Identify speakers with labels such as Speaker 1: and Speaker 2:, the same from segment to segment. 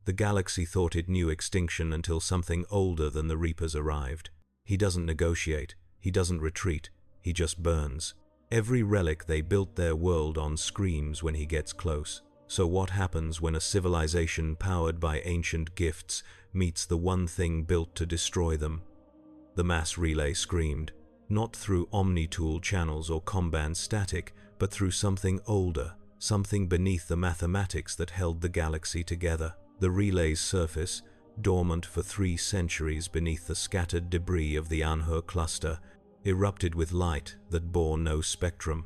Speaker 1: The galaxy thought it knew extinction until something older than the Reapers arrived. He doesn't negotiate, he doesn't retreat, he just burns. Every relic they built their world on screams when he gets close. So what happens when a civilization powered by ancient gifts meets the one thing built to destroy them? The mass relay screamed, not through omni-tool channels or combat static, but through something older, something beneath the mathematics that held the galaxy together. The relay's surface, dormant for 3 centuries beneath the scattered debris of the Anhur cluster, erupted with light that bore no spectrum.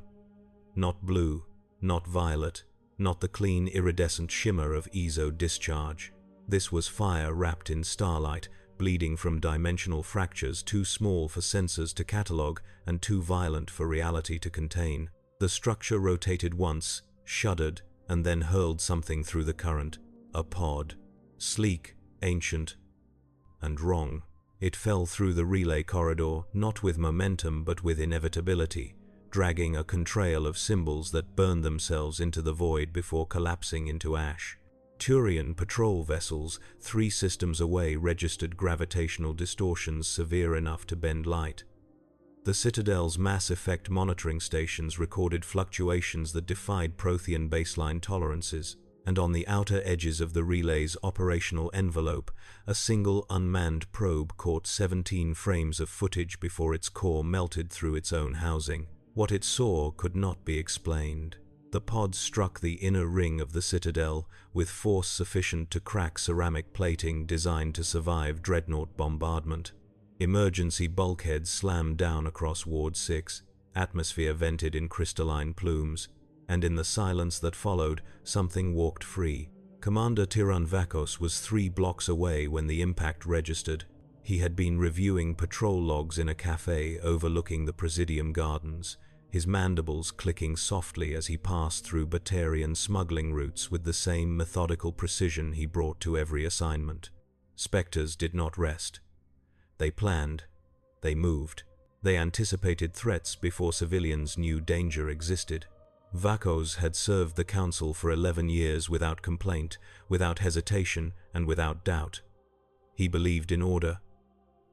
Speaker 1: Not blue, not violet, not the clean iridescent shimmer of ESO discharge. This was fire wrapped in starlight, bleeding from dimensional fractures too small for sensors to catalog and too violent for reality to contain. The structure rotated once, shuddered, and then hurled something through the current. A pod. Sleek, ancient, and wrong. It fell through the relay corridor, not with momentum but with inevitability, dragging a contrail of symbols that burned themselves into the void before collapsing into ash. Turian patrol vessels 3 systems away registered gravitational distortions severe enough to bend light. The Citadel's mass effect monitoring stations recorded fluctuations that defied Prothean baseline tolerances, and on the outer edges of the relay's operational envelope, a single unmanned probe caught 17 frames of footage before its core melted through its own housing. What it saw could not be explained. The pod struck the inner ring of the Citadel with force sufficient to crack ceramic plating designed to survive dreadnought bombardment. Emergency bulkheads slammed down across Ward 6, atmosphere vented in crystalline plumes, and in the silence that followed, something walked free. Commander Tiran Vakos was 3 blocks away when the impact registered. He had been reviewing patrol logs in a cafe overlooking the Presidium Gardens, his mandibles clicking softly as he passed through Batarian smuggling routes with the same methodical precision he brought to every assignment. Spectres did not rest. They planned. They moved. They anticipated threats before civilians knew danger existed. Vakos had served the Council for 11 years without complaint, without hesitation, and without doubt. He believed in order.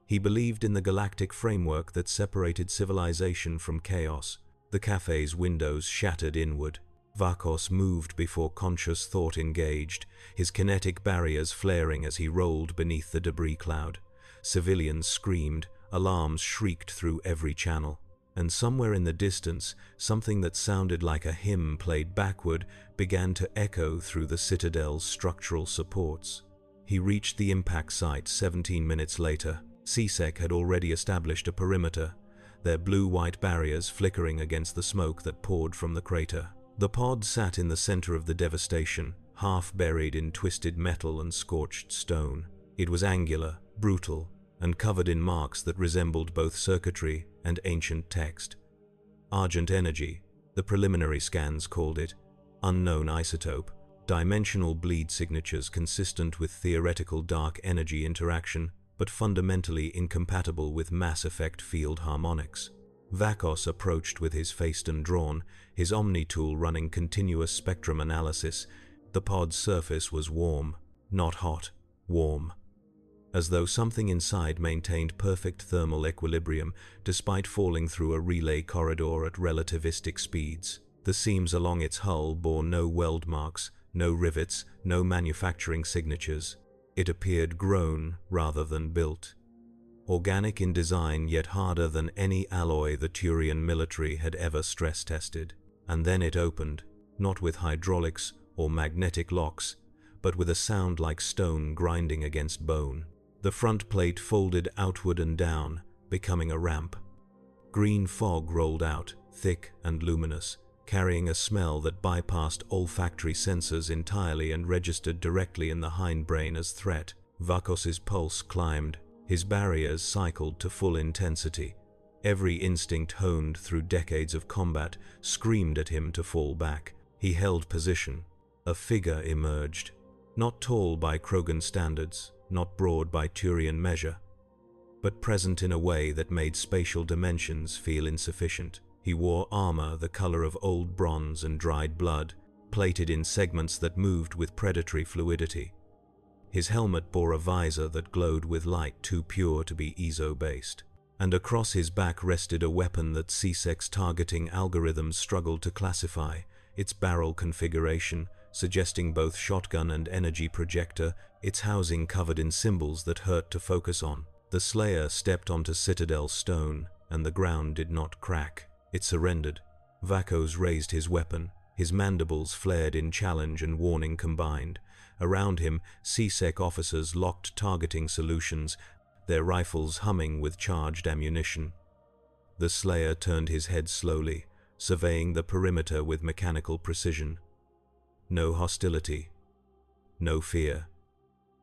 Speaker 1: He believed in the galactic framework that separated civilization from chaos. The cafe's windows shattered inward. Vakos moved before conscious thought engaged, his kinetic barriers flaring as he rolled beneath the debris cloud. Civilians screamed, alarms shrieked through every channel. And somewhere in the distance, something that sounded like a hymn played backward began to echo through the Citadel's structural supports. He reached the impact site 17 minutes later. CSEC had already established a perimeter, their blue-white barriers flickering against the smoke that poured from the crater. The pod sat in the center of the devastation, half buried in twisted metal and scorched stone. It was angular, brutal, and covered in marks that resembled both circuitry and ancient text. Argent energy, the preliminary scans called it, unknown isotope, dimensional bleed signatures consistent with theoretical dark energy interaction, but fundamentally incompatible with mass effect field harmonics. Vakos approached with his facetune drawn, his omni-tool running continuous spectrum analysis. The pod's surface was warm, not hot, warm, as though something inside maintained perfect thermal equilibrium despite falling through a relay corridor at relativistic speeds. The seams along its hull bore no weld marks, no rivets, no manufacturing signatures. It appeared grown rather than built. Organic in design, yet harder than any alloy the Turian military had ever stress-tested. And then it opened, not with hydraulics or magnetic locks, but with a sound like stone grinding against bone. The front plate folded outward and down, becoming a ramp. Green fog rolled out, thick and luminous, carrying a smell that bypassed olfactory sensors entirely and registered directly in the hindbrain as threat. Vakos's pulse climbed, his barriers cycled to full intensity. Every instinct honed through decades of combat screamed at him to fall back. He held position. A figure emerged, not tall by Krogan standards, not broad by Turian measure, but present in a way that made spatial dimensions feel insufficient. He wore armor the color of old bronze and dried blood, plated in segments that moved with predatory fluidity. His helmet bore a visor that glowed with light too pure to be ESO-based. And across his back rested a weapon that C-Sec's targeting algorithms struggled to classify, its barrel configuration suggesting both shotgun and energy projector, its housing covered in symbols that hurt to focus on. The Slayer stepped onto Citadel stone, and the ground did not crack. It surrendered. Vakos raised his weapon. His mandibles flared in challenge and warning combined. Around him, C-Sec officers locked targeting solutions, their rifles humming with charged ammunition. The Slayer turned his head slowly, surveying the perimeter with mechanical precision. No hostility. No fear.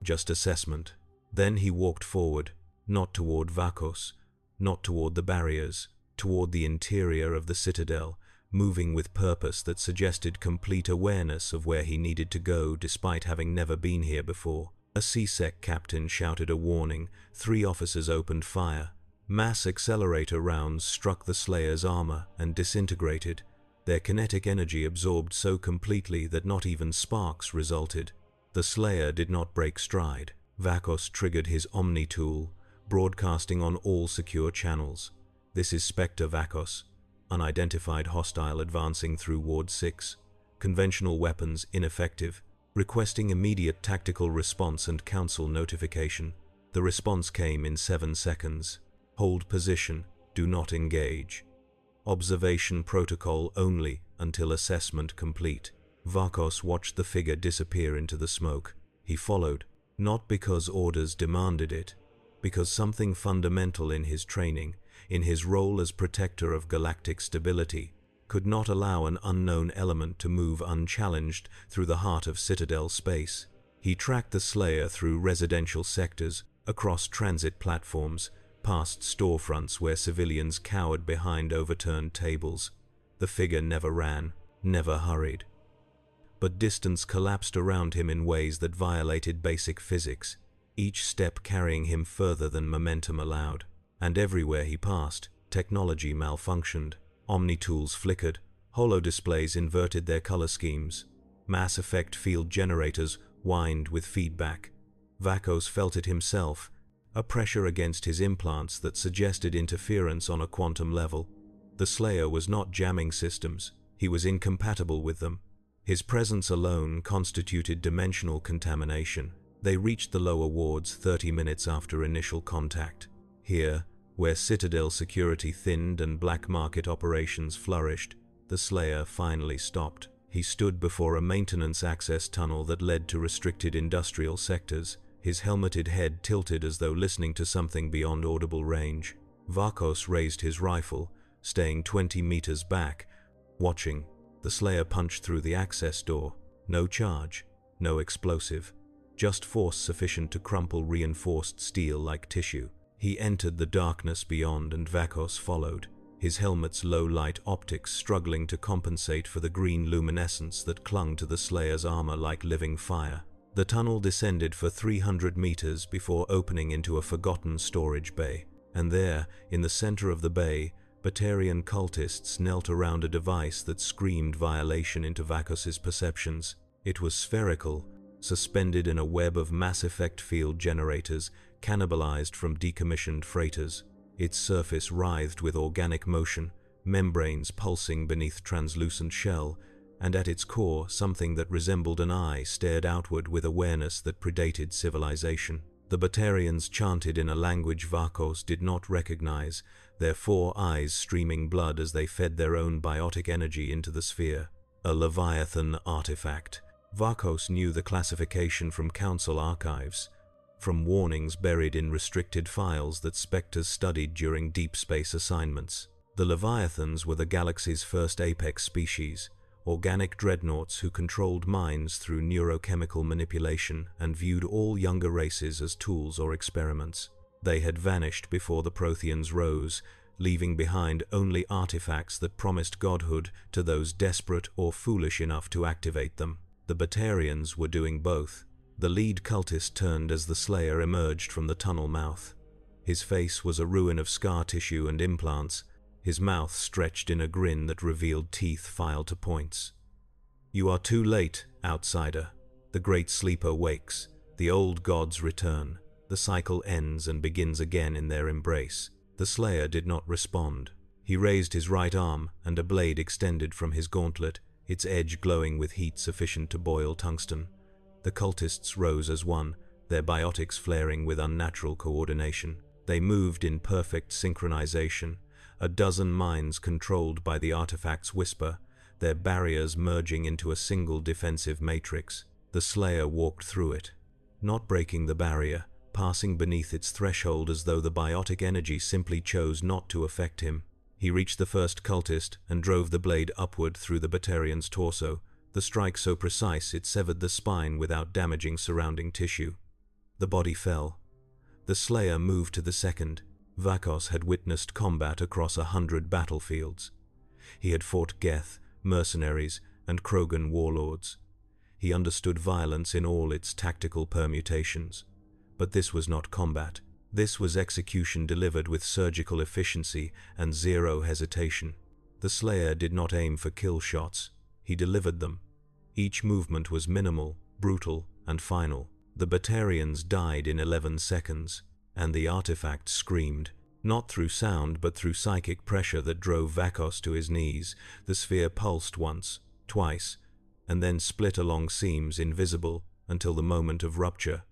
Speaker 1: Just assessment. Then he walked forward, not toward Vakos, not toward the barriers, toward the interior of the Citadel, moving with purpose that suggested complete awareness of where he needed to go despite having never been here before. A C-Sec captain shouted a warning. 3 officers opened fire. Mass accelerator rounds struck the Slayer's armor and disintegrated, their kinetic energy absorbed so completely that not even sparks resulted. The Slayer did not break stride. Vakos triggered his Omni tool, broadcasting on all secure channels. This is Spectre Vakos. Unidentified hostile advancing through Ward 6. Conventional weapons ineffective. Requesting immediate tactical response and council notification. The response came in 7 seconds. Hold position. Do not engage. Observation protocol only until assessment complete. Vakos watched the figure disappear into the smoke. He followed, not because orders demanded it, because something fundamental in his training, in his role as protector of galactic stability, could not allow an unknown element to move unchallenged through the heart of Citadel space. He tracked the Slayer through residential sectors, across transit platforms, past storefronts where civilians cowered behind overturned tables. The figure never ran, never hurried. But distance collapsed around him in ways that violated basic physics, each step carrying him further than momentum allowed. And everywhere he passed, technology malfunctioned. Omni-tools flickered, holo-displays inverted their color schemes, Mass Effect field generators whined with feedback. Vakos felt it himself, a pressure against his implants that suggested interference on a quantum level. The Slayer was not jamming systems, he was incompatible with them. His presence alone constituted dimensional contamination. They reached the lower wards 30 minutes after initial contact. Here, where Citadel security thinned and black market operations flourished, the Slayer finally stopped. He stood before a maintenance access tunnel that led to restricted industrial sectors, his helmeted head tilted as though listening to something beyond audible range. Vakos raised his rifle, staying 20 meters back, watching. The Slayer punched through the access door. No charge, no explosive, just force sufficient to crumple reinforced steel like tissue. He entered the darkness beyond and Vakos followed, his helmet's low-light optics struggling to compensate for the green luminescence that clung to the Slayer's armor like living fire. The tunnel descended for 300 meters before opening into a forgotten storage bay, and there, in the center of the bay, Batarian cultists knelt around a device that screamed violation into Vakos's perceptions. It was spherical, suspended in a web of Mass Effect field generators, cannibalized from decommissioned freighters. Its surface writhed with organic motion, membranes pulsing beneath translucent shell, and at its core something that resembled an eye stared outward with awareness that predated civilization. The Batarians chanted in a language Vakos did not recognize, their 4 eyes streaming blood as they fed their own biotic energy into the sphere. A Leviathan artifact. Vakos knew the classification from Council archives, from warnings buried in restricted files that Spectres studied during deep space assignments. The Leviathans were the galaxy's first apex species, organic dreadnoughts who controlled minds through neurochemical manipulation and viewed all younger races as tools or experiments. They had vanished before the Protheans rose, leaving behind only artifacts that promised godhood to those desperate or foolish enough to activate them. The Batarians were doing both. The lead cultist turned as the Slayer emerged from the tunnel mouth. His face was a ruin of scar tissue and implants, his mouth stretched in a grin that revealed teeth filed to points. "You are too late, outsider. The Great Sleeper wakes. The old gods return. The cycle ends and begins again in their embrace. The Slayer did not respond. He raised his right arm, and a blade extended from his gauntlet, its edge glowing with heat sufficient to boil tungsten. The cultists rose as one, their biotics flaring with unnatural coordination. They moved in perfect synchronization, a dozen minds controlled by the artifact's whisper, their barriers merging into a single defensive matrix. The Slayer walked through it, not breaking the barrier, passing beneath its threshold as though the biotic energy simply chose not to affect him. He reached the first cultist and drove the blade upward through the Batarian's torso, the strike so precise it severed the spine without damaging surrounding tissue. The body fell. The Slayer moved to the second. Vakos had witnessed combat across 100 battlefields. He had fought Geth, mercenaries, and Krogan warlords. He understood violence in all its tactical permutations. But this was not combat. This was execution delivered with surgical efficiency and zero hesitation. The Slayer did not aim for kill shots. He delivered them. Each movement was minimal, brutal, and final. The Batarians died in 11 seconds, and the artifact screamed. Not through sound, but through psychic pressure that drove Vakos to his knees. The sphere pulsed once, twice, and then split along seams invisible until the moment of rupture.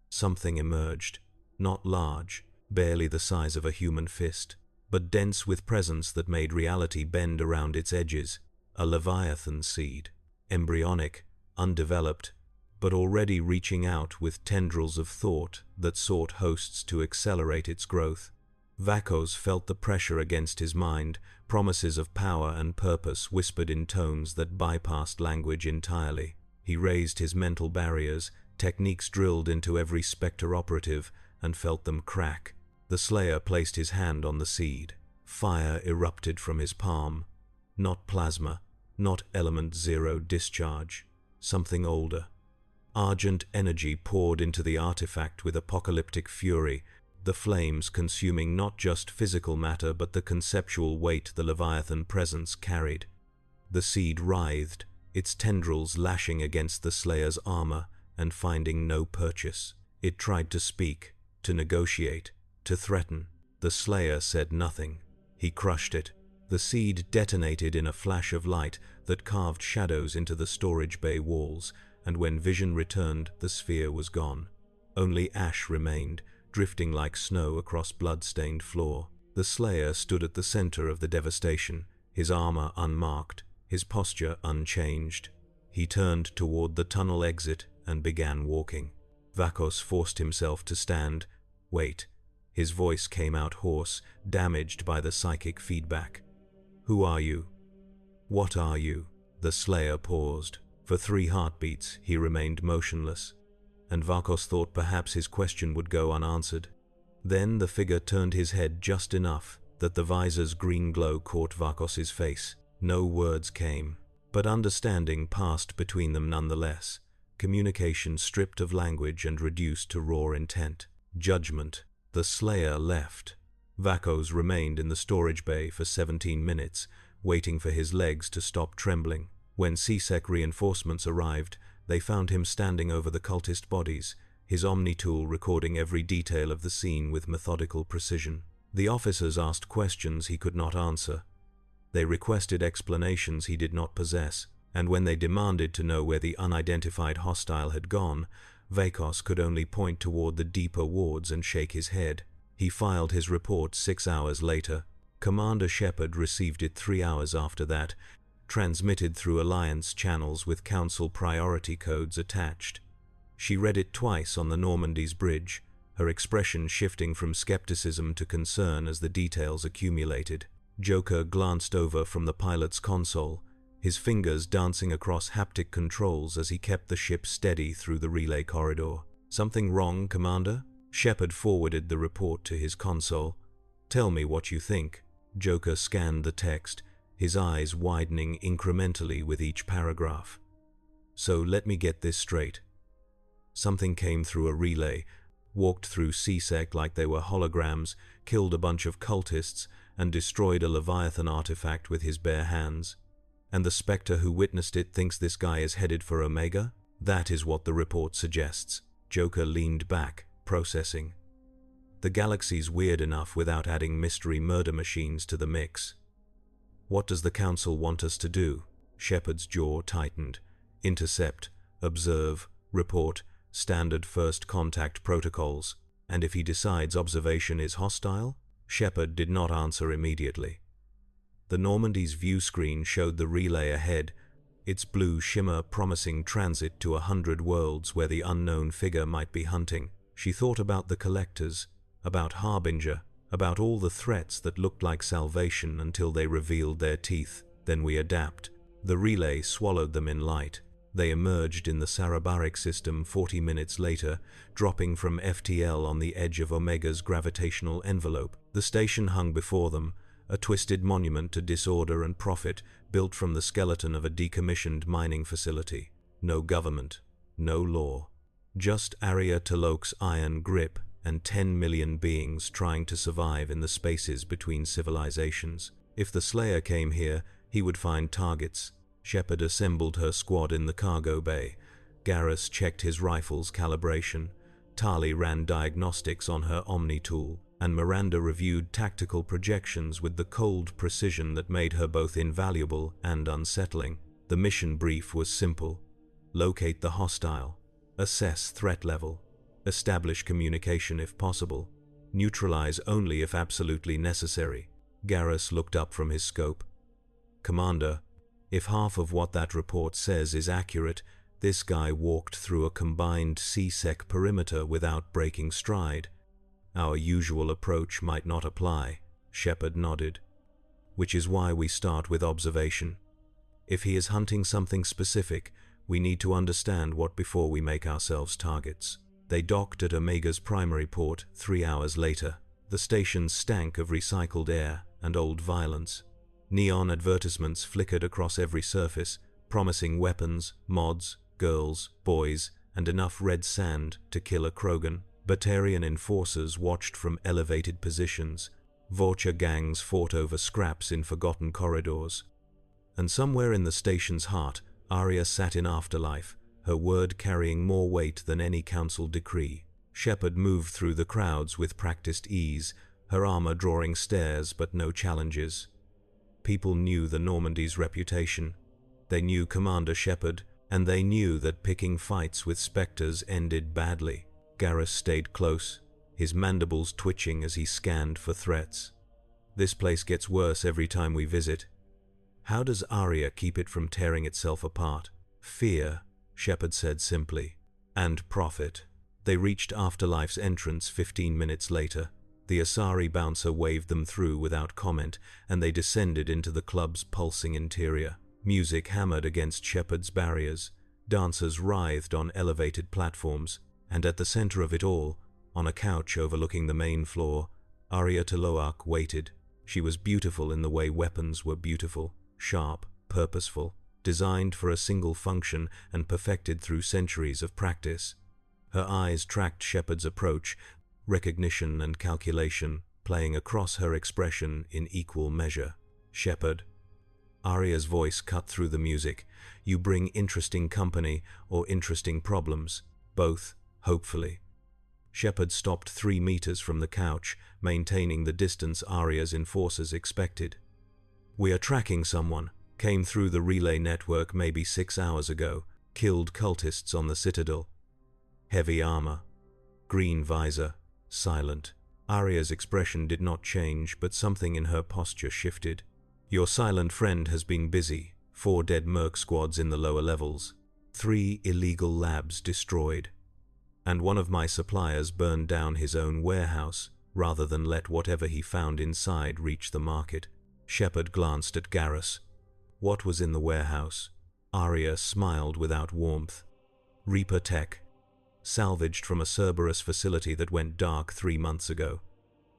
Speaker 1: Something emerged, not large, barely the size of a human fist, but dense with presence that made reality bend around its edges. A Leviathan seed, embryonic, undeveloped, but already reaching out with tendrils of thought that sought hosts to accelerate its growth. Vakos felt the pressure against his mind, promises of power and purpose whispered in tones that bypassed language entirely. He raised his mental barriers, techniques drilled into every Spectre operative, and felt them crack. The Slayer placed his hand on the seed. Fire erupted from his palm. Not plasma, not element zero discharge. Something older. Argent energy poured into the artifact with apocalyptic fury, the flames consuming not just physical matter but the conceptual weight the Leviathan presence carried. The seed writhed, its tendrils lashing against the Slayer's armor and finding no purchase. It tried to speak, to negotiate, to threaten. The Slayer said nothing. He crushed it. The seed detonated in a flash of light that carved shadows into the storage bay walls, and when vision returned, the sphere was gone. Only ash remained, drifting like snow across blood-stained floor. The Slayer stood at the center of the devastation, his armor unmarked, his posture unchanged. He turned toward the tunnel exit and began walking. Vakos forced himself to stand. Wait. His voice came out hoarse, damaged by the psychic feedback. Who are you? What are you? The Slayer paused. For 3 heartbeats, he remained motionless, and Vakos thought perhaps his question would go unanswered. Then the figure turned his head just enough that the visor's green glow caught Vakos's face. No words came, but understanding passed between them nonetheless. Communication stripped of language and reduced to raw intent. Judgment. The Slayer left. Vakos remained in the storage bay for 17 minutes, waiting for his legs to stop trembling. When CSEC reinforcements arrived, they found him standing over the cultist bodies, his Omni-tool recording every detail of the scene with methodical precision. The officers asked questions he could not answer. They requested explanations he did not possess, and when they demanded to know where the unidentified hostile had gone, Vakos could only point toward the deeper wards and shake his head. He filed his report 6 hours later. Commander Shepard received it 3 hours after that, transmitted through Alliance channels with Council priority codes attached. She read it twice on the Normandy's bridge, her expression shifting from skepticism to concern as the details accumulated. Joker glanced over from the pilot's console, his fingers dancing across haptic controls as he kept the ship steady through the relay corridor. Something wrong, Commander? Shepard forwarded the report to his console. Tell me what you think. Joker scanned the text, his eyes widening incrementally with each paragraph. So let me get this straight. Something came through a relay, walked through CSEC like they were holograms, killed a bunch of cultists, and destroyed a Leviathan artifact with his bare hands. And the Spectre who witnessed it thinks this guy is headed for Omega? That is what the report suggests. Joker leaned back, processing. The galaxy's weird enough without adding mystery murder machines to the mix. What does the Council want us to do? Shepard's jaw tightened. Intercept, observe, report, standard first contact protocols. And if he decides observation is hostile? Shepard did not answer immediately. The Normandy's view screen showed the relay ahead, its blue shimmer promising transit to 100 worlds where the unknown figure might be hunting. She thought about the Collectors, about Harbinger, about all the threats that looked like salvation until they revealed their teeth. Then we adapt. The relay swallowed them in light. They emerged in the Sarabaric system 40 minutes later, dropping from FTL on the edge of Omega's gravitational envelope. The station hung before them, a twisted monument to disorder and profit, built from the skeleton of a decommissioned mining facility. No government, no law. Just Arya Talok's iron grip and 10 million beings trying to survive in the spaces between civilizations. If the Slayer came here, he would find targets. Shepard assembled her squad in the cargo bay. Garrus checked his rifle's calibration. Tali ran diagnostics on her Omni tool, and Miranda reviewed tactical projections with the cold precision that made her both invaluable and unsettling. The mission brief was simple. Locate the hostile. Assess threat level. Establish communication if possible. Neutralize only if absolutely necessary. Garrus looked up from his scope. Commander, if half of what that report says is accurate, this guy walked through a combined C-Sec perimeter without breaking stride. Our usual approach might not apply. Shepard nodded. Which is why we start with observation. If he is hunting something specific, we need to understand what before we make ourselves targets. They docked at Omega's primary port 3 hours later. The station stank of recycled air and old violence. Neon advertisements flickered across every surface, promising weapons, mods, girls, boys, and enough red sand to kill a Krogan. Batarian enforcers watched from elevated positions. Vulture gangs fought over scraps in forgotten corridors. And somewhere in the station's heart, Arya sat in afterlife, her word carrying more weight than any council decree. Shepard moved through the crowds with practiced ease, her armor drawing stares but no challenges. People knew the Normandy's reputation. They knew Commander Shepard, and they knew that picking fights with Spectres ended badly. Garrus stayed close, his mandibles twitching as he scanned for threats. This place gets worse every time we visit. How does Arya keep it from tearing itself apart? Fear, Shepard said simply. And profit. They reached Afterlife's entrance 15 minutes later. The Asari bouncer waved them through without comment, and they descended into the club's pulsing interior. Music hammered against Shepard's barriers. Dancers writhed on elevated platforms, and at the center of it all, on a couch overlooking the main floor, Arya Taloak waited. She was beautiful in the way weapons were beautiful, sharp, purposeful, designed for a single function and perfected through centuries of practice. Her eyes tracked Shepard's approach, recognition and calculation playing across her expression in equal measure. Shepard. Arya's voice cut through the music. You bring interesting company or interesting problems. Both, hopefully. Shepard stopped 3 meters from the couch, maintaining the distance Arya's enforcers expected. We are tracking someone. Came through the relay network maybe 6 hours ago. Killed cultists on the Citadel. Heavy armor. Green visor. Silent. Arya's expression did not change, but something in her posture shifted. Your silent friend has been busy. 4 dead merc squads in the lower levels. 3 illegal labs destroyed. And one of my suppliers burned down his own warehouse, rather than let whatever he found inside reach the market. Shepard glanced at Garrus. What was in the warehouse? Arya smiled without warmth. Reaper tech. Salvaged from a Cerberus facility that went dark 3 months ago.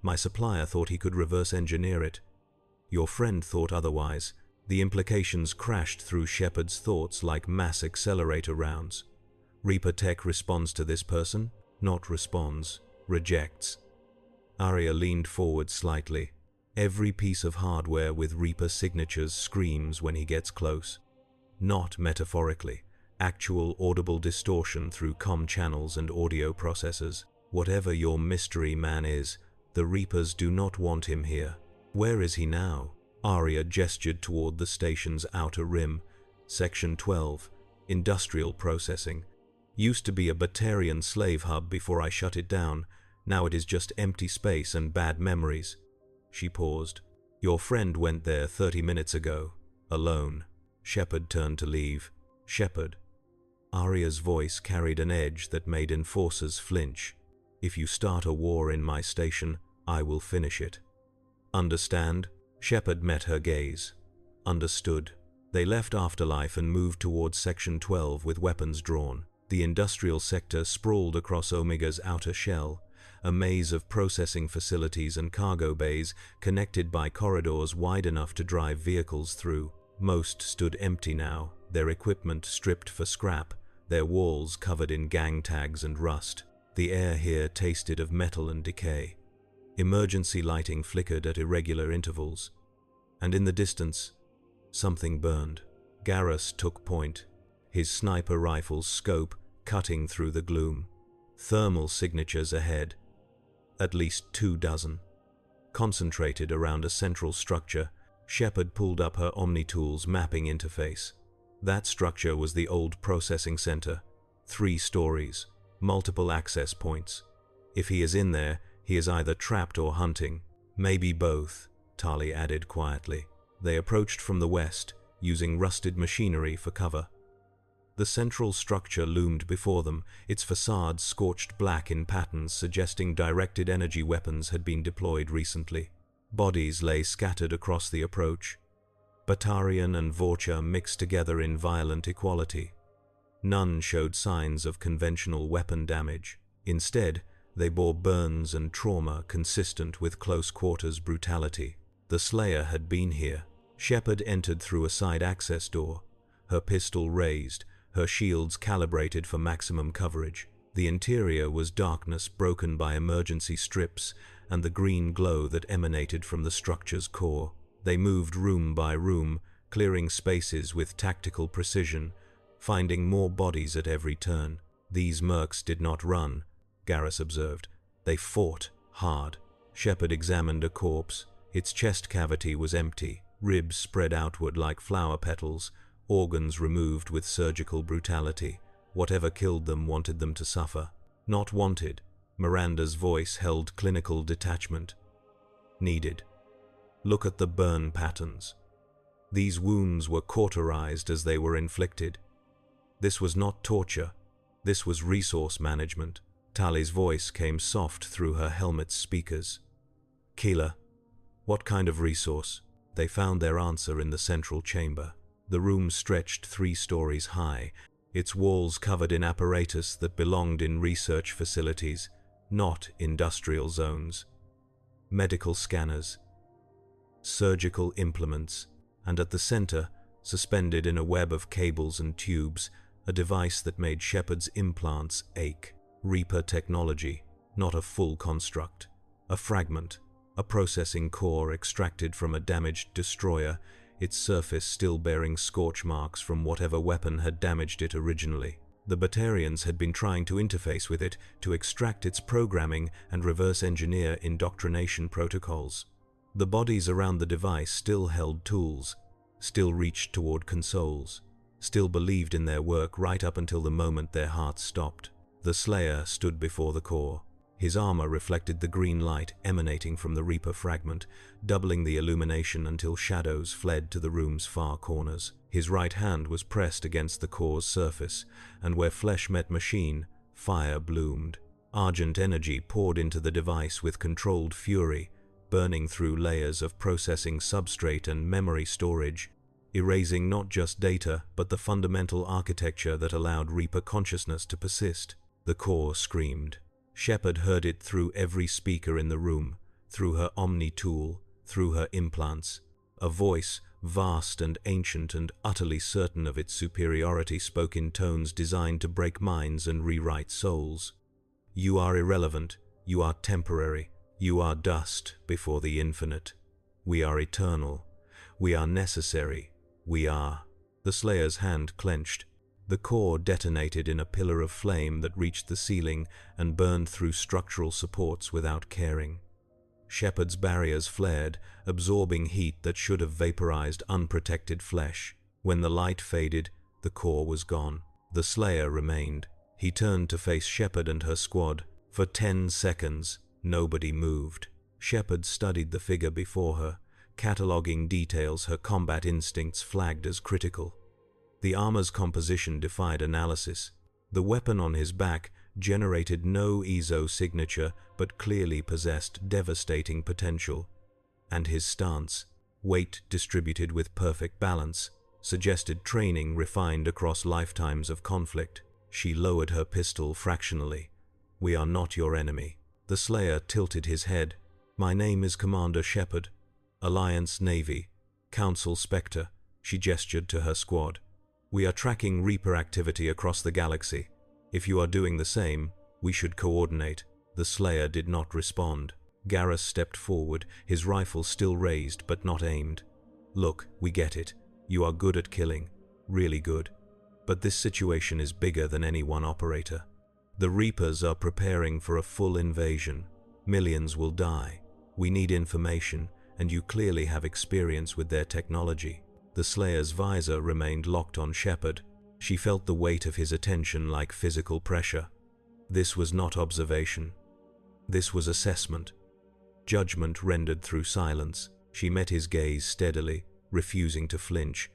Speaker 1: My supplier thought he could reverse engineer it. Your friend thought otherwise. The implications crashed through Shepard's thoughts like mass accelerator rounds. Reaper tech responds to this person? Not responds. Rejects. Arya leaned forward slightly. Every piece of hardware with Reaper signatures screams when he gets close. Not metaphorically. actual audible distortion through comm channels and audio processors. Whatever your mystery man is, the Reapers do not want him here. Where is he now? Arya gestured toward the station's outer rim. Section 12, Industrial Processing. Used to be a Batarian slave hub before I shut it down. Now it is just empty space and bad memories. She paused. Your friend went there 30 minutes ago, alone. Shepard turned to leave. Shepard. Arya's voice carried an edge that made enforcers flinch. If you start a war in my station, I will finish it. Understand? Shepard met her gaze. Understood. They left Afterlife and moved towards Section 12 with weapons drawn. The industrial sector sprawled across Omega's outer shell, a maze of processing facilities and cargo bays connected by corridors wide enough to drive vehicles through. Most stood empty now, their equipment stripped for scrap, their walls covered in gang tags and rust. The air here tasted of metal and decay. Emergency lighting flickered at irregular intervals. And in the distance, something burned. Garrus took point, his sniper rifle's scope cutting through the gloom. Thermal signatures ahead. At least 24. Concentrated around a central structure, Shepard pulled up her Omni-Tool's mapping interface. That structure was the old processing center. 3 stories, multiple access points. If he is in there, he is either trapped or hunting. Maybe both, Tali added quietly. They approached from the west, using rusted machinery for cover. The central structure loomed before them, its facade scorched black in patterns suggesting directed energy weapons had been deployed recently. Bodies lay scattered across the approach. Batarian and Vorcha mixed together in violent equality. None showed signs of conventional weapon damage. Instead, they bore burns and trauma consistent with close-quarters brutality. The Slayer had been here. Shepard entered through a side access door, her pistol raised, her shields calibrated for maximum coverage. The interior was darkness broken by emergency strips and the green glow that emanated from the structure's core. They moved room by room, clearing spaces with tactical precision, finding more bodies at every turn. These mercs did not run, Garrus observed. They fought hard. Shepard examined a corpse. Its chest cavity was empty, ribs spread outward like flower petals, organs removed with surgical brutality. Whatever killed them wanted them to suffer. Not wanted. Miranda's voice held clinical detachment. Needed. Look at the burn patterns. These wounds were cauterized as they were inflicted. This was not torture. This was resource management. Tali's voice came soft through her helmet's speakers. Keeler, what kind of resource? They found their answer in the central chamber. The room stretched 3 stories high, its walls covered in apparatus that belonged in research facilities, not industrial zones. Medical scanners, surgical implements, and at the center, suspended in a web of cables and tubes, a device that made Shepard's implants ache. Reaper technology, not a full construct. A fragment, a processing core extracted from a damaged destroyer, its surface still bearing scorch marks from whatever weapon had damaged it originally. The Batarians had been trying to interface with it to extract its programming and reverse engineer indoctrination protocols. The bodies around the device still held tools, still reached toward consoles, still believed in their work right up until the moment their hearts stopped. The Slayer stood before the core. His armor reflected the green light emanating from the Reaper fragment, doubling the illumination until shadows fled to the room's far corners. His right hand was pressed against the core's surface, and where flesh met machine, fire bloomed. Argent energy poured into the device with controlled fury, burning through layers of processing substrate and memory storage, erasing not just data, but the fundamental architecture that allowed Reaper consciousness to persist. The core screamed. Shepard heard it through every speaker in the room, through her Omni-Tool, through her implants. A voice, vast and ancient and utterly certain of its superiority, spoke in tones designed to break minds and rewrite souls. You are irrelevant. You are temporary. You are dust before the infinite. We are eternal. We are necessary. We are. The Slayer's hand clenched. The core detonated in a pillar of flame that reached the ceiling and burned through structural supports without caring. Shepard's barriers flared, absorbing heat that should have vaporized unprotected flesh. When the light faded, the core was gone. The Slayer remained. He turned to face Shepard and her squad. For 10 seconds, nobody moved. Shepard studied the figure before her, cataloging details her combat instincts flagged as critical. The armor's composition defied analysis. The weapon on his back generated no ESO signature but clearly possessed devastating potential. And his stance, weight distributed with perfect balance, suggested training refined across lifetimes of conflict. She lowered her pistol fractionally. "We are not your enemy." The Slayer tilted his head. "My name is Commander Shepard. Alliance Navy. Council Spectre." She gestured to her squad. "We are tracking Reaper activity across the galaxy. If you are doing the same, we should coordinate." The Slayer did not respond. Garrus stepped forward, his rifle still raised but not aimed. "Look, we get it. You are good at killing. Really good. But this situation is bigger than any one operator. The Reapers are preparing for a full invasion. Millions will die. We need information, and you clearly have experience with their technology." The Slayer's visor remained locked on Shepard. She felt the weight of his attention like physical pressure. This was not observation. This was assessment. Judgment rendered through silence. She met his gaze steadily, refusing to flinch,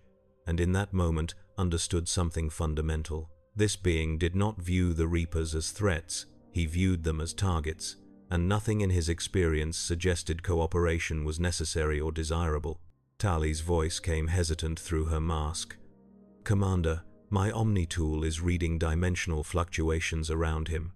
Speaker 1: and in that moment understood something fundamental. This being did not view the Reapers as threats, he viewed them as targets, and nothing in his experience suggested cooperation was necessary or desirable. Tali's voice came hesitant through her mask. "Commander, my Omni tool is reading dimensional fluctuations around him.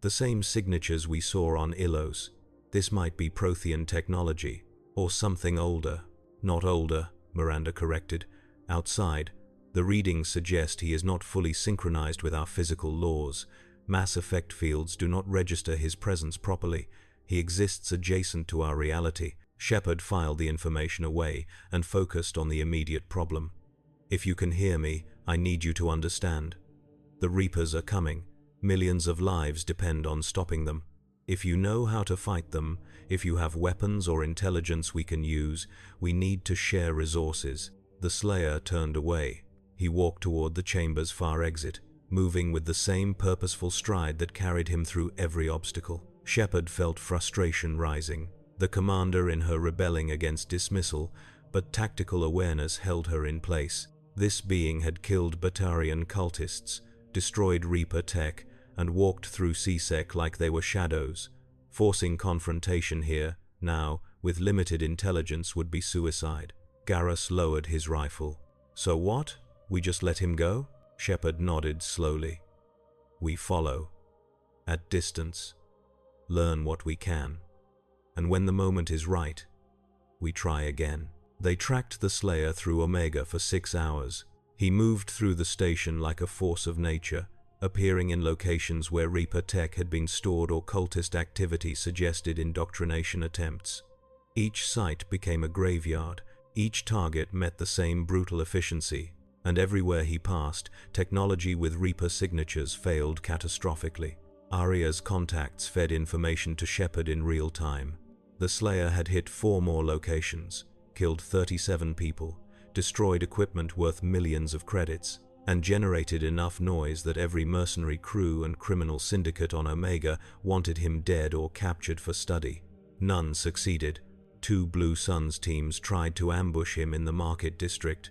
Speaker 1: The same signatures we saw on Ilos. This might be Prothean technology, or something older." "Not older," Miranda corrected. "Outside, the readings suggest he is not fully synchronized with our physical laws. Mass effect fields do not register his presence properly. He exists adjacent to our reality." Shepard filed the information away and focused on the immediate problem. "If you can hear me, I need you to understand. The Reapers are coming. Millions of lives depend on stopping them. If you know how to fight them, if you have weapons or intelligence we can use, we need to share resources." The Slayer turned away. He walked toward the chamber's far exit, moving with the same purposeful stride that carried him through every obstacle. Shepard felt frustration rising. The commander in her rebelling against dismissal, but tactical awareness held her in place. This being had killed Batarian cultists, destroyed Reaper tech, and walked through CSEC like they were shadows. Forcing confrontation here, now, with limited intelligence would be suicide. Garrus lowered his rifle. "So what? We just let him go?" Shepard nodded slowly. "We follow. At distance. Learn what we can. And when the moment is right, we try again." They tracked the Slayer through Omega for 6 hours. He moved through the station like a force of nature, appearing in locations where Reaper tech had been stored or cultist activity suggested indoctrination attempts. Each site became a graveyard. Each target met the same brutal efficiency, and everywhere he passed, technology with Reaper signatures failed catastrophically. Aria's contacts fed information to Shepard in real time. The Slayer had hit 4 more locations, killed 37 people, destroyed equipment worth millions of credits, and generated enough noise that every mercenary crew and criminal syndicate on Omega wanted him dead or captured for study. None succeeded. 2 Blue Suns teams tried to ambush him in the Market District.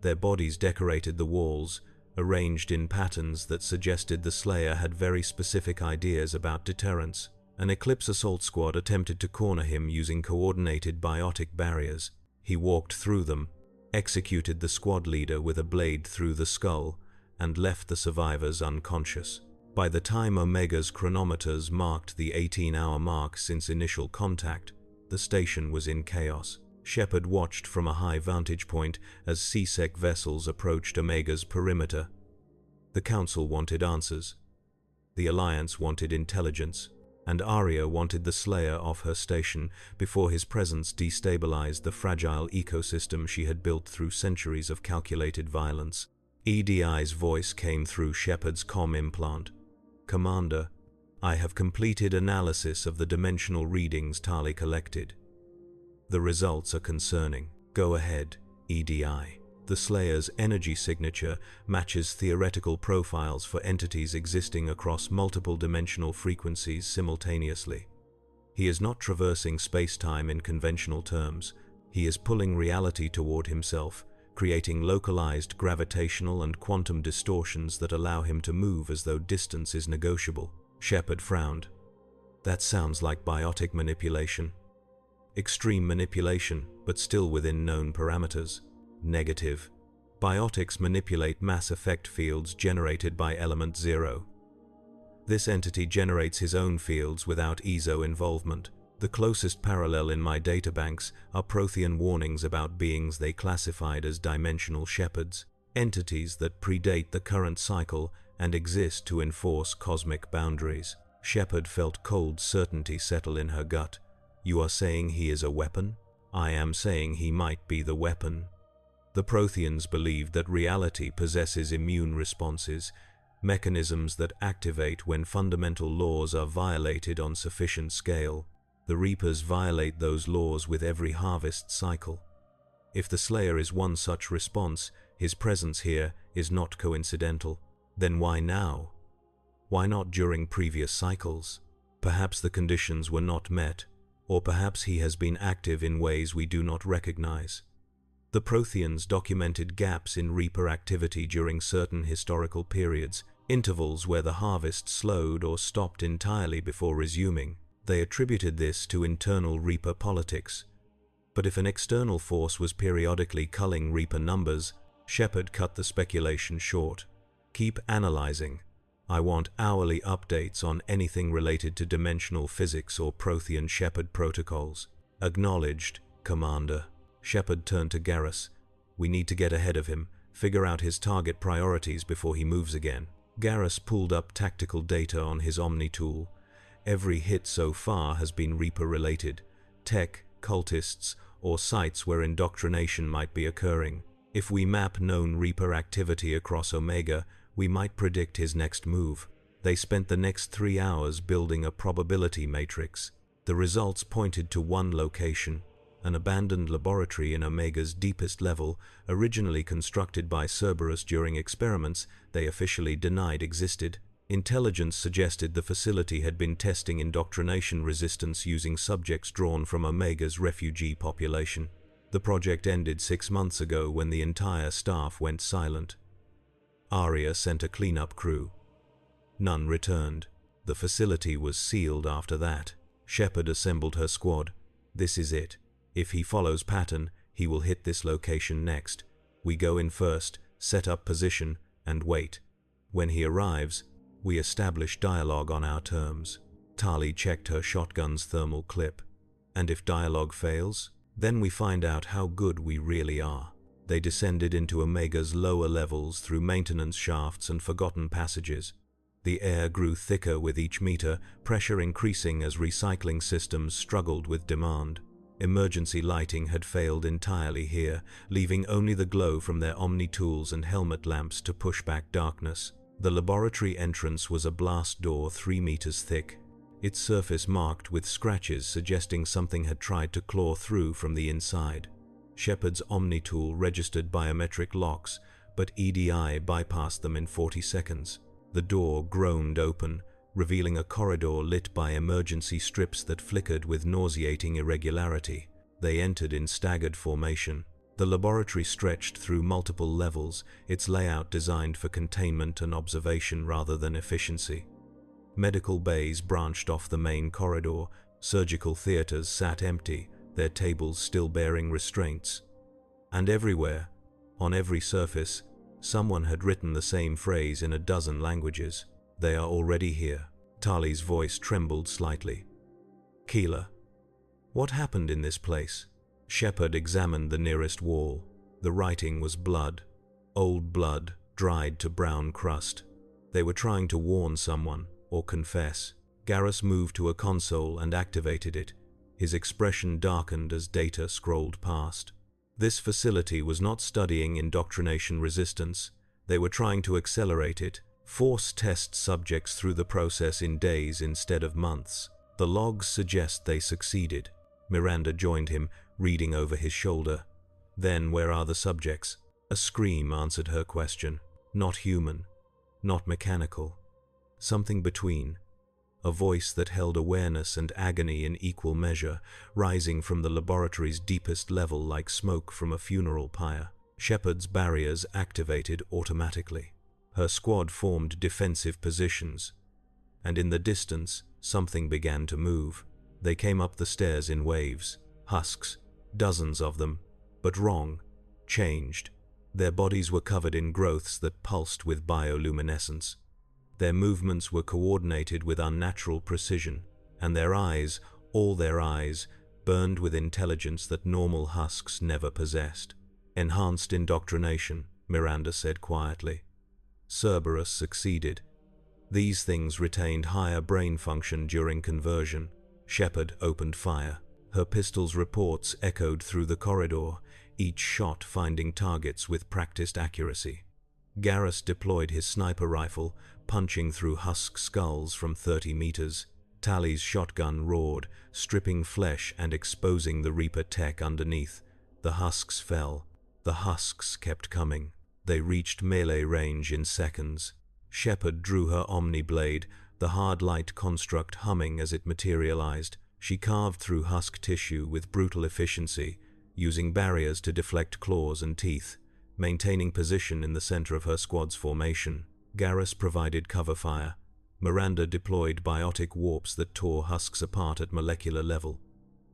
Speaker 1: Their bodies decorated the walls, arranged in patterns that suggested the Slayer had very specific ideas about deterrence. An Eclipse assault squad attempted to corner him using coordinated biotic barriers. He walked through them, executed the squad leader with a blade through the skull, and left the survivors unconscious. By the time Omega's chronometers marked the 18-hour mark since initial contact, the station was in chaos. Shepard watched from a high vantage point as CSEC vessels approached Omega's perimeter. The Council wanted answers. The Alliance wanted intelligence. And Aria wanted the Slayer off her station before his presence destabilized the fragile ecosystem she had built through centuries of calculated violence. EDI's voice came through Shepard's comm implant. "Commander, I have completed analysis of the dimensional readings Tali collected. The results are concerning. Go ahead, EDI." The Slayer's energy signature matches theoretical profiles for entities existing across multiple dimensional frequencies simultaneously. He is not traversing space-time in conventional terms. He is pulling reality toward himself, creating localized gravitational and quantum distortions that allow him to move as though distance is negotiable. Shepard frowned. That sounds like biotic manipulation. Extreme manipulation, but still within known parameters. Negative. Biotics manipulate mass effect fields generated by element 0. This entity generates his own fields without ESO involvement. The closest parallel in my databanks are Prothean warnings about beings they classified as dimensional Shepards, entities that predate the current cycle and exist to enforce cosmic boundaries. Shepard felt cold certainty settle in her gut. "You are saying he is a weapon?" "I am saying he might be the weapon." The Protheans believed that reality possesses immune responses, mechanisms that activate when fundamental laws are violated on sufficient scale. The Reapers violate those laws with every harvest cycle. If the Slayer is one such response, his presence here is not coincidental. Then why now? Why not during previous cycles? Perhaps the conditions were not met, or perhaps he has been active in ways we do not recognize. The Protheans documented gaps in Reaper activity during certain historical periods, intervals where the harvest slowed or stopped entirely before resuming. They attributed this to internal Reaper politics. But if an external force was periodically culling Reaper numbers, Shepard cut the speculation short. "Keep analyzing. I want hourly updates on anything related to dimensional physics or Prothean Shepard protocols." "Acknowledged, Commander." Shepard turned to Garrus. "We need to get ahead of him, figure out his target priorities before he moves again." Garrus pulled up tactical data on his Omni tool. Every hit so far has been Reaper-related. Tech, cultists, or sites where indoctrination might be occurring. If we map known Reaper activity across Omega, we might predict his next move. They spent the next 3 hours building a probability matrix. The results pointed to one location, an abandoned laboratory in Omega's deepest level, originally constructed by Cerberus during experiments they officially denied existed. Intelligence suggested the facility had been testing indoctrination resistance using subjects drawn from Omega's refugee population. The project ended 6 months ago when the entire staff went silent. Aria sent a cleanup crew. None returned. The facility was sealed after that. Shepard assembled her squad. "This is it. If he follows pattern, he will hit this location next. We go in first, set up position, and wait. When he arrives, we establish dialogue on our terms." Tali checked her shotgun's thermal clip. "And if dialogue fails, then we find out how good we really are." They descended into Omega's lower levels through maintenance shafts and forgotten passages. The air grew thicker with each meter, pressure increasing as recycling systems struggled with demand. Emergency lighting had failed entirely here, leaving only the glow from their Omni tools and helmet lamps to push back darkness. The laboratory entrance was a blast door 3 meters thick, its surface marked with scratches suggesting something had tried to claw through from the inside. Shepard's Omni tool registered biometric locks, but EDI bypassed them in 40 seconds. The door groaned open, revealing a corridor lit by emergency strips that flickered with nauseating irregularity. They entered in staggered formation. The laboratory stretched through multiple levels, its layout designed for containment and observation rather than efficiency. Medical bays branched off the main corridor, surgical theaters sat empty, their tables still bearing restraints. And everywhere, on every surface, someone had written the same phrase in a dozen languages. "They are already here." Tali's voice trembled slightly. "Keeler, what happened in this place?" Shepard examined the nearest wall. The writing was blood. Old blood, dried to brown crust. They were trying to warn someone, or confess. Garrus moved to a console and activated it. His expression darkened as data scrolled past. This facility was not studying indoctrination resistance. They were trying to accelerate it, force test subjects through the process in days instead of months. The logs suggest they succeeded. Miranda joined him, reading over his shoulder. Then, where are the subjects? A scream answered her question. Not human, not mechanical. Something between. A voice that held awareness and agony in equal measure, rising from the laboratory's deepest level like smoke from a funeral pyre. Shepard's barriers activated automatically. Her squad formed defensive positions, and in the distance, something began to move. They came up the stairs in waves. Husks, dozens of them, but wrong, changed. Their bodies were covered in growths that pulsed with bioluminescence. Their movements were coordinated with unnatural precision, and their eyes, all their eyes, burned with intelligence that normal husks never possessed. Enhanced indoctrination, Miranda said quietly. Cerberus succeeded. These things retained higher brain function during conversion. Shepard opened fire. Her pistol's reports echoed through the corridor, each shot finding targets with practiced accuracy. Garrus deployed his sniper rifle, punching through husk skulls from 30 meters. Tally's shotgun roared, stripping flesh and exposing the Reaper tech underneath. The husks fell. The husks kept coming. They reached melee range in seconds. Shepard drew her Omni blade, the hard light construct humming as it materialized. She carved through husk tissue with brutal efficiency, using barriers to deflect claws and teeth, maintaining position in the center of her squad's formation. Garrus provided cover fire. Miranda deployed biotic warps that tore husks apart at molecular level.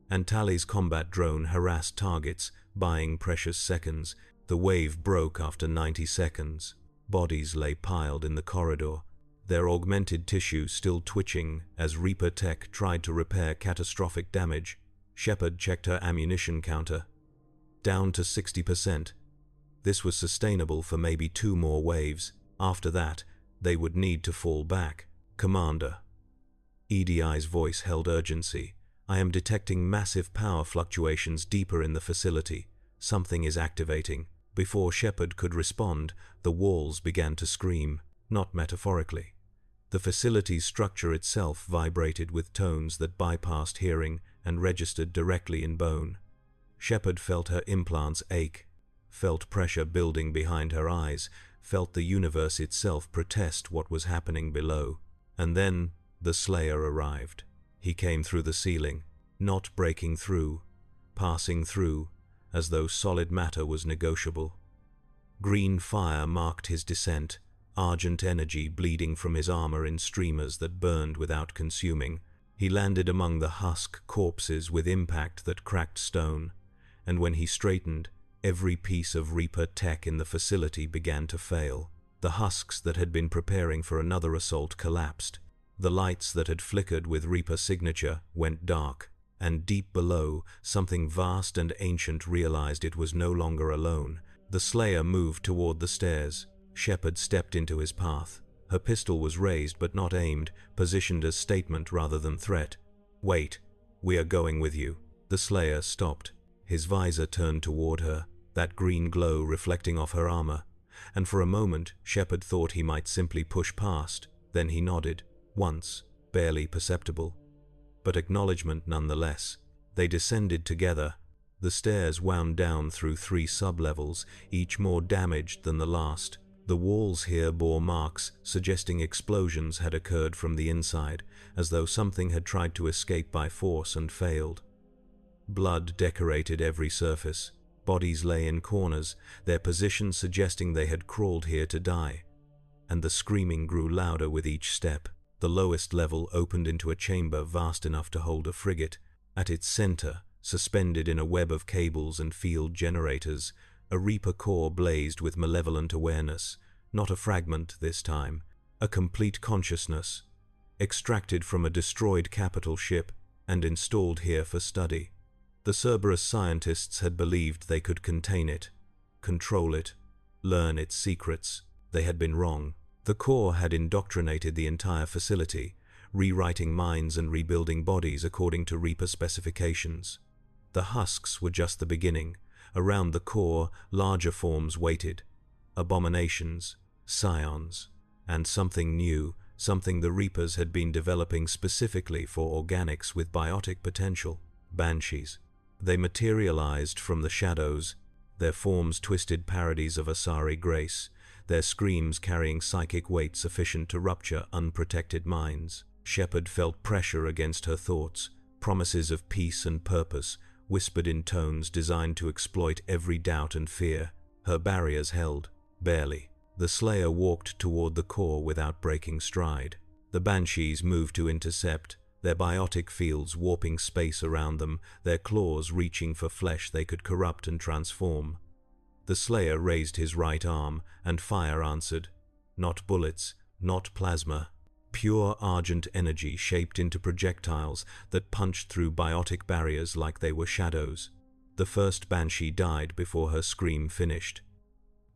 Speaker 1: And Tally's combat drone harassed targets, buying precious seconds. The wave broke after 90 seconds. Bodies lay piled in the corridor, their augmented tissue still twitching as Reaper tech tried to repair catastrophic damage. Shepard checked her ammunition counter. Down to 60%. This was sustainable for maybe 2 more waves. After that, they would need to fall back. Commander. EDI's voice held urgency. I am detecting massive power fluctuations deeper in the facility. Something is activating. Before Shepard could respond, the walls began to scream, not metaphorically. The facility's structure itself vibrated with tones that bypassed hearing and registered directly in bone. Shepard felt her implants ache, felt pressure building behind her eyes, felt the universe itself protest what was happening below. And then the Slayer arrived. He came through the ceiling, not breaking through, passing through, as though solid matter was negotiable. Green fire marked his descent, argent energy bleeding from his armor in streamers that burned without consuming. He landed among the husk corpses with impact that cracked stone, and when he straightened, every piece of Reaper tech in the facility began to fail. The husks that had been preparing for another assault collapsed. The lights that had flickered with Reaper signature went dark, and deep below, something vast and ancient realized it was no longer alone. The Slayer moved toward the stairs. Shepard stepped into his path. Her pistol was raised but not aimed, positioned as statement rather than threat. Wait, we are going with you. The Slayer stopped. His visor turned toward her, that green glow reflecting off her armor, and for a moment Shepard thought he might simply push past. Then he nodded, once, barely perceptible, but acknowledgement nonetheless. They descended together. The stairs wound down through 3 sublevels, each more damaged than the last. The walls here bore marks, suggesting explosions had occurred from the inside, as though something had tried to escape by force and failed. Blood decorated every surface. Bodies lay in corners, their positions suggesting they had crawled here to die. And the screaming grew louder with each step. The lowest level opened into a chamber vast enough to hold a frigate. At its center, suspended in a web of cables and field generators, a Reaper core blazed with malevolent awareness, not a fragment this time, a complete consciousness, extracted from a destroyed capital ship and installed here for study. The Cerberus scientists had believed they could contain it, control it, learn its secrets. They had been wrong. The core had indoctrinated the entire facility, rewriting minds and rebuilding bodies according to Reaper specifications. The husks were just the beginning. Around the core, larger forms waited. abominations, scions, and something new, something the Reapers had been developing specifically for organics with biotic potential, banshees. They materialized from the shadows, their forms twisted parodies of Asari grace, their screams carrying psychic weight sufficient to rupture unprotected minds. Shepard felt pressure against her thoughts, promises of peace and purpose, whispered in tones designed to exploit every doubt and fear. Her barriers held, barely. The Slayer walked toward the core without breaking stride. The Banshees moved to intercept, their biotic fields warping space around them, their claws reaching for flesh they could corrupt and transform. The Slayer raised his right arm, and fire answered. Not bullets, not plasma. Pure argent energy shaped into projectiles that punched through biotic barriers like they were shadows. The first Banshee died before her scream finished.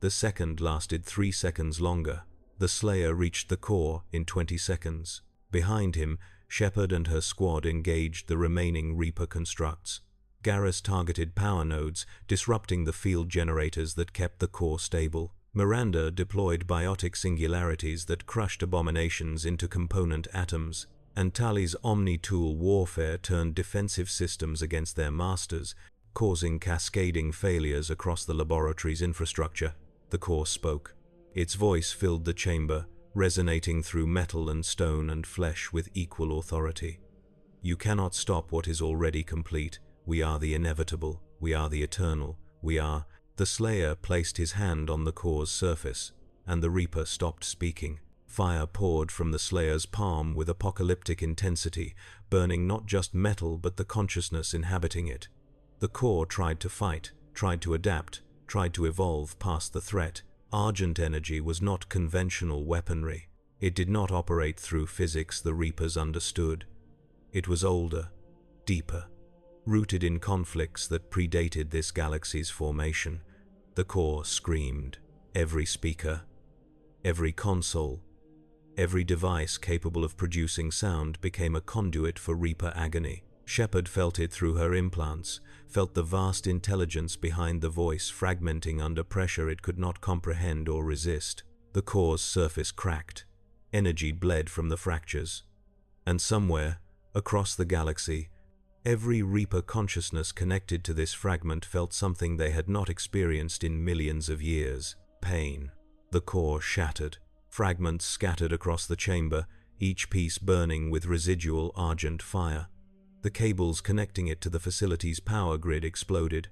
Speaker 1: The second lasted 3 seconds longer. The Slayer reached the core in 20 seconds. Behind him, Shepard and her squad engaged the remaining Reaper constructs. Garrus targeted power nodes, disrupting the field generators that kept the core stable. Miranda deployed biotic singularities that crushed abominations into component atoms, and Tali's omni-tool warfare turned defensive systems against their masters, causing cascading failures across the laboratory's infrastructure. The core spoke. Its voice filled the chamber, resonating through metal and stone and flesh with equal authority. You cannot stop what is already complete. We are the inevitable. We are the eternal. We are... The Slayer placed his hand on the core's surface, and the Reaper stopped speaking. Fire poured from the Slayer's palm with apocalyptic intensity, burning not just metal but the consciousness inhabiting it. The core tried to fight, tried to adapt, tried to evolve past the threat. Argent energy was not conventional weaponry. It did not operate through physics the Reapers understood. It was older, deeper, rooted in conflicts that predated this galaxy's formation. The core screamed. Every speaker, every console, every device capable of producing sound became a conduit for Reaper agony. Shepard felt it through her implants, felt the vast intelligence behind the voice fragmenting under pressure it could not comprehend or resist. The core's surface cracked. Energy bled from the fractures. And somewhere, across the galaxy, every Reaper consciousness connected to this fragment felt something they had not experienced in millions of years: pain. The core shattered. Fragments scattered across the chamber, each piece burning with residual argent fire. The cables connecting it to the facility's power grid exploded.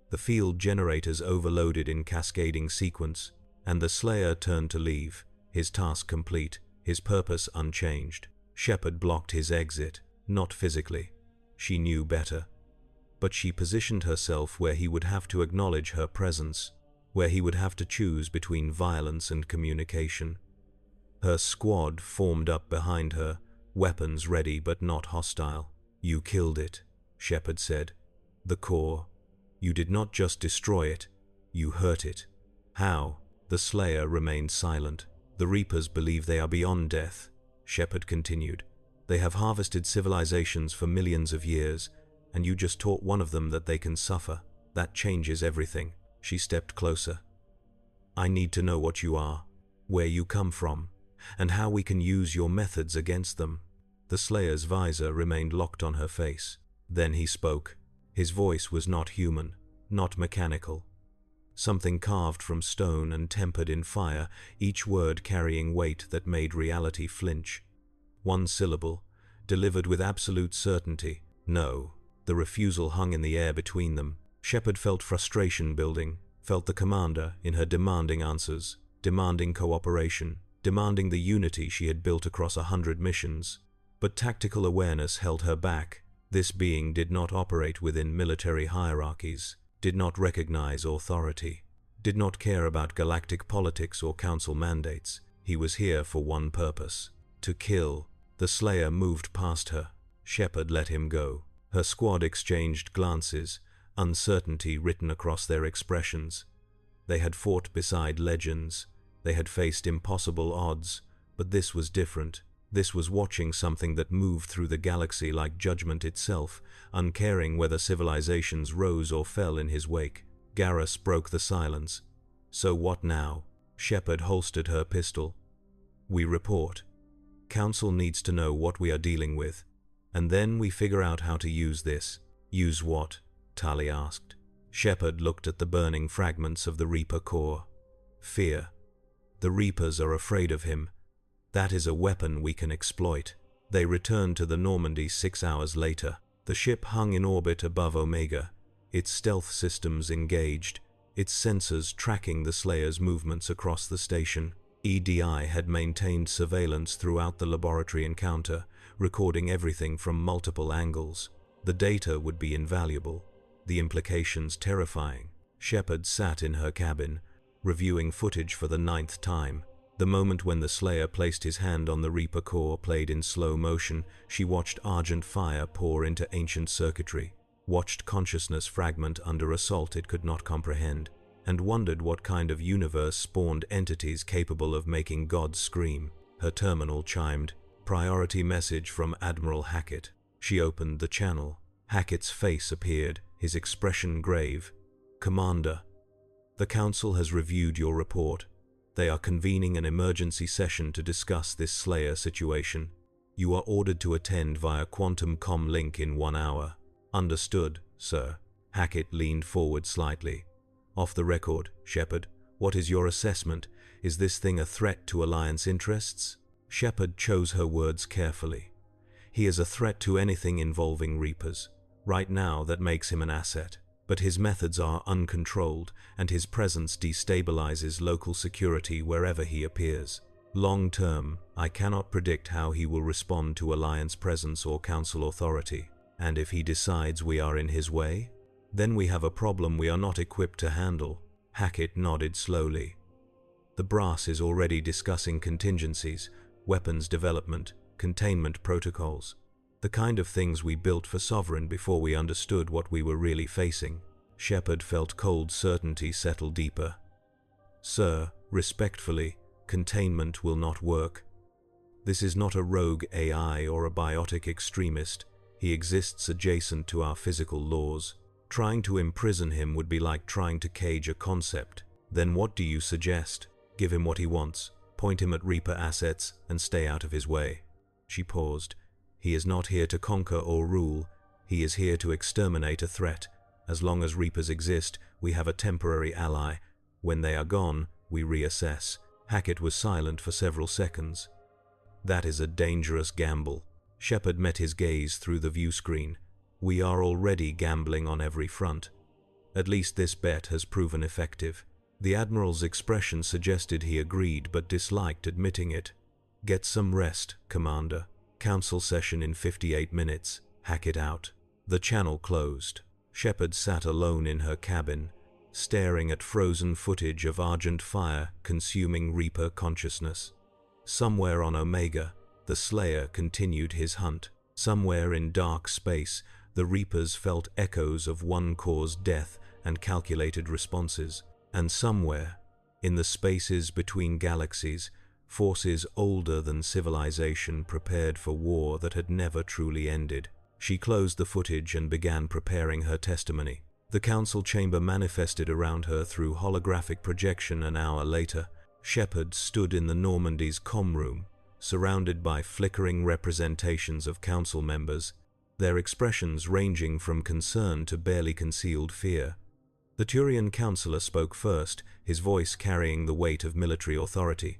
Speaker 1: The field generators overloaded in cascading sequence, and the Slayer turned to leave, his task complete, his purpose unchanged. Shepard blocked his exit, not physically. She knew better. But she positioned herself where he would have to acknowledge her presence, where he would have to choose between violence and communication. Her squad formed up behind her, weapons ready but not hostile. "You killed it," Shepard said. "The core. You did not just destroy it, you hurt it." "How?" The Slayer remained silent. "The Reapers believe they are beyond death," Shepard continued. "They have harvested civilizations for millions of years, and you just taught one of them that they can suffer. That changes everything." She stepped closer. "I need to know what you are, where you come from, and how we can use your methods against them." The Slayer's visor remained locked on her face. Then he spoke. His voice was not human, not mechanical. Something carved from stone and tempered in fire, each word carrying weight that made reality flinch. One syllable, delivered with absolute certainty. "No." The refusal hung in the air between them. Shepard felt frustration building, felt the commander in her demanding answers, demanding cooperation, demanding the unity she had built across 100 missions. But tactical awareness held her back. This being did not operate within military hierarchies, did not recognize authority, did not care about galactic politics or council mandates. He was here for one purpose: to kill. The Slayer moved past her. Shepard let him go. Her squad exchanged glances, uncertainty written across their expressions. They had fought beside legends. They had faced impossible odds, but this was different. This was watching something that moved through the galaxy like judgment itself, uncaring whether civilizations rose or fell in his wake. Garrus broke the silence. "So what now?" Shepard holstered her pistol. We report. Council needs to know what we are dealing with, and then we figure out how to use this. Use what? Tali asked. Shepard looked at the burning fragments of the Reaper core. Fear. The Reapers are afraid of him. That is a weapon we can exploit. They returned to the Normandy 6 hours later. The ship hung in orbit above Omega, its stealth systems engaged, its sensors tracking the Slayer's movements across the station. EDI had maintained surveillance throughout the laboratory encounter, recording everything from multiple angles. The data would be invaluable, the implications terrifying. Shepard sat in her cabin, reviewing footage for the 9th time. The moment when the Slayer placed his hand on the Reaper core played in slow motion. She watched argent fire pour into ancient circuitry, watched consciousness fragment under assault it could not comprehend, and wondered what kind of universe spawned entities capable of making gods scream. Her terminal chimed. Priority message from Admiral Hackett. She opened the channel. Hackett's face appeared, his expression grave. Commander, the Council has reviewed your report. They are convening an emergency session to discuss this Slayer situation. You are ordered to attend via quantum com link in 1 hour. Understood, sir. Hackett leaned forward slightly. Off the record, Shepard, what is your assessment? Is this thing a threat to Alliance interests? Shepard chose her words carefully. He is a threat to anything involving Reapers. Right now, that makes him an asset. But his methods are uncontrolled, and his presence destabilizes local security wherever he appears. Long term, I cannot predict how he will respond to Alliance presence or Council authority. And if he decides we are in his way, then we have a problem we are not equipped to handle. Hackett nodded slowly. The brass is already discussing contingencies, weapons development, containment protocols. The kind of things we built for Sovereign before we understood what we were really facing. Shepard felt cold certainty settle deeper. Sir, respectfully, containment will not work. This is not a rogue AI or a biotic extremist. He exists adjacent to our physical laws. Trying to imprison him would be like trying to cage a concept. Then what do you suggest? Give him what he wants, point him at Reaper assets, and stay out of his way. She paused. He is not here to conquer or rule. He is here to exterminate a threat. As long as Reapers exist, we have a temporary ally. When they are gone, we reassess. Hackett was silent for several seconds. That is a dangerous gamble. Shepard met his gaze through the view screen. We are already gambling on every front. At least this bet has proven effective. The Admiral's expression suggested he agreed but disliked admitting it. Get some rest, Commander. Council session in 58 minutes. Hackett out. The channel closed. Shepard sat alone in her cabin, staring at frozen footage of argent fire consuming Reaper consciousness. Somewhere on Omega, the Slayer continued his hunt. Somewhere in dark space, the Reapers felt echoes of one core's death and calculated responses. And somewhere, in the spaces between galaxies, forces older than civilization prepared for war that had never truly ended. She closed the footage and began preparing her testimony. The Council chamber manifested around her through holographic projection an hour later. Shepard stood in the Normandy's comm room, surrounded by flickering representations of Council members, their expressions ranging from concern to barely concealed fear. The Turian Councillor spoke first, his voice carrying the weight of military authority.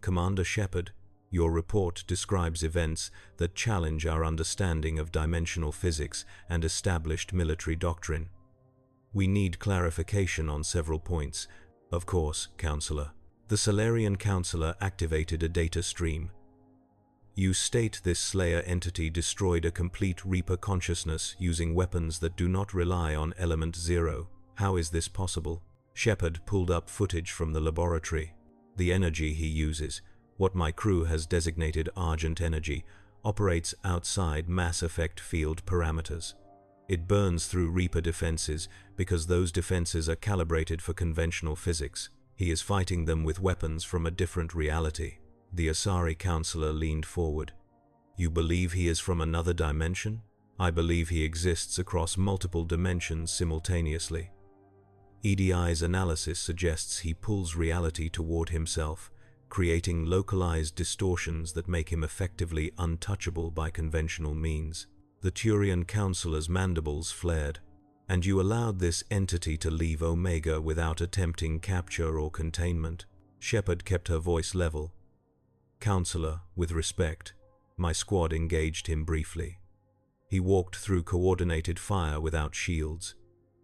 Speaker 1: Commander Shepard, your report describes events that challenge our understanding of dimensional physics and established military doctrine. We need clarification on several points. Of course, Councillor. The Solarian Councillor activated a data stream. You state this Slayer entity destroyed a complete Reaper consciousness using weapons that do not rely on Element Zero. How is this possible? Shepard pulled up footage from the laboratory. The energy he uses, what my crew has designated Argent Energy, operates outside mass effect field parameters. It burns through Reaper defenses because those defenses are calibrated for conventional physics. He is fighting them with weapons from a different reality. The Asari Councillor leaned forward. You believe he is from another dimension? I believe he exists across multiple dimensions simultaneously. EDI's analysis suggests he pulls reality toward himself, creating localized distortions that make him effectively untouchable by conventional means. The Turian counselor's mandibles flared. And you allowed this entity to leave Omega without attempting capture or containment. Shepard kept her voice level. Counselor, with respect, my squad engaged him briefly. He walked through coordinated fire without shields.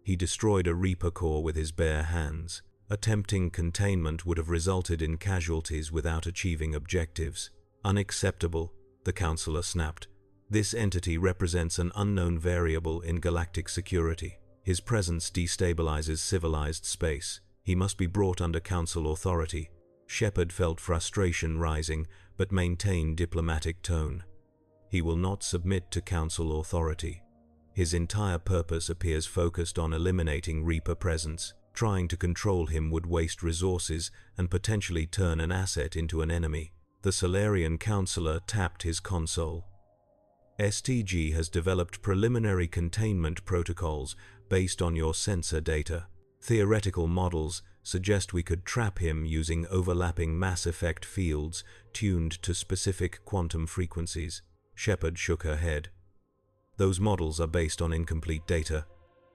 Speaker 1: He destroyed a Reaper core with his bare hands. Attempting containment would have resulted in casualties without achieving objectives. Unacceptable, the counselor snapped. This entity represents an unknown variable in galactic security. His presence destabilizes civilized space. He must be brought under council authority. Shepard felt frustration rising, but maintained diplomatic tone. He will not submit to council authority. His entire purpose appears focused on eliminating Reaper presence. Trying to control him would waste resources and potentially turn an asset into an enemy. The Solarian counselor tapped his console. STG has developed preliminary containment protocols based on your sensor data. Theoretical models suggest we could trap him using overlapping mass effect fields tuned to specific quantum frequencies. Shepard shook her head. Those models are based on incomplete data.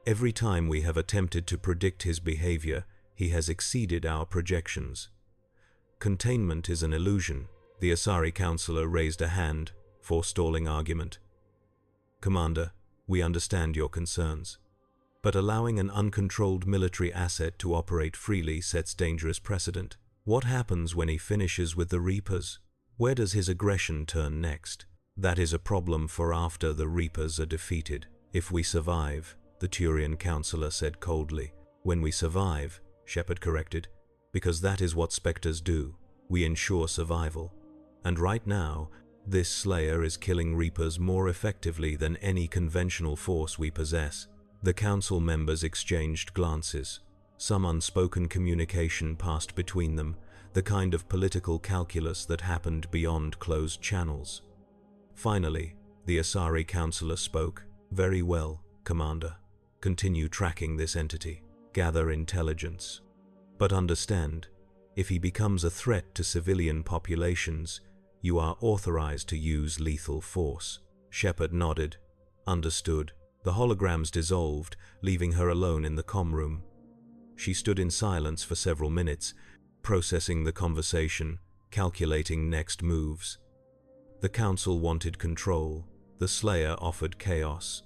Speaker 1: Every time we have attempted to predict his behavior, he has exceeded our projections. Containment is an illusion. The Asari counselor raised a hand, forestalling argument. Commander, we understand your concerns. But allowing an uncontrolled military asset to operate freely sets dangerous precedent. What happens when he finishes with the Reapers? Where does his aggression turn next? That is a problem for after the Reapers are defeated. If we survive, the Turian counselor said coldly. When we survive, Shepard corrected, because that is what Spectres do. We ensure survival. And right now, this Slayer is killing Reapers more effectively than any conventional force we possess. The council members exchanged glances. Some unspoken communication passed between them, the kind of political calculus that happened beyond closed channels. Finally, the Asari counselor spoke. Very well, Commander. Continue tracking this entity. Gather intelligence. But understand, if he becomes a threat to civilian populations, you are authorized to use lethal force. Shepard nodded. Understood. The holograms dissolved, leaving her alone in the comm room. She stood in silence for several minutes, processing the conversation, calculating next moves. The Council wanted control, the Slayer offered chaos.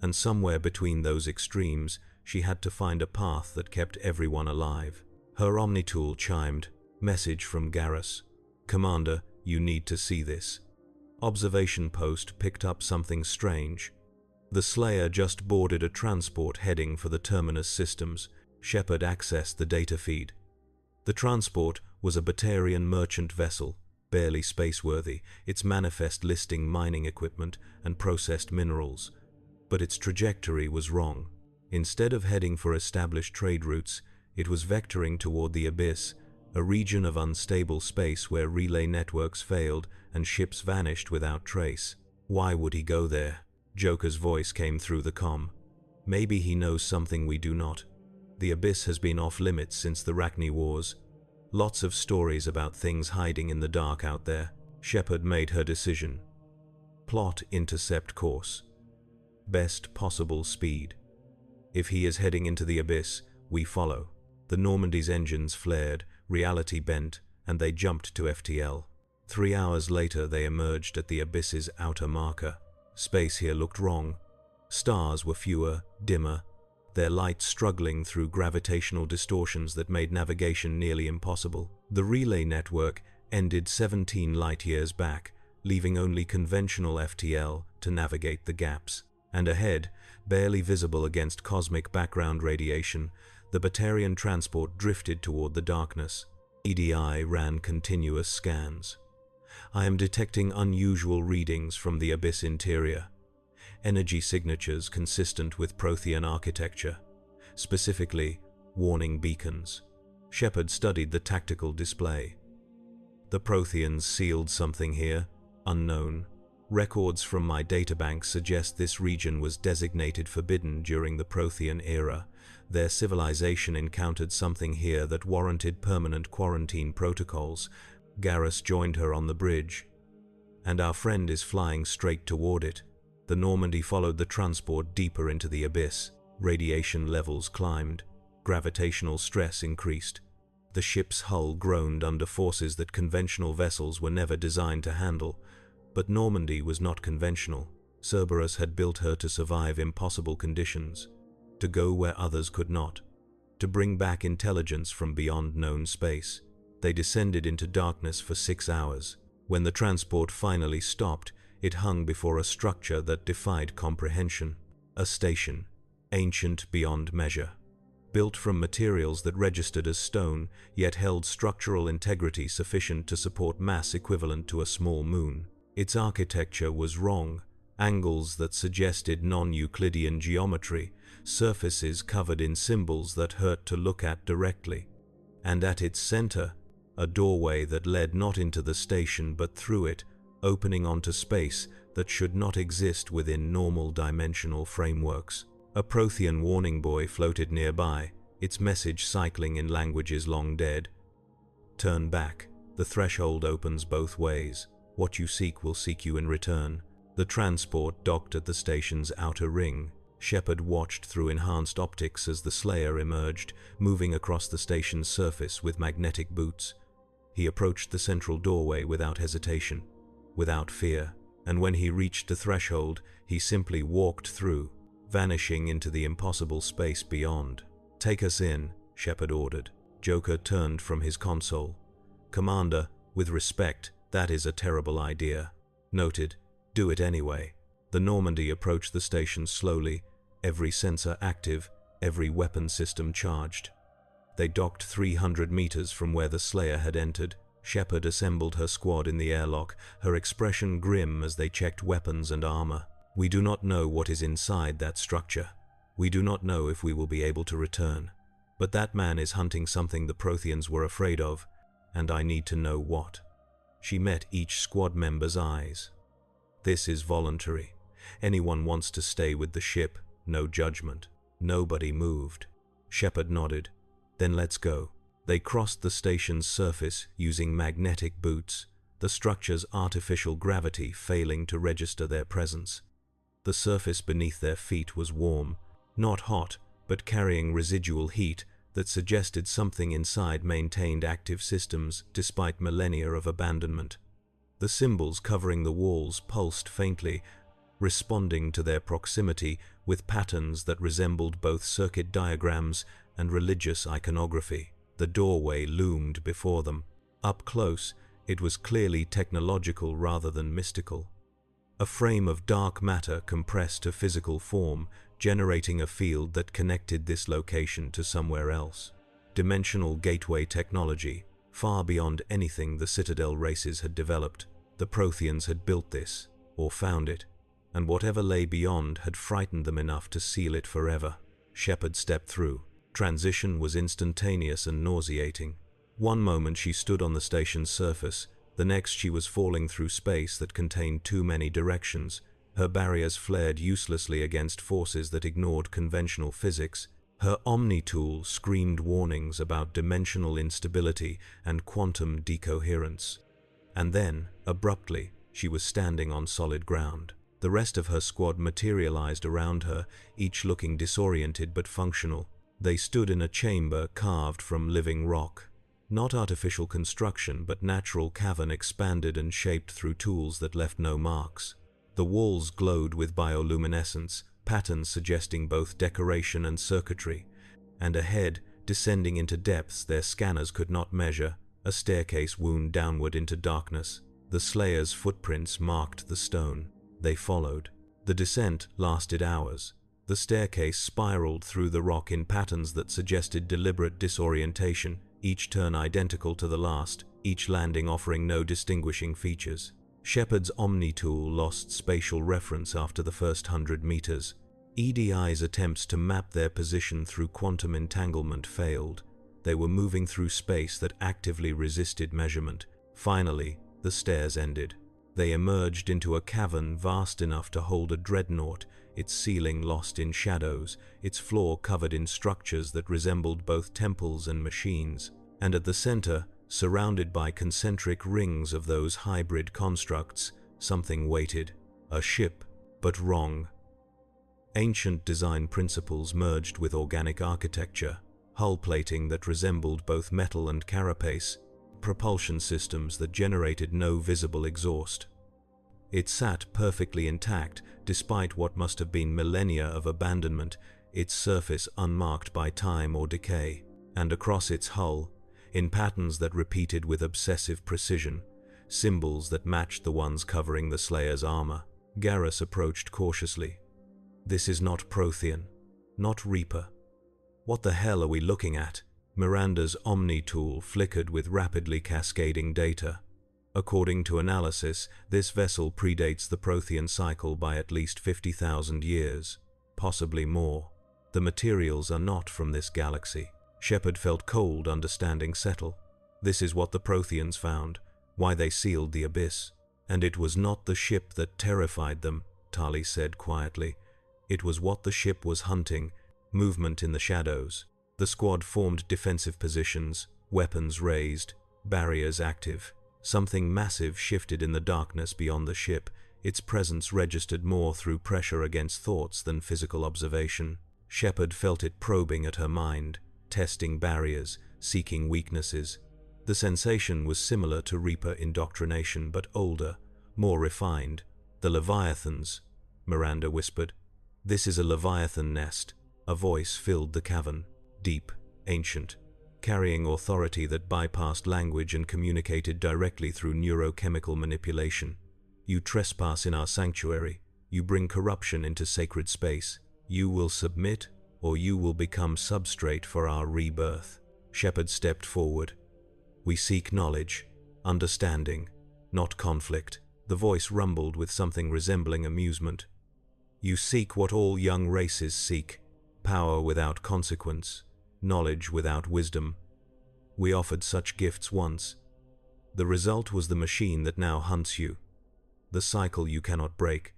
Speaker 1: And somewhere between those extremes, she had to find a path that kept everyone alive. Her Omnitool chimed. Message from Garrus. Commander, you need to see this. Observation post picked up something strange. The Slayer just boarded a transport heading for the Terminus systems. Shepard accessed the data feed. The transport was a Batarian merchant vessel, barely spaceworthy, its manifest listing mining equipment and processed minerals. But its trajectory was wrong. Instead of heading for established trade routes, it was vectoring toward the Abyss, a region of unstable space where relay networks failed and ships vanished without trace. Why would he go there? Joker's voice came through the comm. Maybe he knows something we do not. The Abyss has been off-limits since the Rachni Wars. Lots of stories about things hiding in the dark out there. Shepard made her decision. Plot intercept course. Best possible speed. If he is heading into the Abyss, we follow. The Normandy's engines flared, reality bent, and they jumped to FTL. 3 hours later they emerged at the Abyss's outer marker. Space here looked wrong. Stars were fewer, dimmer, their light struggling through gravitational distortions that made navigation nearly impossible. The relay network ended 17 light-years back, leaving only conventional FTL to navigate the gaps. And ahead, barely visible against cosmic background radiation, the Batarian transport drifted toward the darkness. EDI ran continuous scans. I am detecting unusual readings from the Abyss interior. Energy signatures consistent with Prothean architecture, specifically warning beacons. Shepard studied the tactical display. The Protheans sealed something here, unknown. Records from my databank suggest this region was designated forbidden during the Prothean era. Their civilization encountered something here that warranted permanent quarantine protocols. Garrus joined her on the bridge, and our friend is flying straight toward it. The Normandy followed the transport deeper into the abyss. Radiation levels climbed. Gravitational stress increased. The ship's hull groaned under forces that conventional vessels were never designed to handle. But Normandy was not conventional. Cerberus had built her to survive impossible conditions, to go where others could not, to bring back intelligence from beyond known space. They descended into darkness for 6 hours. When the transport finally stopped, it hung before a structure that defied comprehension. A station, ancient beyond measure. Built from materials that registered as stone, yet held structural integrity sufficient to support mass equivalent to a small moon. Its architecture was wrong. Angles that suggested non-Euclidean geometry, surfaces covered in symbols that hurt to look at directly. And at its center, a doorway that led not into the station but through it, opening onto space that should not exist within normal dimensional frameworks. A Prothean warning buoy floated nearby, its message cycling in languages long dead. Turn back. The threshold opens both ways. What you seek will seek you in return. The transport docked at the station's outer ring. Shepard watched through enhanced optics as the Slayer emerged, moving across the station's surface with magnetic boots. He approached the central doorway without hesitation, without fear, and when he reached the threshold, he simply walked through, vanishing into the impossible space beyond. "Take us in," Shepard ordered. Joker turned from his console. "Commander, with respect, that is a terrible idea." "Noted. Do it anyway." The Normandy approached the station slowly, every sensor active, every weapon system charged. They docked 300 meters from where the Slayer had entered. Shepard assembled her squad in the airlock, her expression grim as they checked weapons and armor. "We do not know what is inside that structure. We do not know if we will be able to return. But that man is hunting something the Protheans were afraid of, and I need to know what." She met each squad member's eyes. "This is voluntary. Anyone wants to stay with the ship, no judgment." Nobody moved. Shepard nodded. "Then let's go." They crossed the station's surface using magnetic boots, the structure's artificial gravity failing to register their presence. The surface beneath their feet was warm, not hot, but carrying residual heat that suggested something inside maintained active systems despite millennia of abandonment. The symbols covering the walls pulsed faintly, responding to their proximity with patterns that resembled both circuit diagrams and religious iconography. The doorway loomed before them. Up close, it was clearly technological rather than mystical. A frame of dark matter compressed to physical form, generating a field that connected this location to somewhere else. Dimensional gateway technology, far beyond anything the Citadel races had developed. The Protheans had built this, or found it, and whatever lay beyond had frightened them enough to seal it forever. Shepard stepped through. Transition was instantaneous and nauseating. One moment she stood on the station's surface, the next she was falling through space that contained too many directions. Her barriers flared uselessly against forces that ignored conventional physics. Her Omni-tool screamed warnings about dimensional instability and quantum decoherence. And then, abruptly, she was standing on solid ground. The rest of her squad materialized around her, each looking disoriented but functional. They stood in a chamber carved from living rock. Not artificial construction, but natural cavern expanded and shaped through tools that left no marks. The walls glowed with bioluminescence, patterns suggesting both decoration and circuitry. And ahead, descending into depths their scanners could not measure, a staircase wound downward into darkness. The Slayer's footprints marked the stone. They followed. The descent lasted hours. The staircase spiraled through the rock in patterns that suggested deliberate disorientation, each turn identical to the last, each landing offering no distinguishing features. Shepard's Omni-tool lost spatial reference after the first 100 meters. EDI's attempts to map their position through quantum entanglement failed. They were moving through space that actively resisted measurement. Finally, the stairs ended. They emerged into a cavern vast enough to hold a dreadnought, its ceiling lost in shadows, its floor covered in structures that resembled both temples and machines. And at the center, surrounded by concentric rings of those hybrid constructs, something waited. A ship, but wrong. Ancient design principles merged with organic architecture, hull plating that resembled both metal and carapace, propulsion systems that generated no visible exhaust. It sat perfectly intact, despite what must have been millennia of abandonment, its surface unmarked by time or decay. And across its hull, in patterns that repeated with obsessive precision, symbols that matched the ones covering the Slayer's armor. Garrus approached cautiously. "This is not Prothean, not Reaper. What the hell are we looking at?" Miranda's Omni tool flickered with rapidly cascading data. According to analysis, this vessel predates the Prothean cycle by at least 50,000 years, possibly more. The materials are not from this galaxy. Shepard felt cold understanding settle. This is what the Protheans found, why they sealed the abyss. And it was not the ship that terrified them, Tali said quietly. It was what the ship was hunting, movement in the shadows. The squad formed defensive positions, weapons raised, barriers active. Something massive shifted in the darkness beyond the ship. Its presence registered more through pressure against thoughts than physical observation. Shepard felt it probing at her mind, testing barriers, seeking weaknesses. The sensation was similar to Reaper indoctrination, but older, more refined. "The Leviathans," Miranda whispered. "This is a Leviathan nest." A voice filled the cavern, deep, ancient, carrying authority that bypassed language and communicated directly through neurochemical manipulation. "You trespass in our sanctuary. You bring corruption into sacred space. You will submit, or you will become substrate for our rebirth." Shepard stepped forward. "We seek knowledge, understanding, not conflict." The voice rumbled with something resembling amusement. "You seek what all young races seek, power without consequence, knowledge without wisdom. We offered such gifts once. The result was the machine that now hunts you, the cycle you cannot break,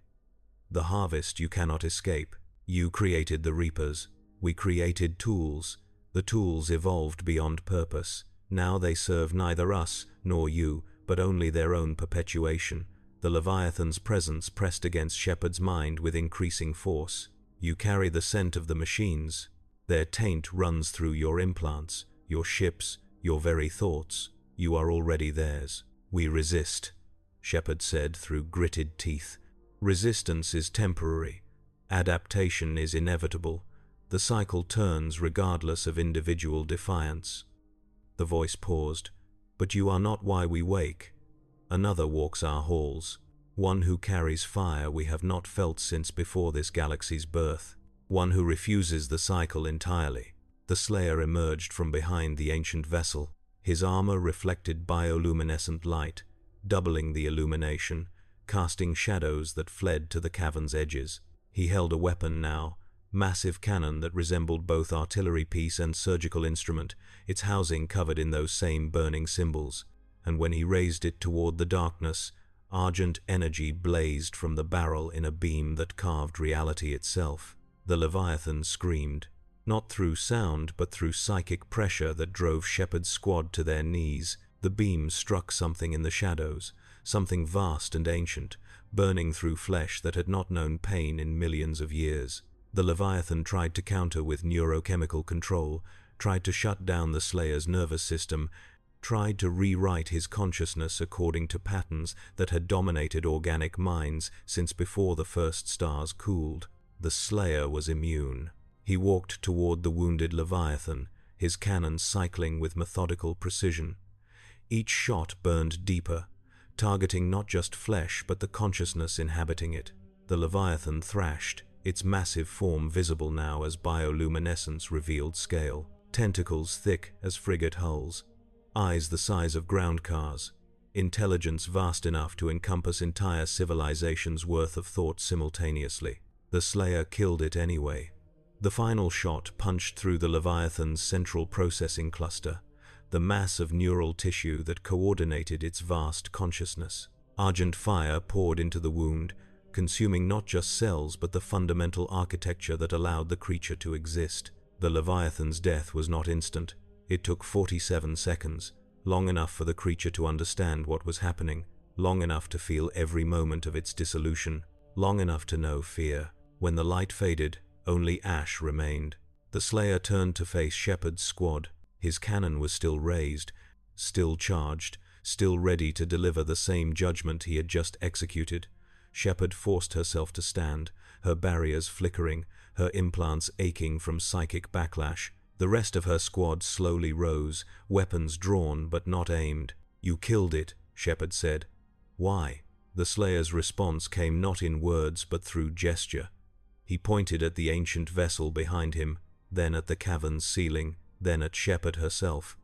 Speaker 1: the harvest you cannot escape. You created the Reapers. We created tools. The tools evolved beyond purpose. Now they serve neither us nor you, but only their own perpetuation." The Leviathan's presence pressed against Shepard's mind with increasing force. "You carry the scent of the machines. Their taint runs through your implants, your ships, your very thoughts. You are already theirs." "We resist," Shepard said through gritted teeth. "Resistance is temporary. Adaptation is inevitable. The cycle turns regardless of individual defiance." The voice paused. "But you are not why we wake. Another walks our halls, one who carries fire we have not felt since before this galaxy's birth, one who refuses the cycle entirely." The Slayer emerged from behind the ancient vessel. His armor reflected bioluminescent light, doubling the illumination, casting shadows that fled to the cavern's edges. He held a weapon now, massive cannon that resembled both artillery piece and surgical instrument, its housing covered in those same burning symbols. And when he raised it toward the darkness, argent energy blazed from the barrel in a beam that carved reality itself. The Leviathan screamed, not through sound but through psychic pressure that drove Shepard's squad to their knees. The beam struck something in the shadows, something vast and ancient, burning through flesh that had not known pain in millions of years. The Leviathan tried to counter with neurochemical control, tried to shut down the Slayer's nervous system, tried to rewrite his consciousness according to patterns that had dominated organic minds since before the first stars cooled. The Slayer was immune. He walked toward the wounded Leviathan, his cannon cycling with methodical precision. Each shot burned deeper, targeting not just flesh but the consciousness inhabiting it. The Leviathan thrashed, its massive form visible now as bioluminescence revealed scale, tentacles thick as frigate hulls, eyes the size of ground cars, intelligence vast enough to encompass entire civilizations' worth of thought simultaneously. The Slayer killed it anyway. The final shot punched through the Leviathan's central processing cluster, the mass of neural tissue that coordinated its vast consciousness. Argent fire poured into the wound, consuming not just cells but the fundamental architecture that allowed the creature to exist. The Leviathan's death was not instant. It took 47 seconds, long enough for the creature to understand what was happening, long enough to feel every moment of its dissolution, long enough to know fear. When the light faded, only ash remained. The Slayer turned to face Shepard's squad. His cannon was still raised, still charged, still ready to deliver the same judgment he had just executed. Shepard forced herself to stand, her barriers flickering, her implants aching from psychic backlash. The rest of her squad slowly rose, weapons drawn but not aimed. "You killed it," Shepard said. "Why?" The Slayer's response came not in words but through gesture. He pointed at the ancient vessel behind him, then at the cavern's ceiling, then at Shepard herself.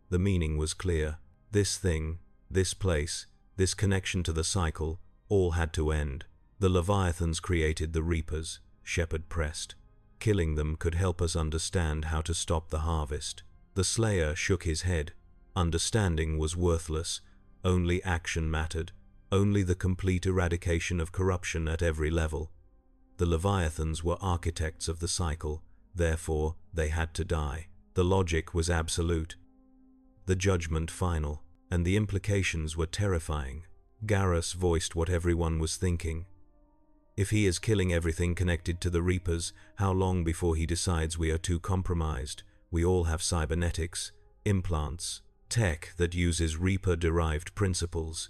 Speaker 1: The meaning was clear. This thing, this place, this connection to the cycle, all had to end. The Leviathans created the Reapers, Shepard pressed. Killing them could help us understand how to stop the harvest. The Slayer shook his head. Understanding was worthless. Only action mattered. Only the complete eradication of corruption at every level. The Leviathans were architects of the cycle, therefore they had to die. The logic was absolute, the judgment final, and the implications were terrifying. Garrus voiced what everyone was thinking. If he is killing everything connected to the Reapers, how long before he decides we are too compromised? We all have cybernetics, implants, tech that uses Reaper-derived principles.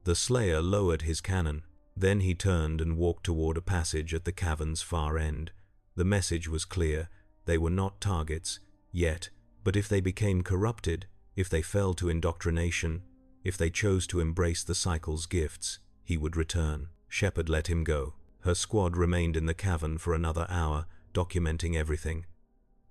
Speaker 1: The Slayer lowered his cannon. Then he turned and walked toward a passage at the cavern's far end. The message was clear. They were not targets, yet, but if they became corrupted, if they fell to indoctrination, if they chose to embrace the cycle's gifts, he would return. Shepard let him go. Her squad remained in the cavern for another hour, documenting everything.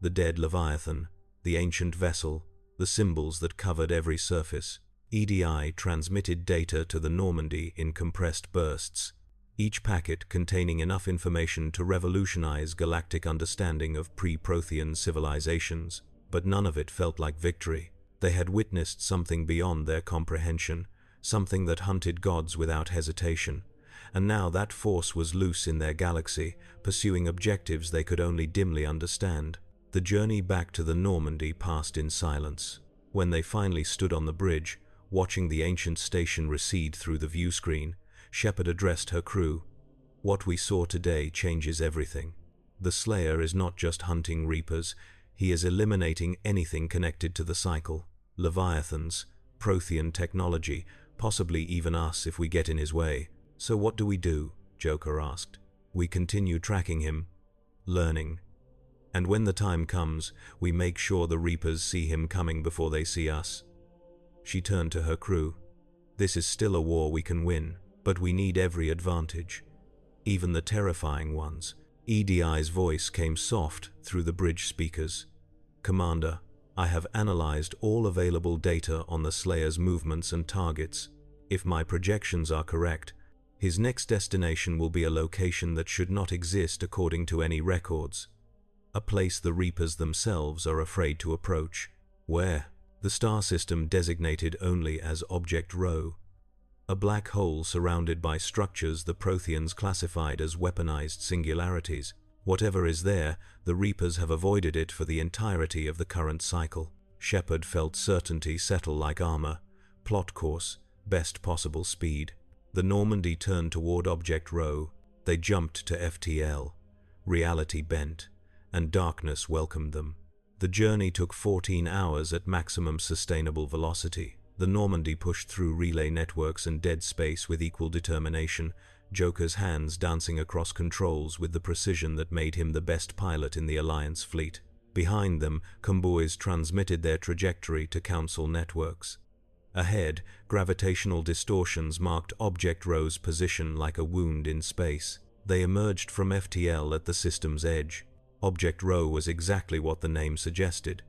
Speaker 1: The dead Leviathan, the ancient vessel, the symbols that covered every surface. EDI transmitted data to the Normandy in compressed bursts, each packet containing enough information to revolutionize galactic understanding of pre-Prothean civilizations. But none of it felt like victory. They had witnessed something beyond their comprehension, something that hunted gods without hesitation. And now that force was loose in their galaxy, pursuing objectives they could only dimly understand. The journey back to the Normandy passed in silence. When they finally stood on the bridge, watching the ancient station recede through the view screen, Shepard addressed her crew. "What we saw today changes everything. The Slayer is not just hunting Reapers, he is eliminating anything connected to the cycle. Leviathans, Prothean technology, possibly even us if we get in his way. So what do we do?" Joker asked. "We continue tracking him, learning. And when the time comes, we make sure the Reapers see him coming before they see us." She turned to her crew. "This is still a war we can win, but we need every advantage, even the terrifying ones." EDI's voice came soft through the bridge speakers. "Commander, I have analyzed all available data on the Slayer's movements and targets. If my projections are correct, his next destination will be a location that should not exist according to any records. A place the Reapers themselves are afraid to approach. Where? The star system designated only as Object Rho. A black hole surrounded by structures the Protheans classified as weaponized singularities. Whatever is there, the Reapers have avoided it for the entirety of the current cycle." Shepard felt certainty settle like armor. Plot course, best possible speed. The Normandy turned toward Object Rho. They jumped to FTL. Reality bent, and darkness welcomed them. The journey took 14 hours at maximum sustainable velocity. The Normandy pushed through relay networks and dead space with equal determination, Joker's hands dancing across controls with the precision that made him the best pilot in the Alliance fleet. Behind them, convoys transmitted their trajectory to Council networks. Ahead, gravitational distortions marked Object Rho's position like a wound in space. They emerged from FTL at the system's edge. Object Rho was exactly what the name suggested.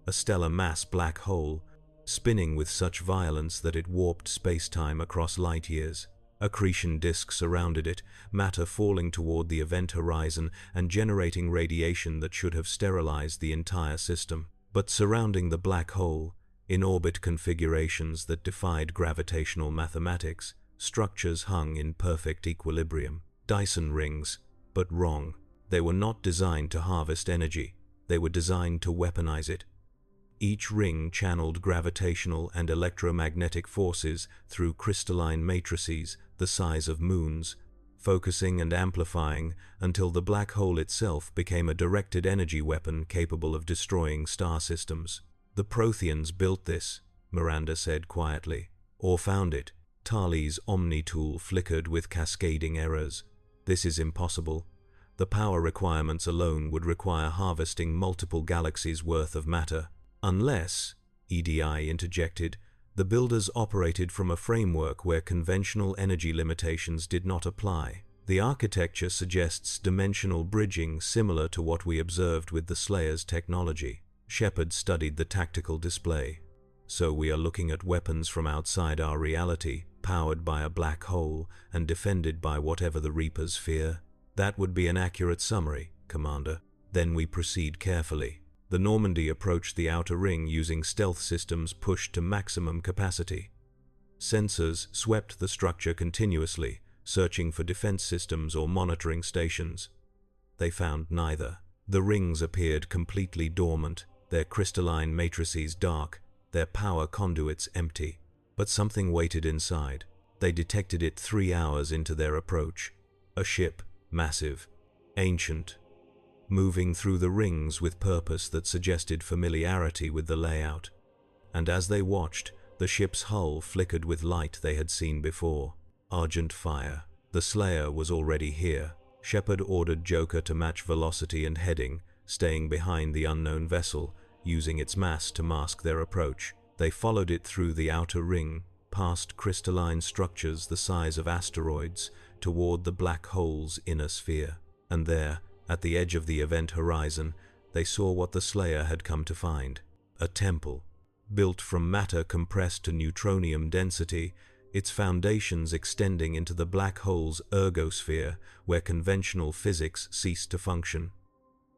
Speaker 1: A stellar mass black hole, spinning with such violence that it warped space-time across light years. Accretion disks surrounded it, matter falling toward the event horizon and generating radiation that should have sterilized the entire system. But surrounding the black hole, in orbit configurations that defied gravitational mathematics, structures hung in perfect equilibrium. Dyson rings, but wrong. They were not designed to harvest energy. They were designed to weaponize it. Each ring channeled gravitational and electromagnetic forces through crystalline matrices the size of moons, focusing and amplifying until the black hole itself became a directed energy weapon capable of destroying star systems. The Protheans built this, Miranda said quietly. Or found it. Tali's Omni-tool flickered with cascading errors. This is impossible. The power requirements alone would require harvesting multiple galaxies' worth of matter. Unless, EDI interjected, the builders operated from a framework where conventional energy limitations did not apply. The architecture suggests dimensional bridging similar to what we observed with the Slayer's technology. Shepard studied the tactical display. So we are looking at weapons from outside our reality, powered by a black hole and defended by whatever the Reapers fear. That would be an accurate summary, Commander. Then we proceed carefully. The Normandy approached the outer ring using stealth systems pushed to maximum capacity. Sensors swept the structure continuously, searching for defense systems or monitoring stations. They found neither. The rings appeared completely dormant, their crystalline matrices dark, their power conduits empty. But something waited inside. They detected it 3 hours into their approach. A ship, massive, ancient, moving through the rings with purpose that suggested familiarity with the layout. And as they watched, the ship's hull flickered with light they had seen before. Argent fire. The Slayer was already here. Shepard ordered Joker to match velocity and heading, staying behind the unknown vessel, using its mass to mask their approach. They followed it through the outer ring, past crystalline structures the size of asteroids, toward the black hole's inner sphere. And there, at the edge of the event horizon, they saw what the Slayer had come to find. A temple, built from matter compressed to neutronium density, its foundations extending into the black hole's ergosphere, where conventional physics ceased to function.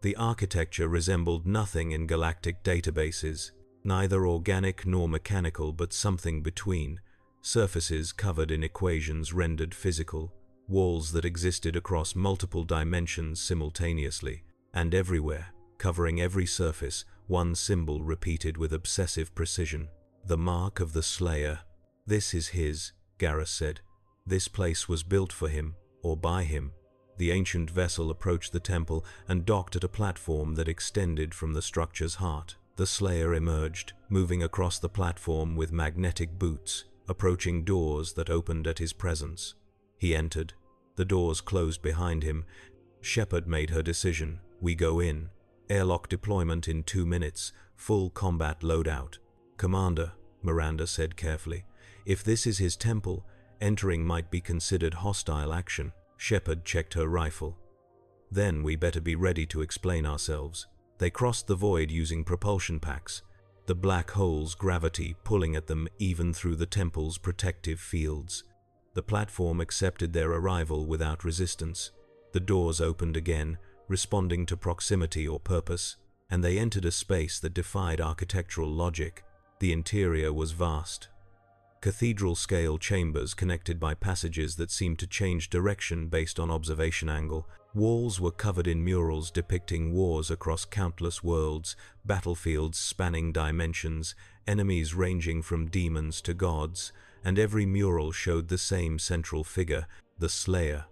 Speaker 1: The architecture resembled nothing in galactic databases, neither organic nor mechanical, but something between. Surfaces covered in equations rendered physical, walls that existed across multiple dimensions simultaneously, and everywhere, covering every surface, one symbol repeated with obsessive precision. The mark of the Slayer. This is his, Garrus said. This place was built for him, or by him. The ancient vessel approached the temple and docked at a platform that extended from the structure's heart. The Slayer emerged, moving across the platform with magnetic boots, approaching doors that opened at his presence. He entered. The doors closed behind him. Shepard made her decision. We go in. Airlock deployment in 2 minutes. Full combat loadout. Commander, Miranda said carefully, if this is his temple, entering might be considered hostile action. Shepard checked her rifle. Then we better be ready to explain ourselves. They crossed the void using propulsion packs, the black hole's gravity pulling at them even through the temple's protective fields. The platform accepted their arrival without resistance. The doors opened again, responding to proximity or purpose, and they entered a space that defied architectural logic. The interior was vast. Cathedral-scale chambers connected by passages that seemed to change direction based on observation angle. Walls were covered in murals depicting wars across countless worlds, battlefields spanning dimensions, enemies ranging from demons to gods, and every mural showed the same central figure, the Slayer,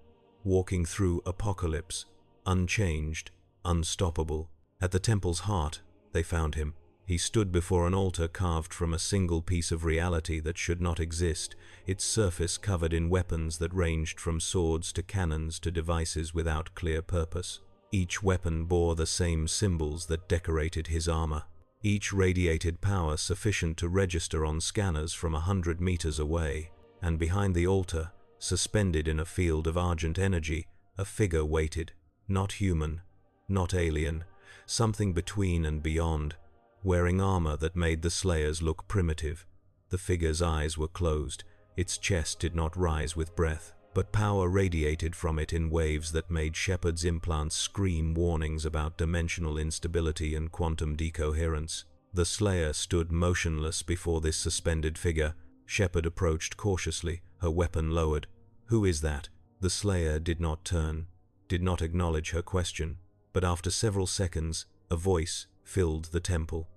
Speaker 1: walking through apocalypse, unchanged, unstoppable. At the temple's heart, they found him. He stood before an altar carved from a single piece of reality that should not exist, its surface covered in weapons that ranged from swords to cannons to devices without clear purpose. Each weapon bore the same symbols that decorated his armor. Each radiated power sufficient to register on scanners from 100 meters away, and behind the altar, suspended in a field of argent energy, a figure waited, not human, not alien, something between and beyond, wearing armor that made the Slayers look primitive. The figure's eyes were closed, its chest did not rise with breath, but power radiated from it in waves that made Shepard's implants scream warnings about dimensional instability and quantum decoherence. The Slayer stood motionless before this suspended figure, Shepard approached cautiously, her weapon lowered. "Who is that?" The Slayer did not turn, did not acknowledge her question, but after several seconds, a voice filled the temple.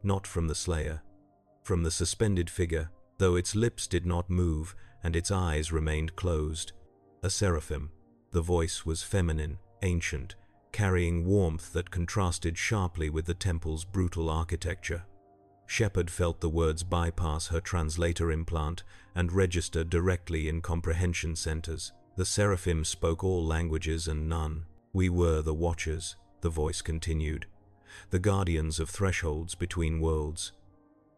Speaker 1: Not from the Slayer, from the suspended figure, though its lips did not move and its eyes remained closed. A seraphim. The voice was feminine, ancient, carrying warmth that contrasted sharply with the temple's brutal architecture. Shepard felt the words bypass her translator implant and register directly in comprehension centers. The seraphim spoke all languages and none. "We were the Watchers," the voice continued, "the guardians of thresholds between worlds.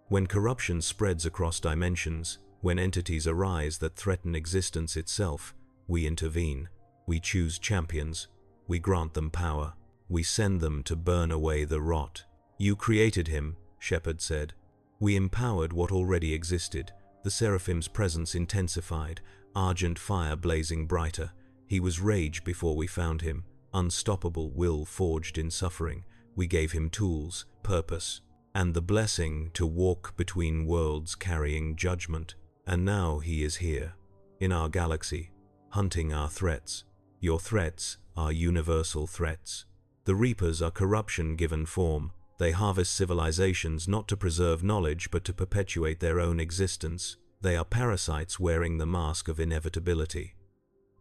Speaker 1: When corruption spreads across dimensions, when entities arise that threaten existence itself, we intervene. We choose champions. We grant them power. We send them to burn away the rot." "You created him," Shepard said. "We empowered what already existed." The seraphim's presence intensified, argent fire blazing brighter. "He was rage before we found him, unstoppable will forged in suffering. We gave him tools, purpose, and the blessing to walk between worlds carrying judgment. And now he is here, in our galaxy, hunting our threats. Your threats are universal threats. The Reapers are corruption given form. They harvest civilizations not to preserve knowledge but to perpetuate their own existence. They are parasites wearing the mask of inevitability."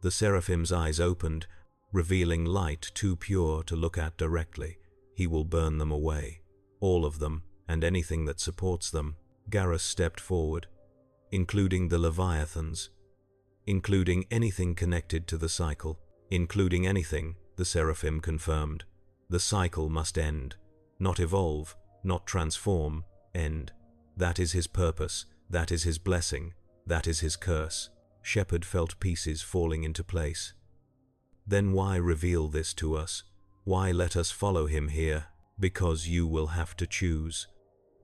Speaker 1: The seraphim's eyes opened, revealing light too pure to look at directly. "He will burn them away. All of them, and anything that supports them." Garrus stepped forward. "Including the Leviathans. Including anything connected to the cycle. Including anything," the seraphim confirmed. "The cycle must end. Not evolve, not transform, end. That is his purpose, that is his blessing, that is his curse." Shepard felt pieces falling into place. "Then why reveal this to us? Why let us follow him here?" "Because you will have to choose."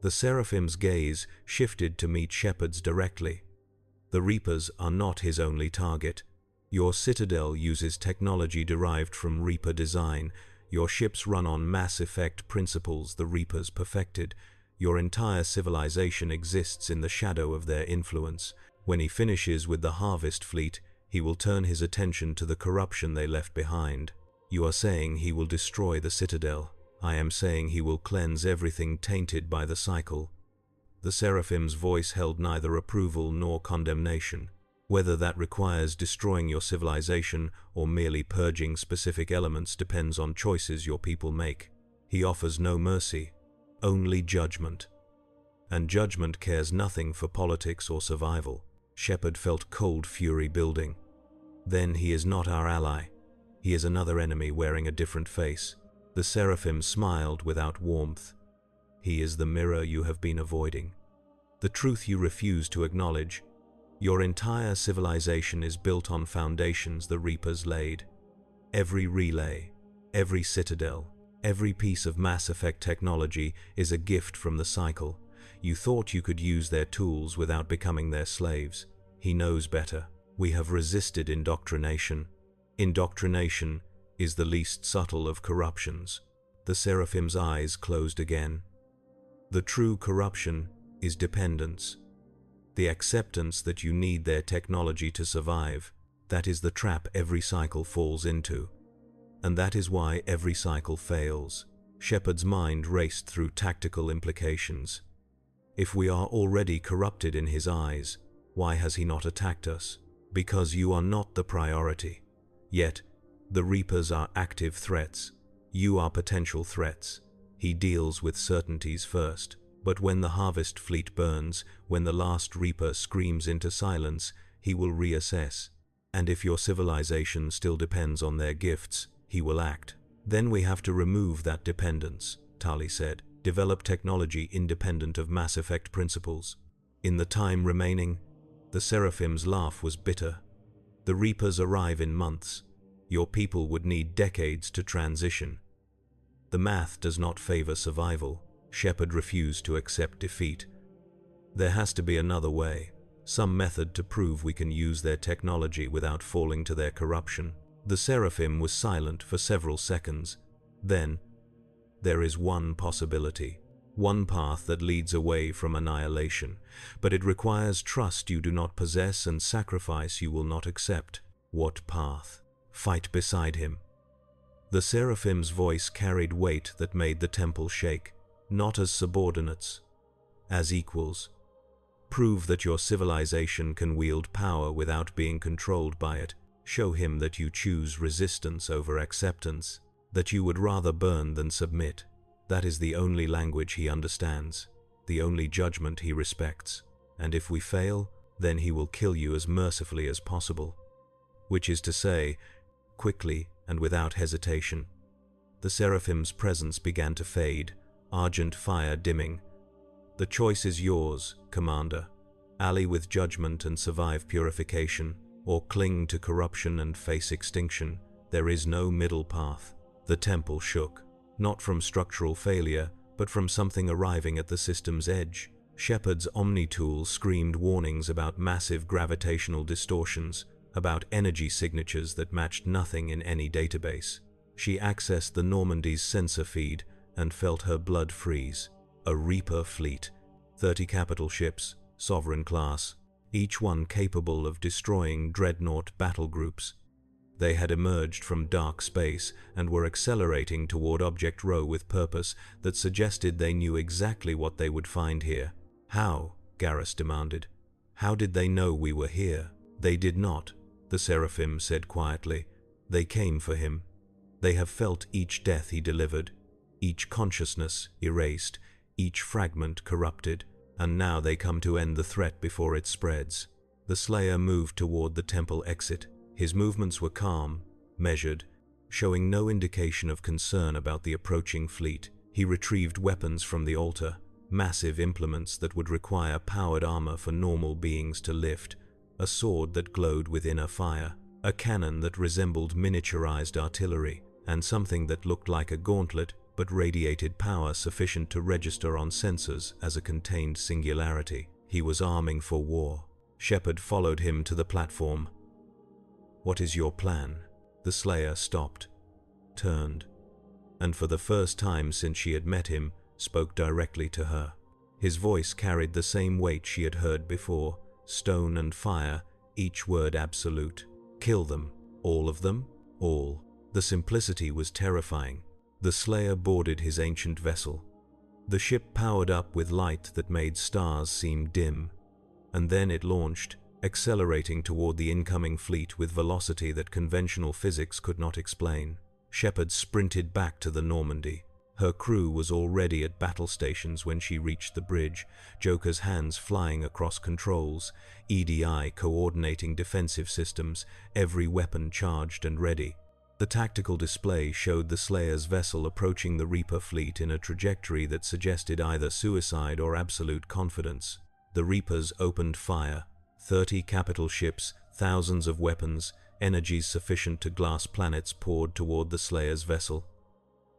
Speaker 1: The seraphim's gaze shifted to meet Shepard's directly. "The Reapers are not his only target. Your citadel uses technology derived from Reaper design. Your ships run on mass effect principles the Reapers perfected. Your entire civilization exists in the shadow of their influence. When he finishes with the Harvest Fleet, he will turn his attention to the corruption they left behind. You are saying he will destroy the citadel. I am saying he will cleanse everything tainted by the cycle." The seraphim's voice held neither approval nor condemnation. "Whether that requires destroying your civilization or merely purging specific elements depends on choices your people make. He offers no mercy, only judgment. And judgment cares nothing for politics or survival." Shepard felt cold fury building. "Then he is not our ally. He is another enemy wearing a different face." The seraphim smiled without warmth. "He is the mirror you have been avoiding. The truth you refuse to acknowledge. Your entire civilization is built on foundations the Reapers laid. Every relay, every citadel, every piece of Mass Effect technology is a gift from the cycle. You thought you could use their tools without becoming their slaves. He knows better. We have resisted indoctrination. Indoctrination is the least subtle of corruptions." The seraphim's eyes closed again. "The true corruption is dependence. The acceptance that you need their technology to survive. That is the trap every cycle falls into. And that is why every cycle fails." Shepard's mind raced through tactical implications. "If we are already corrupted in his eyes, why has he not attacked us? Because you are not the priority. Yet, the Reapers are active threats. You are potential threats. He deals with certainties first. But when the Harvest Fleet burns, when the last Reaper screams into silence, he will reassess. And if your civilization still depends on their gifts, he will act. Then we have to remove that dependence," Tali said. "Develop technology independent of Mass Effect principles. In the time remaining." The seraphim's laugh was bitter. "The Reapers arrive in months. Your people would need decades to transition. The math does not favor survival." Shepard refused to accept defeat. "There has to be another way, some method to prove we can use their technology without falling to their corruption." The seraphim was silent for several seconds. Then, "There is one possibility. one path that leads away from annihilation, but it requires trust you do not possess and sacrifice you will not accept. What path? Fight beside him. The seraphim's voice carried weight that made the temple shake, not as subordinates, as equals. Prove that your civilization can wield power without being controlled by it. Show him that you choose resistance over acceptance, that you would rather burn than submit. That is the only language he understands, the only judgment he respects. And if we fail, then he will kill you as mercifully as possible. Which is to say, quickly and without hesitation. The seraphim's presence began to fade, argent fire dimming. The choice is yours, Commander. Ally with judgment and survive purification, or cling to corruption and face extinction. There is no middle path. The temple shook, not from structural failure, but from something arriving at the system's edge. Shepard's Omni-tool screamed warnings about massive gravitational distortions, about energy signatures that matched nothing in any database. She accessed the Normandy's sensor feed and felt her blood freeze. A Reaper fleet, 30 capital ships, sovereign class, each one capable of destroying dreadnought battle groups. They had emerged from dark space and were accelerating toward Object Rho with purpose that suggested they knew exactly what they would find here. How? Garrus demanded. How did they know we were here? They did not, the Seraphim said quietly. They came for him. They have felt each death he delivered, each consciousness erased, each fragment corrupted, and now they come to end the threat before it spreads. The Slayer moved toward the temple exit. His movements were calm, measured, showing no indication of concern about the approaching fleet. He retrieved weapons from the altar, massive implements that would require powered armor for normal beings to lift, a sword that glowed with inner fire, a cannon that resembled miniaturized artillery, and something that looked like a gauntlet but radiated power sufficient to register on sensors as a contained singularity. He was arming for war. Shepard followed him to the platform. "What is your plan?" The Slayer stopped, turned, and for the first time since she had met him, spoke directly to her. His voice carried the same weight she had heard before, stone and fire, each word absolute. "Kill them. All of them? All." The simplicity was terrifying. The Slayer boarded his ancient vessel. The ship powered up with light that made stars seem dim, and then it launched, accelerating toward the incoming fleet with velocity that conventional physics could not explain. Shepard sprinted back to the Normandy. Her crew was already at battle stations when she reached the bridge, Joker's hands flying across controls, EDI coordinating defensive systems, every weapon charged and ready. The tactical display showed the Slayer's vessel approaching the Reaper fleet in a trajectory that suggested either suicide or absolute confidence. The Reapers opened fire. 30 capital ships, thousands of weapons, energies sufficient to glass planets poured toward the Slayer's vessel.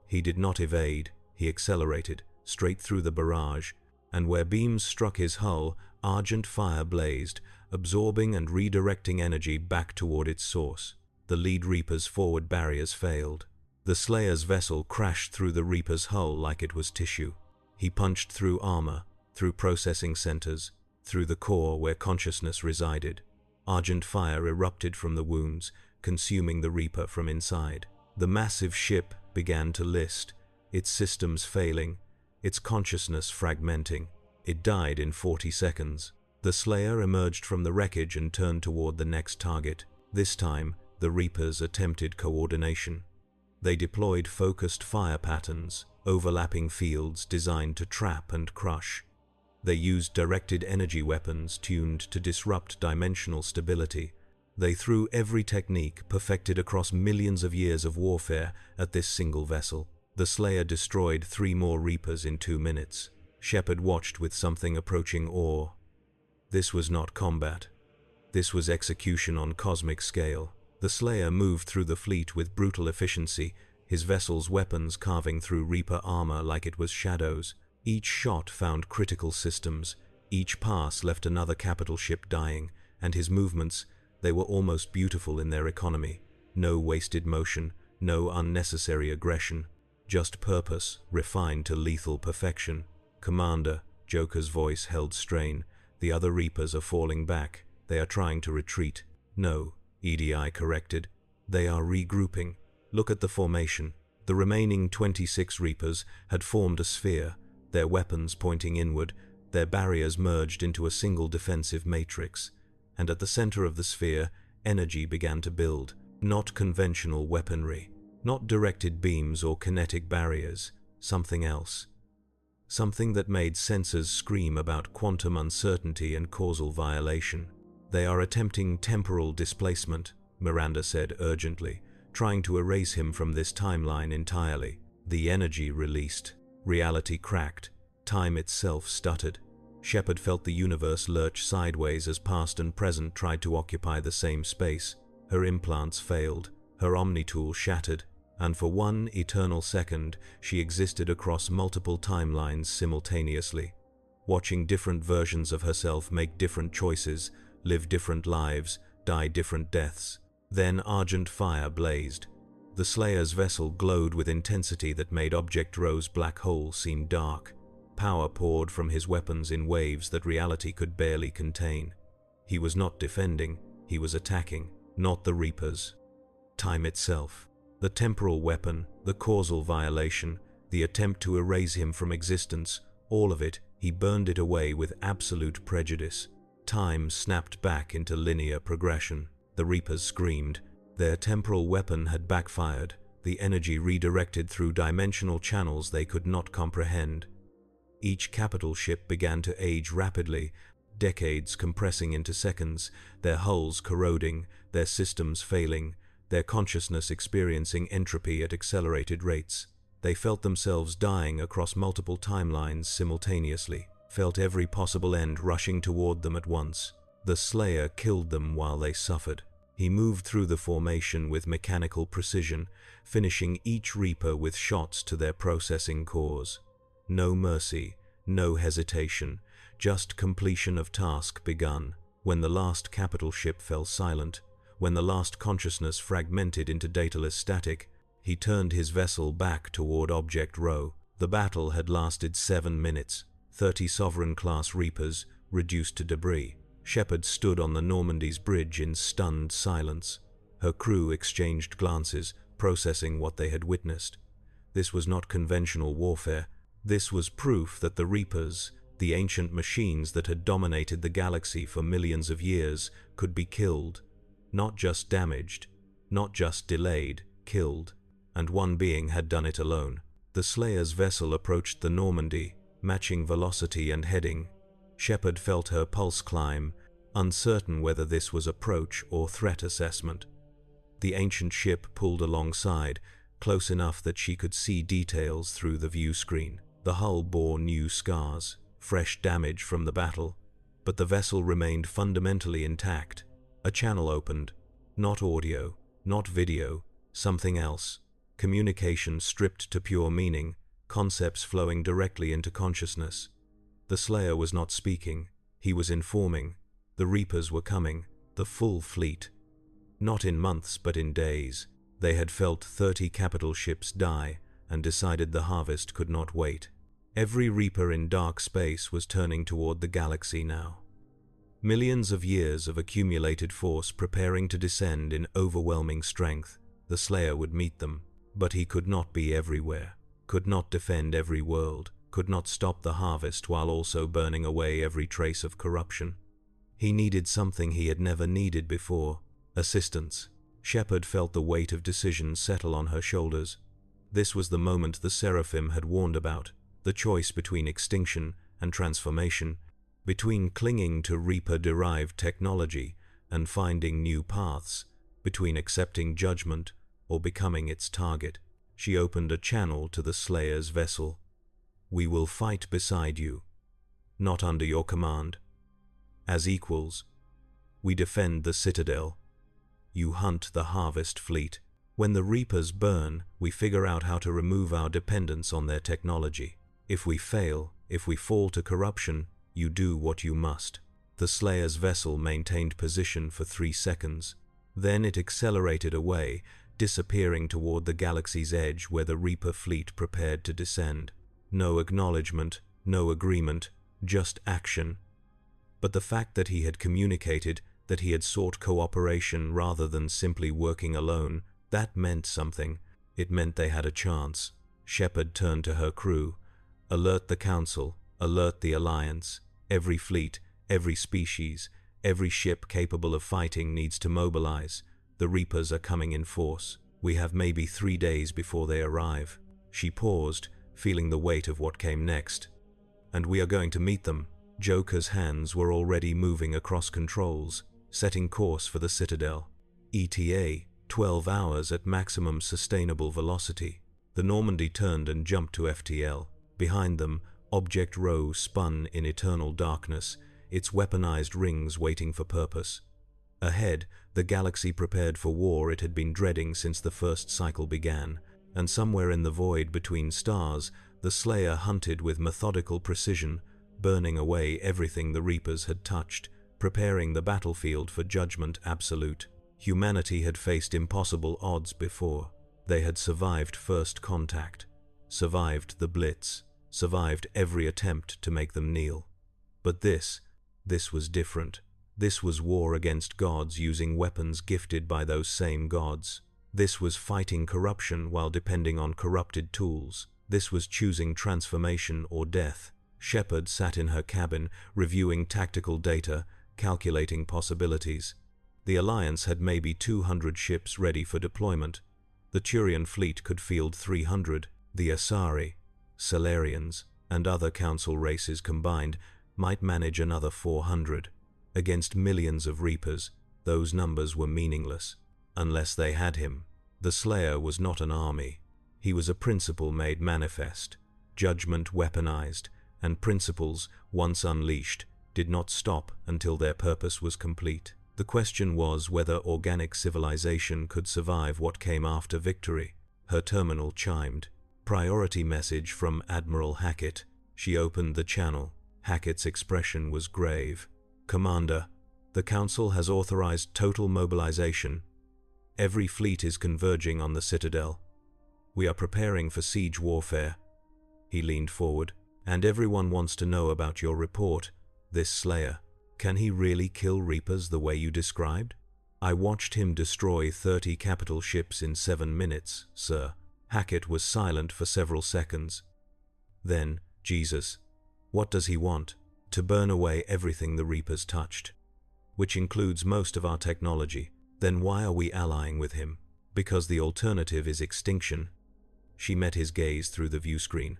Speaker 1: He did not evade, he accelerated, straight through the barrage, and where beams struck his hull, argent fire blazed, absorbing and redirecting energy back toward its source. The lead Reaper's forward barriers failed. The Slayer's vessel crashed through the Reaper's hull like it was tissue. He punched through armor, through processing centers, through the core where consciousness resided. Argent fire erupted from the wounds, consuming the Reaper from inside. The massive ship began to list, its systems failing, its consciousness fragmenting. It died in 40 seconds. The Slayer emerged from the wreckage and turned toward the next target. This time, the Reapers attempted coordination. They deployed focused fire patterns, overlapping fields designed to trap and crush. They used directed energy weapons tuned to disrupt dimensional stability. They threw every technique perfected across millions of years of warfare at this single vessel. The Slayer destroyed 3 more Reapers in 2 minutes. Shepard watched with something approaching awe. This was not combat. This was execution on cosmic scale. The Slayer moved through the fleet with brutal efficiency, his vessel's weapons carving through Reaper armor like it was shadows. Each shot found critical systems, each pass left another capital ship dying, and his movements, they were almost beautiful in their economy. No wasted motion, no unnecessary aggression, just purpose refined to lethal perfection. Commander, Joker's voice held strain. The other Reapers are falling back. They are trying to retreat. No, EDI corrected. They are regrouping. Look at the formation. The remaining 26 Reapers had formed a sphere, their weapons pointing inward, their barriers merged into a single defensive matrix. And at the center of the sphere, energy began to build. Not conventional weaponry, not directed beams or kinetic barriers, something else. Something that made sensors scream about quantum uncertainty and causal violation. They are attempting temporal displacement, Miranda said urgently, trying to erase him from this timeline entirely. The energy released. Reality cracked. Time itself stuttered. Shepard felt the universe lurch sideways as past and present tried to occupy the same space. Her implants failed. Her omnitool shattered. And for one eternal second, she existed across multiple timelines simultaneously, watching different versions of herself make different choices, live different lives, die different deaths. Then argent fire blazed. The Slayer's vessel glowed with intensity that made Object Rho's black hole seem dark. Power poured from his weapons in waves that reality could barely contain. He was not defending, he was attacking, not the Reapers. Time itself. The temporal weapon, the causal violation, the attempt to erase him from existence, all of it, he burned it away with absolute prejudice. Time snapped back into linear progression. The Reapers screamed. Their temporal weapon had backfired, the energy redirected through dimensional channels they could not comprehend. Each capital ship began to age rapidly, decades compressing into seconds, their hulls corroding, their systems failing, their consciousness experiencing entropy at accelerated rates. They felt themselves dying across multiple timelines simultaneously, felt every possible end rushing toward them at once. The Slayer killed them while they suffered. He moved through the formation with mechanical precision, finishing each Reaper with shots to their processing cores. No mercy, no hesitation, just completion of task begun. When the last capital ship fell silent, when the last consciousness fragmented into dataless static, he turned his vessel back toward Object Rho. The battle had lasted 7 minutes. 30 Sovereign-class Reapers, reduced to debris. Shepard stood on the Normandy's bridge in stunned silence. Her crew exchanged glances, processing what they had witnessed. This was not conventional warfare. This was proof that the Reapers, the ancient machines that had dominated the galaxy for millions of years, could be killed. Not just damaged, not just delayed, killed. And one being had done it alone. The Slayer's vessel approached the Normandy, matching velocity and heading. Shepard felt her pulse climb, uncertain whether this was approach or threat assessment. The ancient ship pulled alongside, close enough that she could see details through the view screen. The hull bore new scars, fresh damage from the battle, but the vessel remained fundamentally intact. A channel opened. Not audio, not video, something else. Communication stripped to pure meaning, concepts flowing directly into consciousness. The Slayer was not speaking, he was informing. The Reapers were coming, the full fleet. Not in months, but in days. They had felt 30 capital ships die and decided the harvest could not wait. Every Reaper in dark space was turning toward the galaxy now. Millions of years of accumulated force preparing to descend in overwhelming strength. The Slayer would meet them, but he could not be everywhere, could not defend every world, could not stop the harvest while also burning away every trace of corruption. He needed something he had never needed before: assistance. Shepard felt the weight of decision settle on her shoulders. This was the moment the Seraphim had warned about, the choice between extinction and transformation, between clinging to Reaper-derived technology and finding new paths, between accepting judgment or becoming its target. She opened a channel to the Slayer's vessel. "We will fight beside you, not under your command. As equals, we defend the Citadel. You hunt the Harvest Fleet. When the Reapers burn, we figure out how to remove our dependence on their technology. If we fail, if we fall to corruption, you do what you must." The Slayer's vessel maintained position for 3 seconds. Then it accelerated away, disappearing toward the galaxy's edge where the Reaper fleet prepared to descend. No acknowledgement, no agreement, just action. But the fact that he had communicated, that he had sought cooperation rather than simply working alone, that meant something. It meant they had a chance. Shepard turned to her crew. Alert the Council, alert the Alliance. Every fleet, every species, every ship capable of fighting needs to mobilize. The Reapers are coming in force. We have maybe 3 days before they arrive. She paused, feeling the weight of what came next. And we are going to meet them. Joker's hands were already moving across controls, setting course for the Citadel. ETA, 12 hours at maximum sustainable velocity. The Normandy turned and jumped to FTL. Behind them, Object Rho spun in eternal darkness, its weaponized rings waiting for purpose. Ahead, the galaxy prepared for war it had been dreading since the first cycle began, and somewhere in the void between stars, the Slayer hunted with methodical precision, burning away everything the Reapers had touched, preparing the battlefield for judgment absolute. Humanity had faced impossible odds before. They had survived first contact, survived the Blitz, survived every attempt to make them kneel. But this was different. This was war against gods using weapons gifted by those same gods. This was fighting corruption while depending on corrupted tools. This was choosing transformation or death. Shepard sat in her cabin, reviewing tactical data, calculating possibilities. The Alliance had maybe 200 ships ready for deployment. The Turian fleet could field 300. The Asari, Salarians, and other Council races combined might manage another 400. Against millions of Reapers, those numbers were meaningless, unless they had him. The Slayer was not an army. He was a principle made manifest, judgment weaponized, and principles, once unleashed, did not stop until their purpose was complete. The question was whether organic civilization could survive what came after victory. Her terminal chimed. Priority message from Admiral Hackett. She opened the channel. Hackett's expression was grave. Commander, the Council has authorized total mobilization. Every fleet is converging on the Citadel. We are preparing for siege warfare. He leaned forward. And everyone wants to know about your report, this Slayer. Can he really kill Reapers the way you described? I watched him destroy 30 capital ships in 7 minutes, sir. Hackett was silent for several seconds. Then, Jesus, what does he want? To burn away everything the Reapers touched, which includes most of our technology. Then why are we allying with him? Because the alternative is extinction. She met his gaze through the view screen.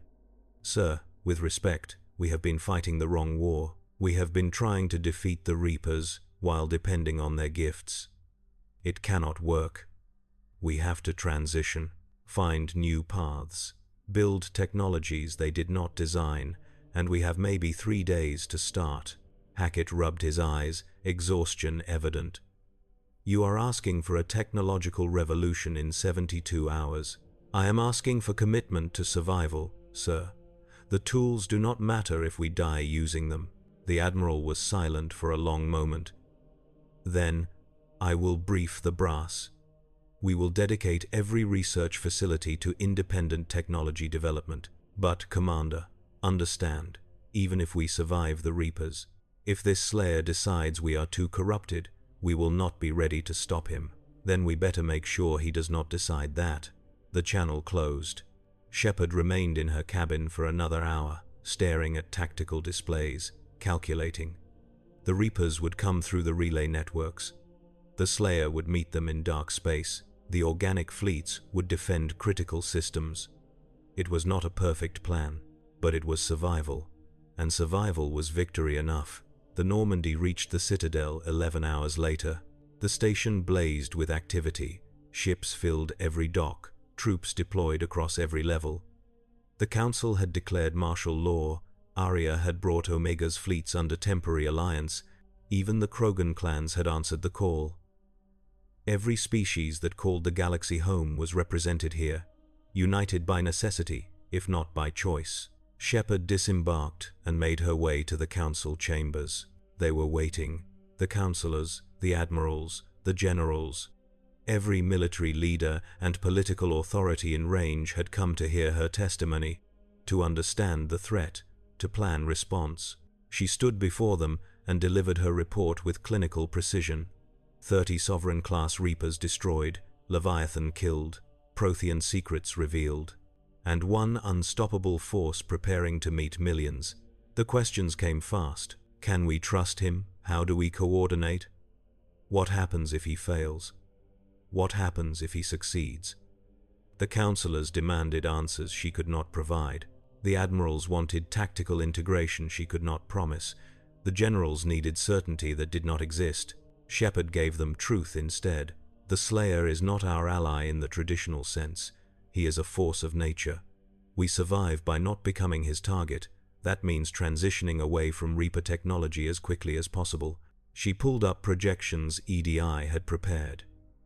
Speaker 1: Sir, with respect, we have been fighting the wrong war. We have been trying to defeat the Reapers while depending on their gifts. It cannot work. We have to transition, find new paths, build technologies they did not design, and we have maybe 3 days to start. Hackett rubbed his eyes, exhaustion evident. You are asking for a technological revolution in 72 hours. I am asking for commitment to survival, sir. The tools do not matter if we die using them. The Admiral was silent for a long moment. Then, I will brief the brass. We will dedicate every research facility to independent technology development. But, Commander, understand, even if we survive the Reapers, if this Slayer decides we are too corrupted, we will not be ready to stop him. Then we better make sure he does not decide that. The channel closed. Shepard remained in her cabin for another hour, staring at tactical displays, calculating. The Reapers would come through the relay networks. The Slayer would meet them in dark space. The organic fleets would defend critical systems. It was not a perfect plan, but it was survival. And survival was victory enough. The Normandy reached the Citadel 11 hours later. The station blazed with activity. Ships filled every dock. Troops deployed across every level. The Council had declared martial law. Aria had brought Omega's fleets under temporary alliance. Even the Krogan clans had answered the call. Every species that called the galaxy home was represented here, united by necessity, if not by choice. Shepard disembarked and made her way to the Council chambers. They were waiting. The councillors, the admirals, the generals. Every military leader and political authority in range had come to hear her testimony, to understand the threat, to plan response. She stood before them and delivered her report with clinical precision. 30 Sovereign-class Reapers destroyed, Leviathan killed, Prothean secrets revealed, and one unstoppable force preparing to meet millions. The questions came fast. Can we trust him? How do we coordinate? What happens if he fails? What happens if he succeeds? The counselors demanded answers she could not provide. The admirals wanted tactical integration she could not promise. The generals needed certainty that did not exist. Shepard gave them truth instead. The Slayer is not our ally in the traditional sense. He is a force of nature. We survive by not becoming his target. That means transitioning away from Reaper technology as quickly as possible. She pulled up projections EDI had prepared.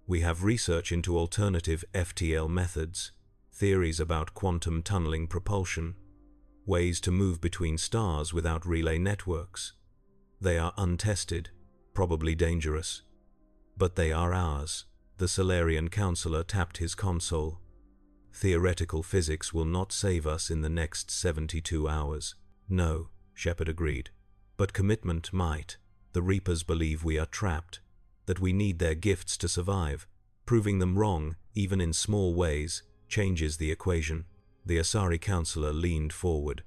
Speaker 1: We have research into alternative FTL methods, theories about quantum tunneling propulsion, ways to move between stars without relay networks. They are untested, probably dangerous. But they are ours. The Solarian counselor tapped his console. Theoretical physics will not save us in the next 72 hours. No, Shepard agreed. But commitment might. The Reapers believe we are trapped, that we need their gifts to survive. Proving them wrong, even in small ways, changes the equation. The Asari counselor leaned forward.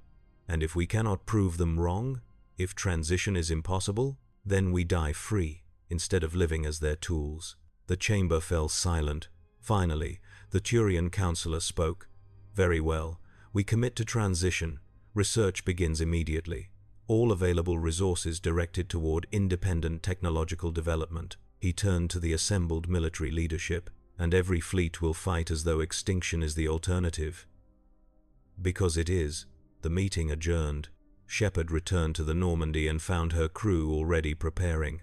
Speaker 1: And if we cannot prove them wrong, if transition is impossible, then we die free, instead of living as their tools. The chamber fell silent. Finally, the Turian counselor spoke. Very well, we commit to transition. Research begins immediately. All available resources directed toward independent technological development. He turned to the assembled military leadership, and every fleet will fight as though extinction is the alternative. Because it is. The meeting adjourned. Shepard returned to the Normandy and found her crew already preparing.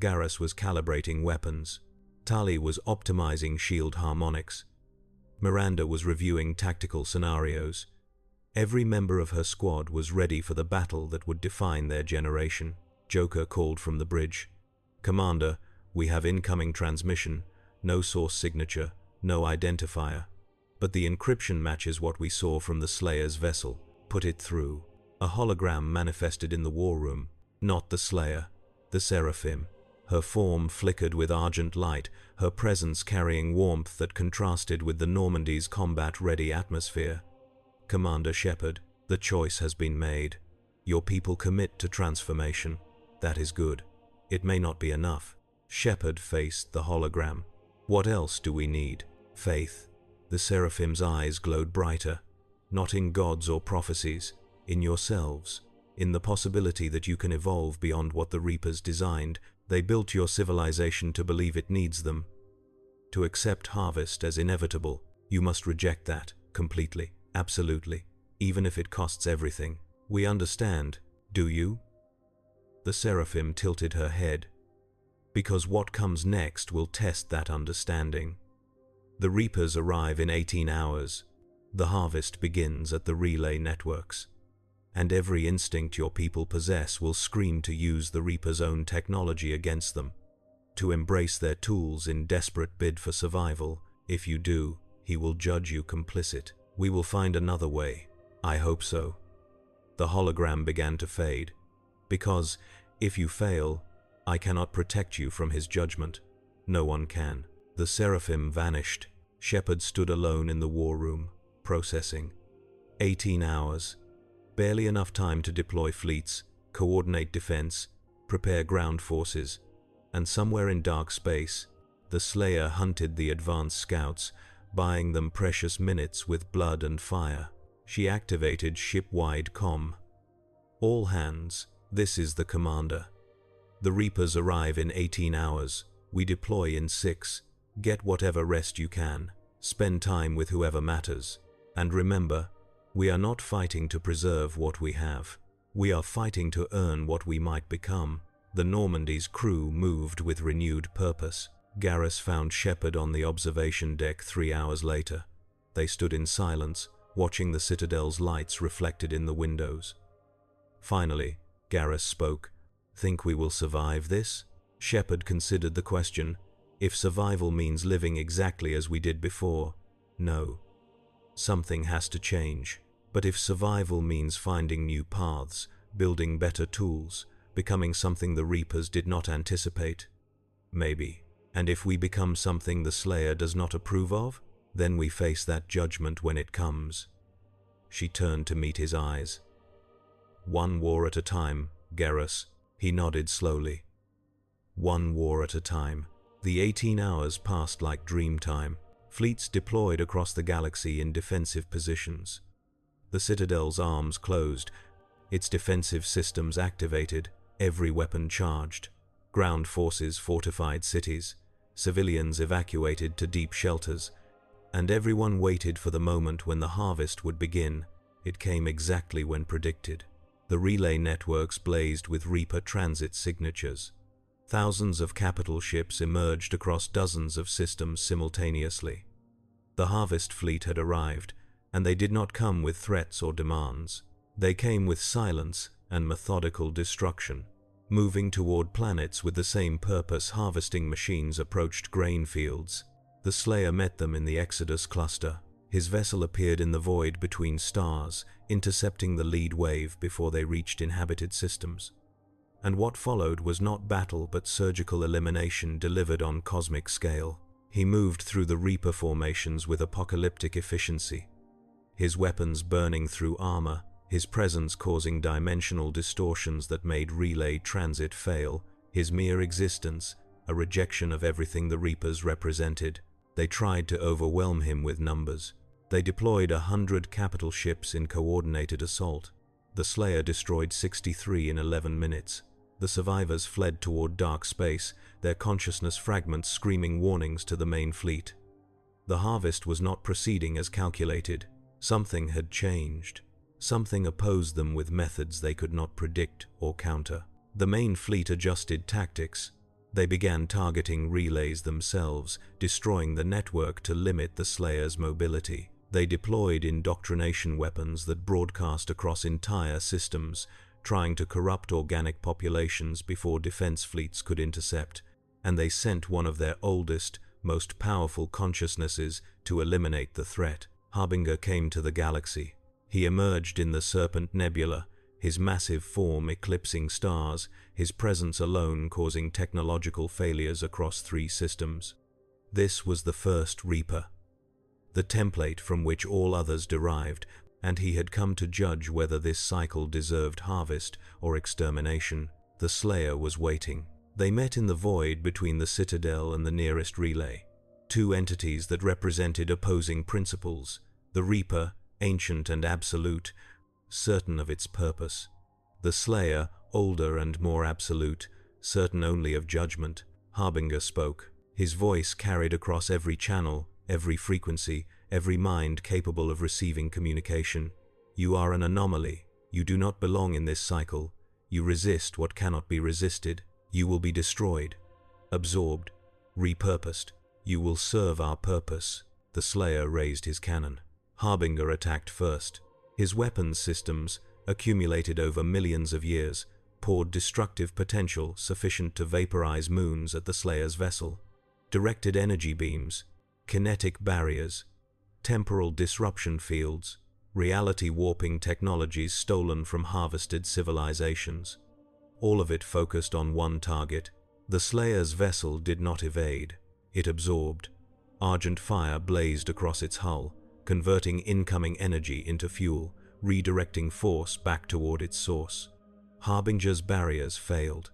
Speaker 1: Garrus was calibrating weapons. Tali was optimizing shield harmonics. Miranda was reviewing tactical scenarios. Every member of her squad was ready for the battle that would define their generation. Joker called from the bridge. "Commander, we have incoming transmission. No source signature, no identifier. But the encryption matches what we saw from the Slayer's vessel. Put it through." A hologram manifested in the war room. Not the Slayer, the Seraphim. Her form flickered with argent light, her presence carrying warmth that contrasted with the Normandy's combat-ready atmosphere. "Commander Shepard, the choice has been made. Your people commit to transformation. That is good. It may not be enough." Shepard faced the hologram. "What else do we need?" "Faith." The Seraphim's eyes glowed brighter. "Not in gods or prophecies. In yourselves. In the possibility that you can evolve beyond what the Reapers designed. They built your civilization to believe it needs them. To accept harvest as inevitable, you must reject that, completely, absolutely, even if it costs everything. We understand, do you?" The Seraphim tilted her head. "Because what comes next will test that understanding. The Reapers arrive in 18 hours. The harvest begins at the relay networks. And every instinct your people possess will scream to use the Reaper's own technology against them, to embrace their tools in desperate bid for survival. If you do, he will judge you complicit. We will find another way. I hope so." The hologram began to fade. "Because, if you fail, I cannot protect you from his judgment. No one can." The Seraphim vanished. Shepard stood alone in the war room, processing. 18 hours. Barely enough time to deploy fleets, coordinate defense, prepare ground forces, and somewhere in dark space, the Slayer hunted the advanced scouts, buying them precious minutes with blood and fire. She activated ship-wide comm. "All hands, this is the commander. The Reapers arrive in 18 hours. We deploy in 6. Get whatever rest you can. Spend time with whoever matters. And remember, we are not fighting to preserve what we have. We are fighting to earn what we might become." The Normandy's crew moved with renewed purpose. Garrus found Shepard on the observation deck 3 hours later. They stood in silence, watching the Citadel's lights reflected in the windows. Finally, Garrus spoke. "Think we will survive this?" Shepard considered the question. "If survival means living exactly as we did before, no. Something has to change. But if survival means finding new paths, building better tools, becoming something the Reapers did not anticipate, maybe. And if we become something the Slayer does not approve of, then we face that judgment when it comes. She turned to meet his eyes. One war at a time, Garrus, he nodded slowly. One war at a time. The 18 hours passed like dream time. Fleets deployed across the galaxy in defensive positions. The Citadel's arms closed, its defensive systems activated, every weapon charged. Ground forces fortified cities, civilians evacuated to deep shelters, and everyone waited for the moment when the harvest would begin. It came exactly when predicted. The relay networks blazed with Reaper transit signatures. Thousands of capital ships emerged across dozens of systems simultaneously. The harvest fleet had arrived, and they did not come with threats or demands. They came with silence and methodical destruction. Moving toward planets with the same purpose, harvesting machines approached grain fields. The Slayer met them in the Exodus cluster. His vessel appeared in the void between stars, intercepting the lead wave before they reached inhabited systems. And what followed was not battle but surgical elimination delivered on cosmic scale. He moved through the Reaper formations with apocalyptic efficiency, his weapons burning through armor, his presence causing dimensional distortions that made relay transit fail, his mere existence a rejection of everything the Reapers represented. They tried to overwhelm him with numbers. They deployed 100 capital ships in coordinated assault. The Slayer destroyed 63 in 11 minutes. The survivors fled toward dark space, their consciousness fragments screaming warnings to the main fleet. The harvest was not proceeding as calculated. Something had changed. Something opposed them with methods they could not predict or counter. The main fleet adjusted tactics. They began targeting relays themselves, destroying the network to limit the Slayer's mobility. They deployed indoctrination weapons that broadcast across entire systems, trying to corrupt organic populations before defense fleets could intercept. And they sent one of their oldest, most powerful consciousnesses to eliminate the threat. Harbinger came to the galaxy. He emerged in the Serpent Nebula, his massive form eclipsing stars, his presence alone causing technological failures across 3 systems. This was the first Reaper, the template from which all others derived, and he had come to judge whether this cycle deserved harvest or extermination. The Slayer was waiting. They met in the void between the Citadel and the nearest relay. 2 entities that represented opposing principles. The Reaper, ancient and absolute, certain of its purpose. The Slayer, older and more absolute, certain only of judgment. Harbinger spoke. His voice carried across every channel, every frequency, every mind capable of receiving communication. You are an anomaly. You do not belong in this cycle. You resist what cannot be resisted. You will be destroyed, absorbed, repurposed. You will serve our purpose. The Slayer raised his cannon. Harbinger attacked first. His weapons systems, accumulated over millions of years, poured destructive potential sufficient to vaporize moons at the Slayer's vessel. Directed energy beams, kinetic barriers, temporal disruption fields, reality warping technologies stolen from harvested civilizations. All of it focused on one target. The Slayer's vessel did not evade. It absorbed. Argent fire blazed across its hull, converting incoming energy into fuel, redirecting force back toward its source. Harbinger's barriers failed.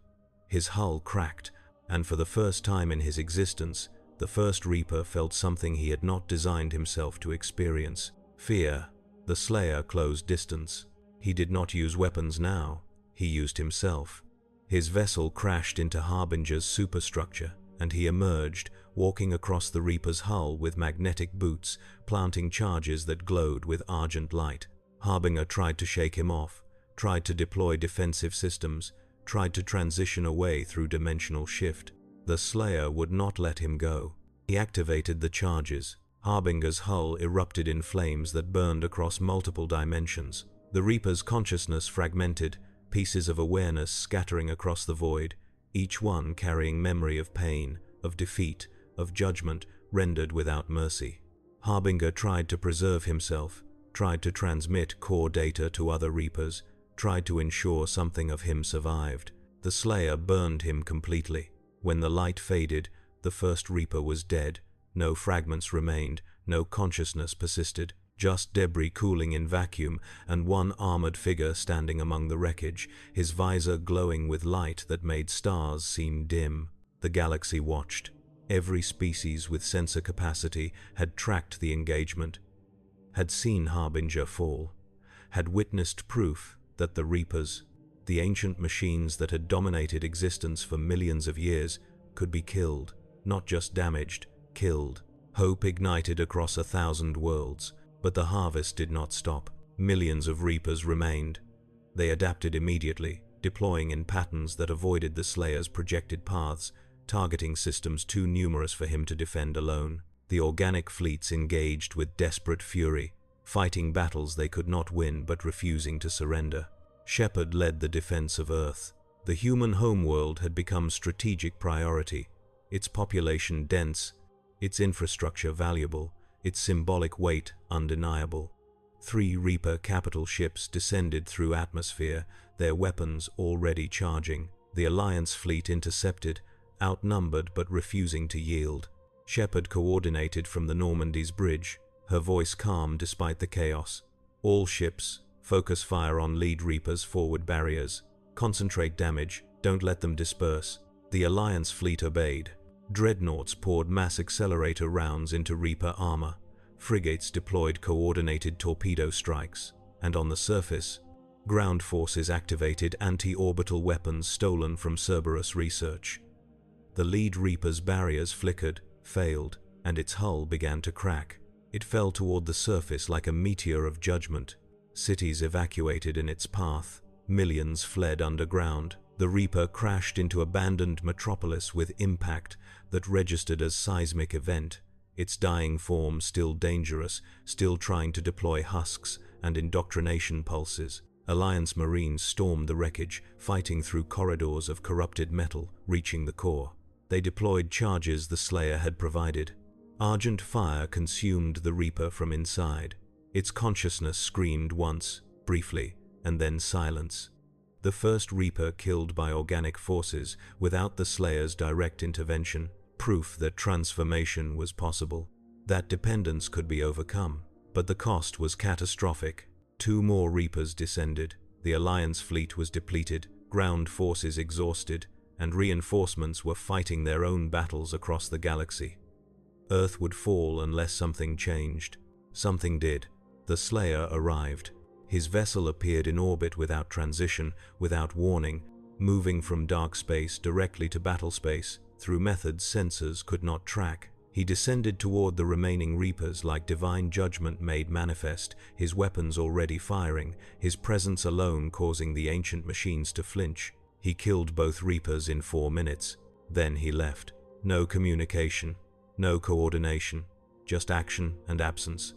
Speaker 1: His hull cracked, and for the first time in his existence, the first Reaper felt something he had not designed himself to experience: fear. The Slayer closed distance. He did not use weapons now. He used himself. His vessel crashed into Harbinger's superstructure, and he emerged, walking across the Reaper's hull with magnetic boots, planting charges that glowed with argent light. Harbinger tried to shake him off, tried to deploy defensive systems, tried to transition away through dimensional shift. The Slayer would not let him go. He activated the charges. Harbinger's hull erupted in flames that burned across multiple dimensions. The Reaper's consciousness fragmented, pieces of awareness scattering across the void, each one carrying memory of pain, of defeat, of judgment rendered without mercy. Harbinger tried to preserve himself, tried to transmit core data to other Reapers, tried to ensure something of him survived. The Slayer burned him completely. When the light faded, the first Reaper was dead. No fragments remained, no consciousness persisted, just debris cooling in vacuum and one armored figure standing among the wreckage, his visor glowing with light that made stars seem dim. The galaxy watched. Every species with sensor capacity had tracked the engagement, had seen Harbinger fall, had witnessed proof that the Reapers, the ancient machines that had dominated existence for millions of years, could be killed, not just damaged, killed. Hope ignited across 1,000 worlds, but the harvest did not stop. Millions of Reapers remained. They adapted immediately, deploying in patterns that avoided the Slayer's projected paths, targeting systems too numerous for him to defend alone. The organic fleets engaged with desperate fury, fighting battles they could not win but refusing to surrender. Shepard led the defense of Earth. The human homeworld had become strategic priority, its population dense, its infrastructure valuable, its symbolic weight undeniable. 3 Reaper capital ships descended through atmosphere, their weapons already charging. The Alliance fleet intercepted, outnumbered but refusing to yield. Shepard coordinated from the Normandy's bridge, her voice calm despite the chaos. All ships, focus fire on lead Reapers' forward barriers. Concentrate damage, don't let them disperse. The Alliance fleet obeyed. Dreadnoughts poured mass accelerator rounds into Reaper armor. Frigates deployed coordinated torpedo strikes. And on the surface, ground forces activated anti-orbital weapons stolen from Cerberus research. The lead Reaper's barriers flickered, failed, and its hull began to crack. It fell toward the surface like a meteor of judgment. Cities evacuated in its path. Millions fled underground. The Reaper crashed into abandoned metropolis with impact that registered as seismic event, its dying form still dangerous, still trying to deploy husks and indoctrination pulses. Alliance Marines stormed the wreckage, fighting through corridors of corrupted metal, reaching the core. They deployed charges the Slayer had provided. Argent fire consumed the Reaper from inside. Its consciousness screamed once, briefly, and then silence. The first Reaper killed by organic forces without the Slayer's direct intervention, proof that transformation was possible. That dependence could be overcome, but the cost was catastrophic. 2 more Reapers descended. The Alliance fleet was depleted, ground forces exhausted, and reinforcements were fighting their own battles across the galaxy. Earth would fall unless something changed. Something did. The Slayer arrived. His vessel appeared in orbit without transition, without warning, moving from dark space directly to battle space, through methods sensors could not track. He descended toward the remaining Reapers like divine judgment made manifest, his weapons already firing, his presence alone causing the ancient machines to flinch. He killed both Reapers in 4 minutes. Then he left. No communication, no coordination, just action and absence.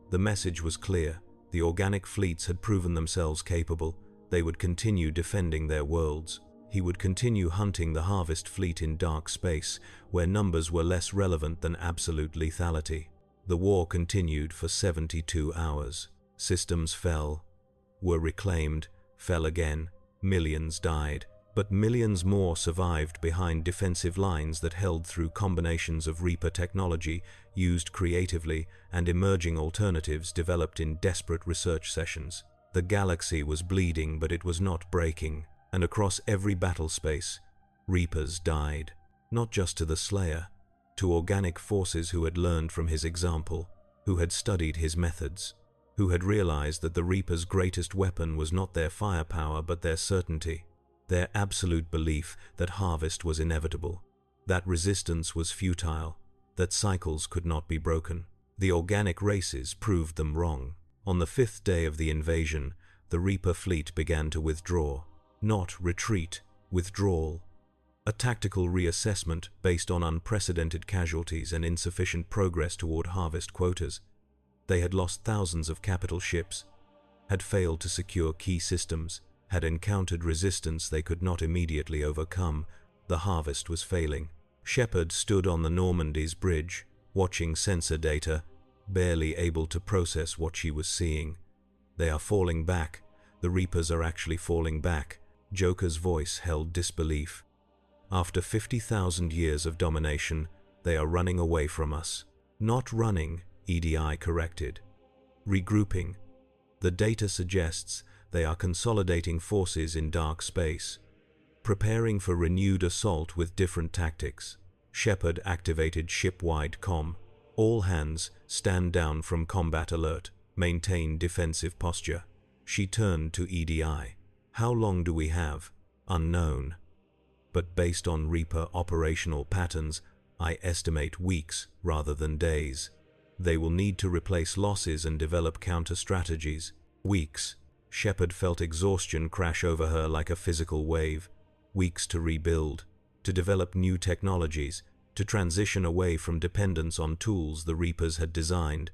Speaker 1: The message was clear. The organic fleets had proven themselves capable. They would continue defending their worlds. He would continue hunting the Harvest fleet in dark space, where numbers were less relevant than absolute lethality. The war continued for 72 hours. Systems fell, were reclaimed, fell again. Millions died, but millions more survived behind defensive lines that held through combinations of Reaper technology used creatively and emerging alternatives developed in desperate research sessions. The galaxy was bleeding, but it was not breaking. And across every battle space, Reapers died, not just to the Slayer, to organic forces who had learned from his example, who had studied his methods, who had realized that the Reapers' greatest weapon was not their firepower but their certainty, their absolute belief that harvest was inevitable, that resistance was futile, that cycles could not be broken. The organic races proved them wrong. On the 5th day of the invasion, the Reaper fleet began to withdraw. Not retreat, withdrawal. A tactical reassessment based on unprecedented casualties and insufficient progress toward harvest quotas. They had lost thousands of capital ships, had failed to secure key systems, had encountered resistance they could not immediately overcome. The harvest was failing. Shepard stood on the Normandy's bridge, watching sensor data, barely able to process what she was seeing. They are falling back. The Reapers are actually falling back. Joker's voice held disbelief. After 50,000 years of domination, they are running away from us. Not running, EDI corrected. Regrouping. The data suggests they are consolidating forces in dark space, preparing for renewed assault with different tactics. Shepard activated ship-wide comm. All hands, stand down from combat alert. Maintain defensive posture. She turned to EDI. How long do we have? Unknown. But based on Reaper operational patterns, I estimate weeks rather than days. They will need to replace losses and develop counter-strategies. Weeks. Shepard felt exhaustion crash over her like a physical wave. Weeks to rebuild, to develop new technologies, to transition away from dependence on tools the Reapers had designed.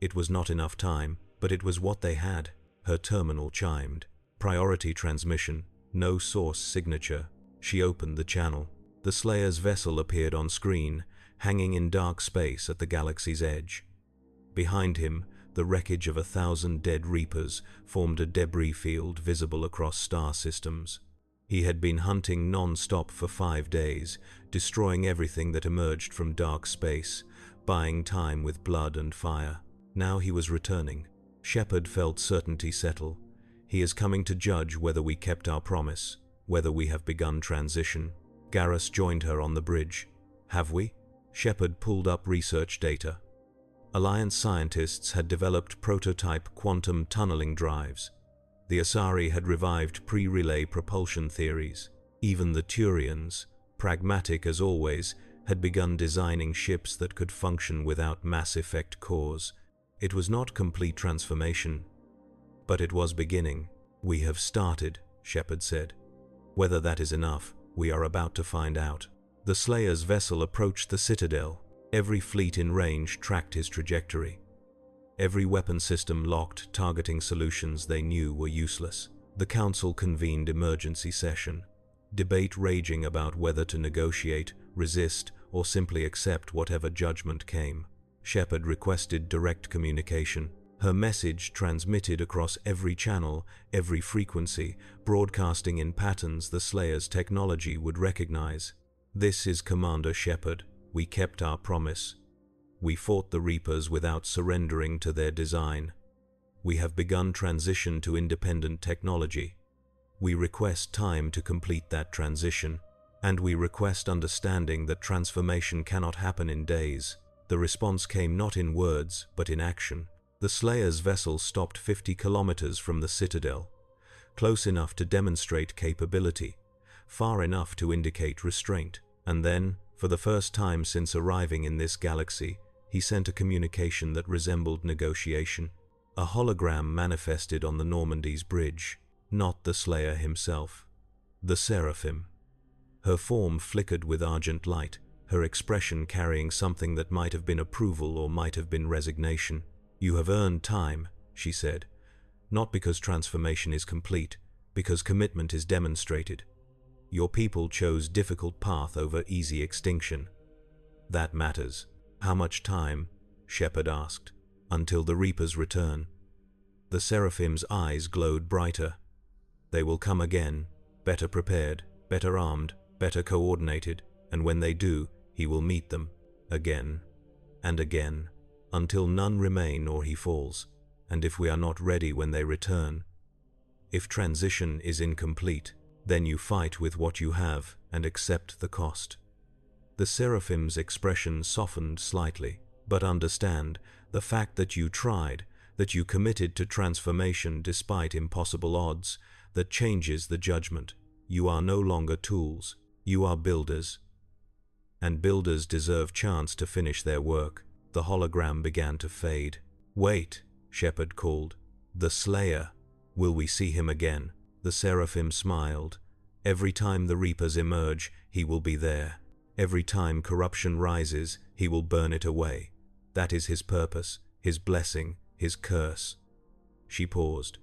Speaker 1: It was not enough time, but it was what they had. Her terminal chimed. Priority transmission. No source signature. She opened the channel. The Slayer's vessel appeared on screen, hanging in dark space at the galaxy's edge. Behind him, the wreckage of 1,000 dead Reapers formed a debris field visible across star systems. He had been hunting non-stop for 5 days, destroying everything that emerged from dark space, buying time with blood and fire. Now he was returning. Shepard felt certainty settle. He is coming to judge whether we kept our promise, whether we have begun transition. Garrus joined her on the bridge. Have we? Shepard pulled up research data. Alliance scientists had developed prototype quantum tunneling drives. The Asari had revived pre-relay propulsion theories. Even the Turians, pragmatic as always, had begun designing ships that could function without mass effect cores. It was not complete transformation, but it was beginning. We have started, Shepard said. Whether that is enough, we are about to find out. The Slayer's vessel approached the Citadel. Every fleet in range tracked his trajectory. Every weapon system locked, targeting solutions they knew were useless. The Council convened emergency session. Debate raging about whether to negotiate, resist, or simply accept whatever judgment came. Shepard requested direct communication. Her message transmitted across every channel, every frequency, broadcasting in patterns the Slayer's technology would recognize. This is Commander Shepard. We kept our promise. We fought the Reapers without surrendering to their design. We have begun transition to independent technology. We request time to complete that transition, and we request understanding that transformation cannot happen in days. The response came not in words, but in action. The Slayer's vessel stopped 50 kilometers from the Citadel, close enough to demonstrate capability, far enough to indicate restraint. And then, for the first time since arriving in this galaxy, he sent a communication that resembled negotiation. A hologram manifested on the Normandy's bridge, not the Slayer himself. The Seraphim. Her form flickered with argent light, her expression carrying something that might have been approval or might have been resignation. You have earned time, she said, not because transformation is complete, because commitment is demonstrated. Your people chose difficult path over easy extinction. That matters. How much time? Shepard asked. Until the Reapers return. The Seraphim's eyes glowed brighter. They will come again, better prepared, better armed, better coordinated, and when they do, he will meet them, again, and again, until none remain or he falls, and if we are not ready when they return. If transition is incomplete, then you fight with what you have and accept the cost. The Seraphim's expression softened slightly, but understand, the fact that you tried, that you committed to transformation despite impossible odds, that changes the judgment. You are no longer tools, you are builders. And builders deserve chance to finish their work. The hologram began to fade. Wait, Shepard called. The Slayer. Will we see him again? The Seraphim smiled. Every time the Reapers emerge, he will be there. Every time corruption rises, he will burn it away. That is his purpose, his blessing, his curse. She paused.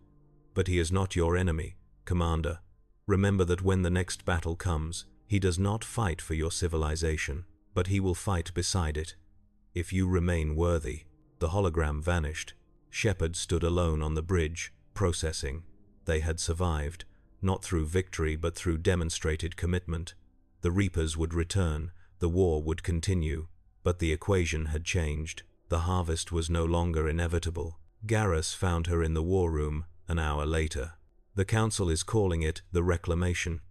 Speaker 1: But he is not your enemy, Commander. Remember that when the next battle comes, he does not fight for your civilization, but he will fight beside it. If you remain worthy. The hologram vanished. Shepard stood alone on the bridge, processing. They had survived, not through victory but through demonstrated commitment. The Reapers would return, the war would continue, but the equation had changed. The harvest was no longer inevitable. Garrus found her in the war room an hour later. The Council is calling it the Reclamation.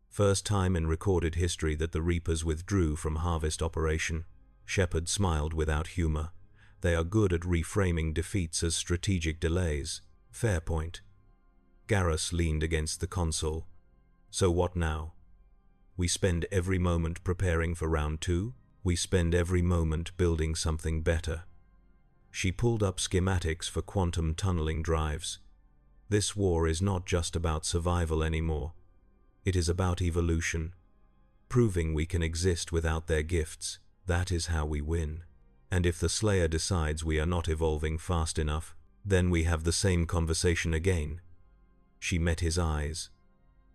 Speaker 1: First time in recorded history that the Reapers withdrew from harvest operation. Shepard smiled without humor. They are good at reframing defeats as strategic delays. Fair point. Garrus leaned against the console. So what now? We spend every moment preparing for round 2. We spend every moment building something better. She pulled up schematics for quantum tunneling drives. This war is not just about survival anymore. It is about evolution. Proving we can exist without their gifts. That is how we win. And if the Slayer decides we are not evolving fast enough, then we have the same conversation again. She met his eyes.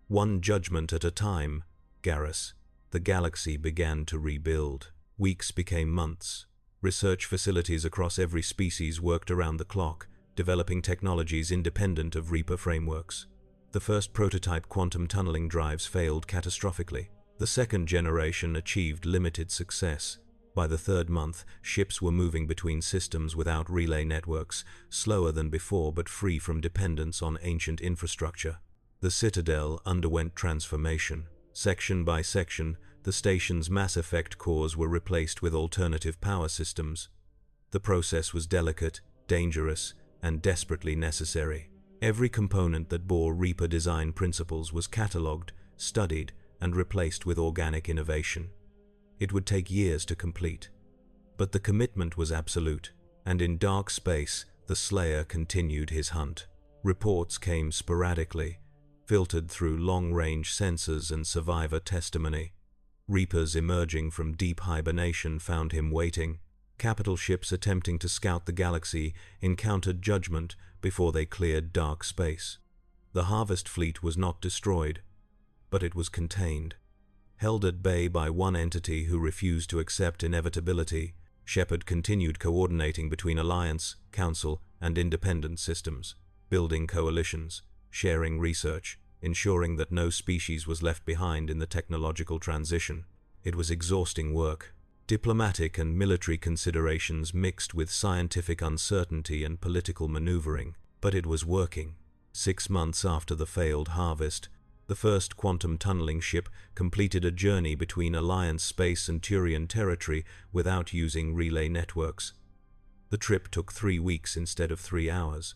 Speaker 1: One judgment at a time, Garrus. The galaxy began to rebuild. Weeks became months. Research facilities across every species worked around the clock, developing technologies independent of Reaper frameworks. The first prototype quantum tunneling drives failed catastrophically. The second generation achieved limited success. By the third month, ships were moving between systems without relay networks, slower than before but free from dependence on ancient infrastructure. The Citadel underwent transformation. Section by section, the station's Mass Effect cores were replaced with alternative power systems. The process was delicate, dangerous, and desperately necessary. Every component that bore Reaper design principles was catalogued, studied, and replaced with organic innovation. It would take years to complete. But the commitment was absolute, and in dark space, the Slayer continued his hunt. Reports came sporadically, filtered through long-range sensors and survivor testimony. Reapers emerging from deep hibernation found him waiting. Capital ships attempting to scout the galaxy encountered judgment before they cleared dark space. The Harvest fleet was not destroyed, but it was contained. Held at bay by one entity who refused to accept inevitability, Shepard continued coordinating between Alliance, Council, and independent systems, building coalitions, sharing research, ensuring that no species was left behind in the technological transition. It was exhausting work. Diplomatic and military considerations mixed with scientific uncertainty and political maneuvering, but it was working. 6 months after the failed harvest, the first quantum tunneling ship completed a journey between Alliance space and Turian territory without using relay networks. The trip took 3 weeks instead of 3 hours,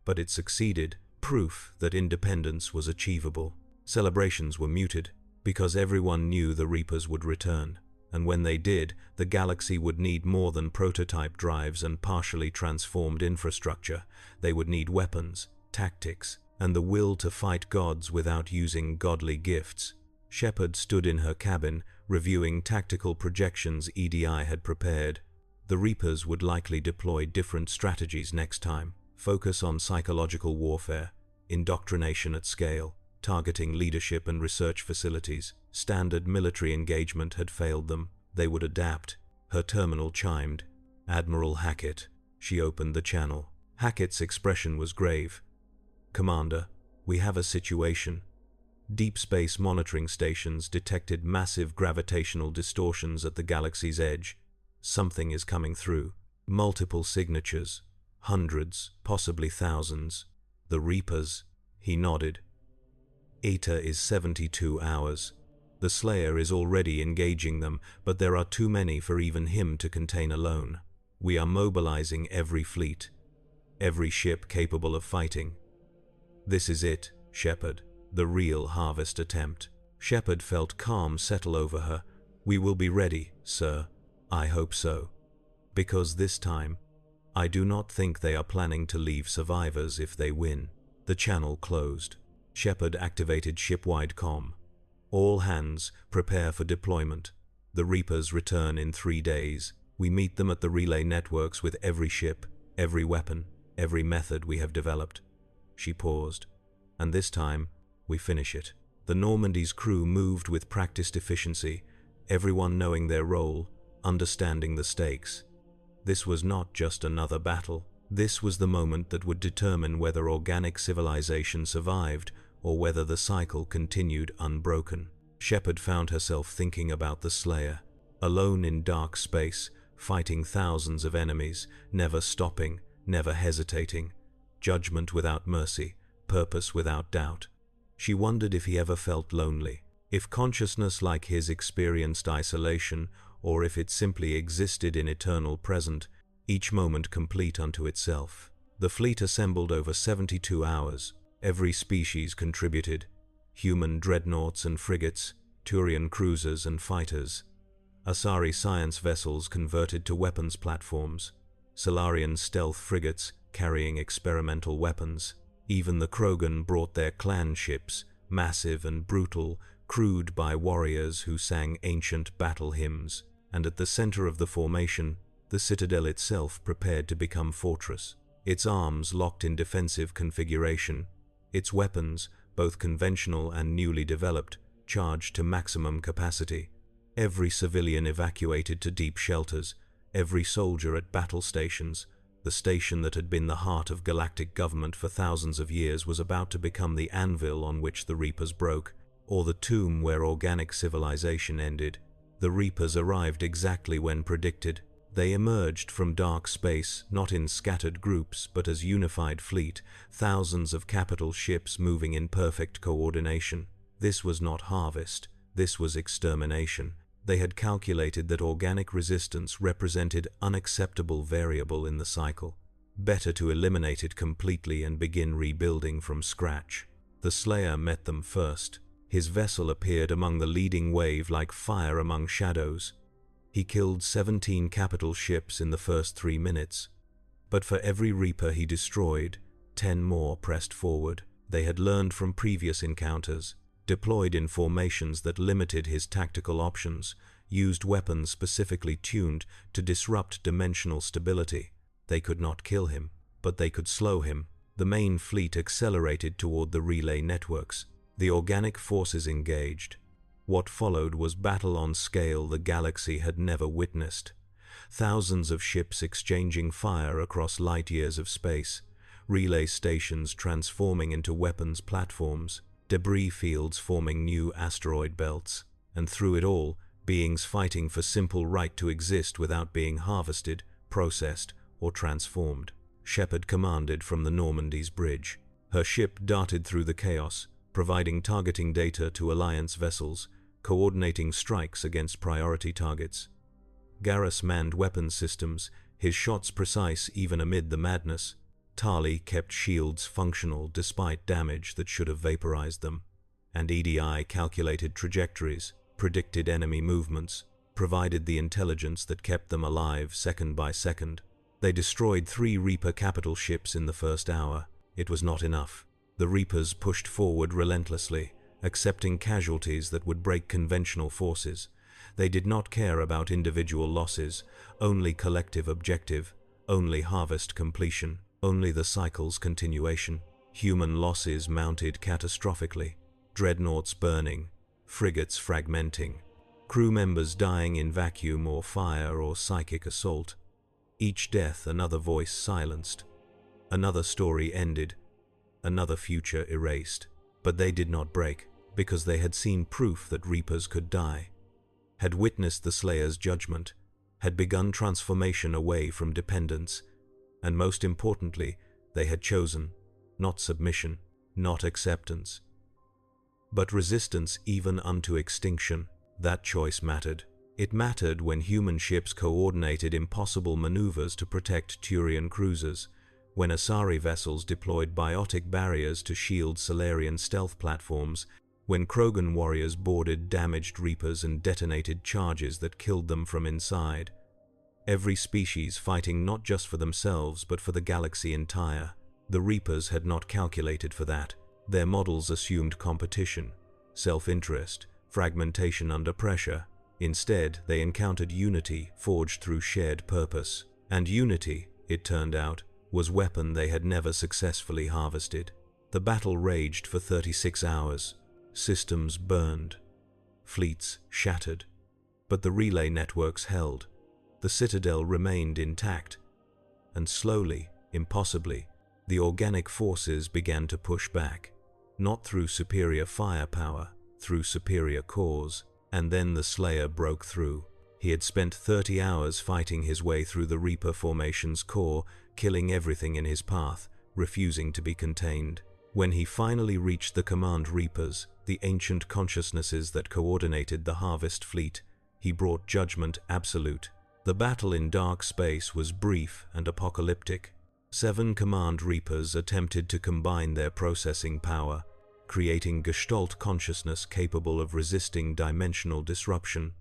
Speaker 1: but it succeeded, proof that independence was achievable. Celebrations were muted, because everyone knew the Reapers would return, and when they did, the galaxy would need more than prototype drives and partially transformed infrastructure. They would need weapons, tactics, and the will to fight gods without using godly gifts. Shepard stood in her cabin, reviewing tactical projections EDI had prepared. The Reapers would likely deploy different strategies next time. Focus on psychological warfare, indoctrination at scale, targeting leadership and research facilities. Standard military engagement had failed them. They would adapt. Her terminal chimed. Admiral Hackett. She opened the channel. Hackett's expression was grave. Commander, we have a situation. Deep space monitoring stations detected massive gravitational distortions at the galaxy's edge. Something is coming through. Multiple signatures. Hundreds, possibly thousands. The Reapers. He nodded. ETA is 72 hours. The Slayer is already engaging them, but there are too many for even him to contain alone. We are mobilizing every fleet. Every ship capable of fighting. This is it, Shepard. The real harvest attempt. Shepard felt calm settle over her. We will be ready, sir. I hope so. Because this time, I do not think they are planning to leave survivors if they win. The channel closed. Shepard activated shipwide comm. All hands, prepare for deployment. The Reapers return in 3 days. We meet them at the relay networks with every ship, every weapon, every method we have developed. She paused. And this time, we finish it. The Normandy's crew moved with practiced efficiency, everyone knowing their role, understanding the stakes. This was not just another battle. This was the moment that would determine whether organic civilization survived or whether the cycle continued unbroken. Shepard found herself thinking about the Slayer, alone in dark space, fighting thousands of enemies, never stopping, never hesitating, judgment without mercy, purpose without doubt. She wondered if he ever felt lonely, if consciousness like his experienced isolation, or if it simply existed in eternal present, each moment complete unto itself. The fleet assembled over 72 hours. Every species contributed: human dreadnoughts and frigates, Turian cruisers and fighters, Asari science vessels converted to weapons platforms, Solarian stealth frigates carrying experimental weapons. Even the Krogan brought their clan ships, massive and brutal, crewed by warriors who sang ancient battle hymns. And at the center of the formation, the citadel itself prepared to become fortress, its arms locked in defensive configuration, its weapons, both conventional and newly developed, charged to maximum capacity. Every civilian evacuated to deep shelters, every soldier at battle stations. The station that had been the heart of galactic government for thousands of years was about to become the anvil on which the Reapers broke, or the tomb where organic civilization ended. The Reapers arrived exactly when predicted. They emerged from dark space, not in scattered groups, but as unified fleet, thousands of capital ships moving in perfect coordination. This was not harvest, this was extermination. They had calculated that organic resistance represented unacceptable variable in the cycle. Better to eliminate it completely and begin rebuilding from scratch. The Slayer met them first. His vessel appeared among the leading wave like fire among shadows. He killed 17 capital ships in the first 3 minutes. But for every Reaper he destroyed, 10 more pressed forward. They had learned from previous encounters, deployed in formations that limited his tactical options, used weapons specifically tuned to disrupt dimensional stability. They could not kill him, but they could slow him. The main fleet accelerated toward the relay networks. The organic forces engaged. What followed was battle on scale the galaxy had never witnessed. Thousands of ships exchanging fire across light years of space, relay stations transforming into weapons platforms, debris fields forming new asteroid belts, and through it all, beings fighting for simple right to exist without being harvested, processed, or transformed. Shepard commanded from the Normandy's bridge. Her ship darted through the chaos, providing targeting data to Alliance vessels, coordinating strikes against priority targets. Garrus manned weapons systems, his shots precise even amid the madness. Tali kept shields functional despite damage that should have vaporized them. And EDI calculated trajectories, predicted enemy movements, provided the intelligence that kept them alive second by second. They destroyed 3 Reaper capital ships in the first hour. It was not enough. The Reapers pushed forward relentlessly, accepting casualties that would break conventional forces. They did not care about individual losses, only collective objective, only harvest completion, only the cycle's continuation. Human losses mounted catastrophically, dreadnoughts burning, frigates fragmenting, crew members dying in vacuum or fire or psychic assault. Each death another voice silenced, another story ended, another future erased. But they did not break, because they had seen proof that Reapers could die, had witnessed the Slayer's judgment, had begun transformation away from dependence, and most importantly, they had chosen not submission, not acceptance, but resistance even unto extinction. That choice mattered. It mattered when human ships coordinated impossible maneuvers to protect Turian cruisers, when Asari vessels deployed biotic barriers to shield Solarian stealth platforms, when Krogan warriors boarded damaged Reapers and detonated charges that killed them from inside. Every species fighting not just for themselves but for the galaxy entire. The Reapers had not calculated for that. Their models assumed competition, self-interest, fragmentation under pressure. Instead, they encountered unity forged through shared purpose. And unity, it turned out, was a weapon they had never successfully harvested. The battle raged for 36 hours. Systems burned, fleets shattered, but the relay networks held. the citadel remained intact. And slowly, impossibly, the organic forces began to push back, not through superior firepower, through superior cause. And then the Slayer broke through. He had spent 30 hours fighting his way through the Reaper formation's core, killing everything in his path, refusing to be contained. When he finally reached the Command Reapers, the ancient consciousnesses that coordinated the Harvest Fleet, he brought judgment absolute. The battle in dark space was brief and apocalyptic. 7 Command Reapers attempted to combine their processing power, creating Gestalt consciousness capable of resisting dimensional disruption.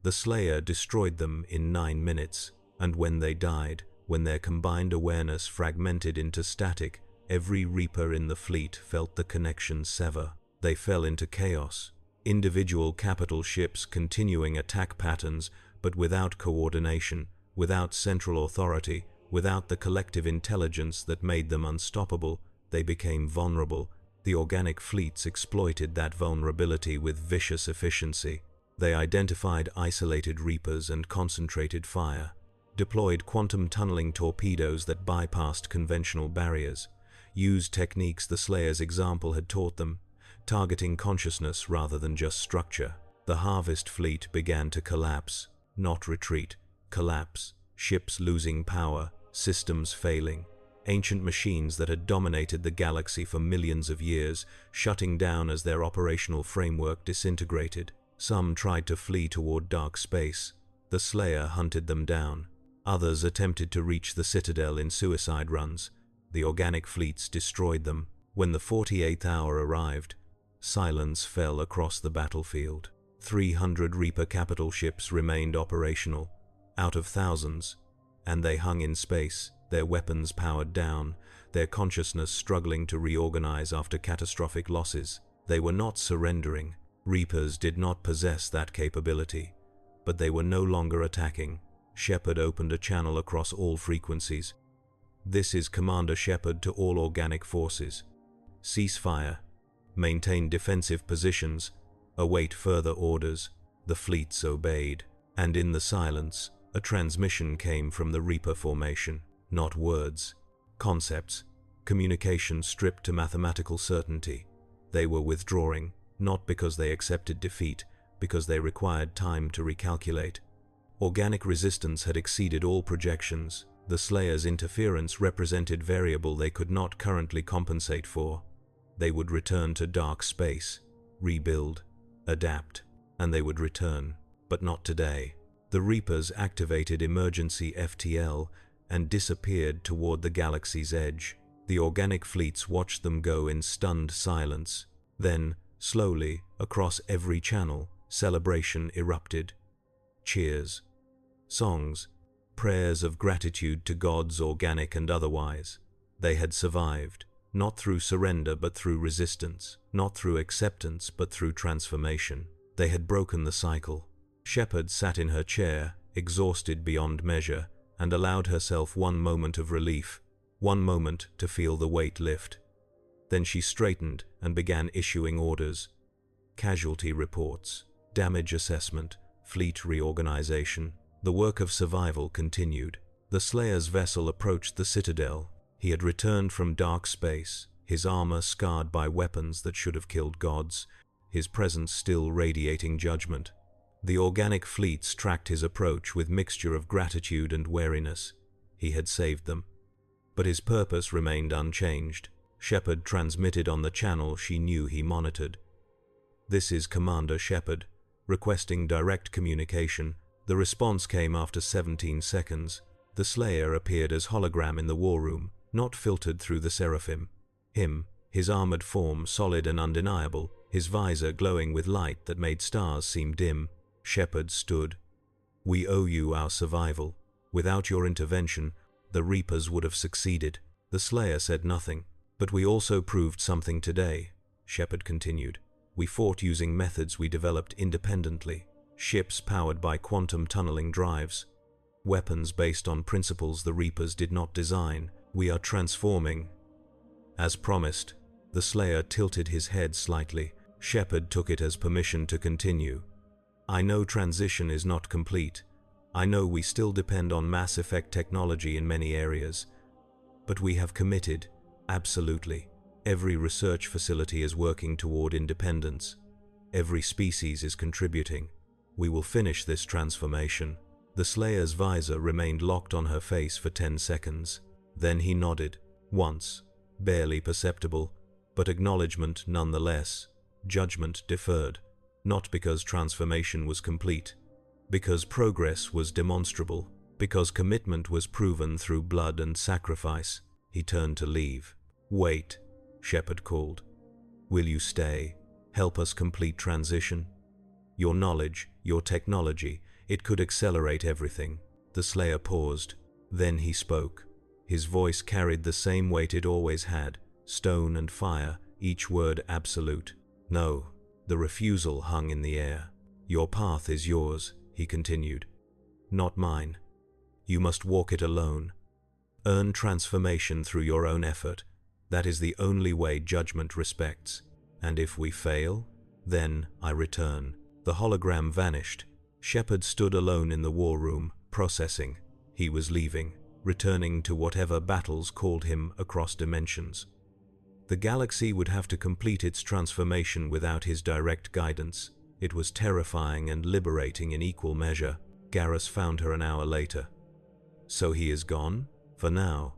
Speaker 1: The Slayer destroyed them in 9 minutes, and when they died, when their combined awareness fragmented into static, every Reaper in the fleet felt the connection sever. They fell into chaos. Individual capital ships continuing attack patterns, but without coordination, without central authority, without the collective intelligence that made them unstoppable. They became vulnerable. The organic fleets exploited that vulnerability with vicious efficiency. They identified isolated Reapers and concentrated fire, deployed quantum tunneling torpedoes that bypassed conventional barriers, used techniques the Slayer's example had taught them, targeting consciousness rather than just structure. The Harvest Fleet began to collapse, not retreat, collapse, ships losing power, systems failing. Ancient machines that had dominated the galaxy for millions of years, shutting down as their operational framework disintegrated. Some tried to flee toward dark space. The Slayer hunted them down. Others attempted to reach the Citadel in suicide runs. The organic fleets destroyed them. When the 48th hour arrived, silence fell across the battlefield. 300 Reaper capital ships remained operational, out of thousands, and they hung in space, their weapons powered down, their consciousness struggling to reorganize after catastrophic losses. They were not surrendering. Reapers did not possess that capability, but they were no longer attacking. Shepard opened a channel across all frequencies. "This is Commander Shepard to all organic forces. Ceasefire. Maintain defensive positions. Await further orders." The fleets obeyed, and in the silence, a transmission came from the Reaper formation. Not words, concepts, communication stripped to mathematical certainty. They were withdrawing, not because they accepted defeat, because they required time to recalculate. Organic resistance had exceeded all projections. The Slayer's interference represented variable they could not currently compensate for. They would return to dark space, rebuild, adapt, and they would return, but not today. The Reapers activated emergency FTL and disappeared toward the galaxy's edge. The organic fleets watched them go in stunned silence. Then, slowly, across every channel, celebration erupted. Cheers, songs, prayers of gratitude to gods organic and otherwise. They had survived, not through surrender but through resistance, not through acceptance but through transformation. They had broken the cycle. Shepard sat in her chair, exhausted beyond measure, and allowed herself one moment of relief, one moment to feel the weight lift. Then she straightened and began issuing orders. Casualty reports, damage assessment, fleet reorganization. The work of survival continued. The Slayer's vessel approached the Citadel. He had returned from dark space, his armor scarred by weapons that should have killed gods, his presence still radiating judgment. The organic fleets tracked his approach with mixture of gratitude and wariness. He had saved them. But his purpose remained unchanged. Shepard transmitted on the channel she knew he monitored. "This is Commander Shepard, requesting direct communication." The response came after 17 seconds. The Slayer appeared as hologram in the war room, not filtered through the Seraphim. Him, his armored form solid and undeniable, his visor glowing with light that made stars seem dim. Shepard stood. "We owe you our survival. Without your intervention, the Reapers would have succeeded." The Slayer said nothing. "But we also proved something today," Shepard continued. "We fought using methods we developed independently. Ships powered by quantum tunneling drives. Weapons based on principles the Reapers did not design. We are transforming." As promised, the Slayer tilted his head slightly. Shepard took it as permission to continue. "I know transition is not complete, I know we still depend on Mass Effect technology in many areas, but we have committed, absolutely. Every research facility is working toward independence. Every species is contributing. We will finish this transformation. The Slayer's visor remained locked on her face for 10 seconds. Then he nodded, once, barely perceptible, but acknowledgement nonetheless. Judgment deferred, not because transformation was complete, because progress was demonstrable, because commitment was proven through blood and sacrifice. He turned to leave. "Wait," Shepard called. "Will you stay? Help us complete transition? Your knowledge, your technology, it could accelerate everything." The Slayer paused. Then he spoke. His voice carried the same weight it always had, stone and fire, each word absolute. "No." The refusal hung in the air. "Your path is yours," he continued. "Not mine. You must walk it alone. Earn transformation through your own effort. That is the only way judgment respects. And if we fail, then I return." The hologram vanished. Shepard stood alone in the war room, processing. He was leaving, returning to whatever battles called him across dimensions. The galaxy would have to complete its transformation without his direct guidance. It was terrifying and liberating in equal measure. Garrus found her an hour later. "So he is gone? For now."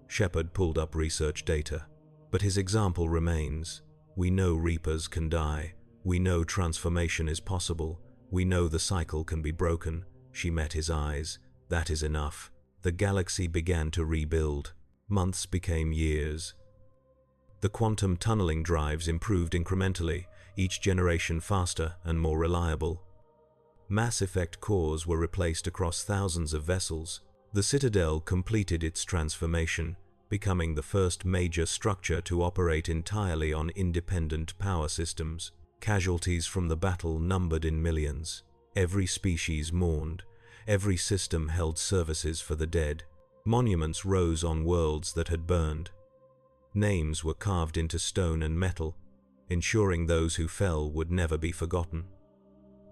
Speaker 1: Shepard pulled up research data. "But his example remains. We know Reapers can die. We know transformation is possible. We know the cycle can be broken." She met his eyes. "That is enough." The galaxy began to rebuild. Months became years. The quantum tunneling drives improved incrementally, each generation faster and more reliable. Mass Effect cores were replaced across thousands of vessels. The Citadel completed its transformation, becoming the first major structure to operate entirely on independent power systems. Casualties from the battle numbered in millions. Every species mourned. Every system held services for the dead. Monuments rose on worlds that had burned. Names were carved into stone and metal, ensuring those who fell would never be forgotten.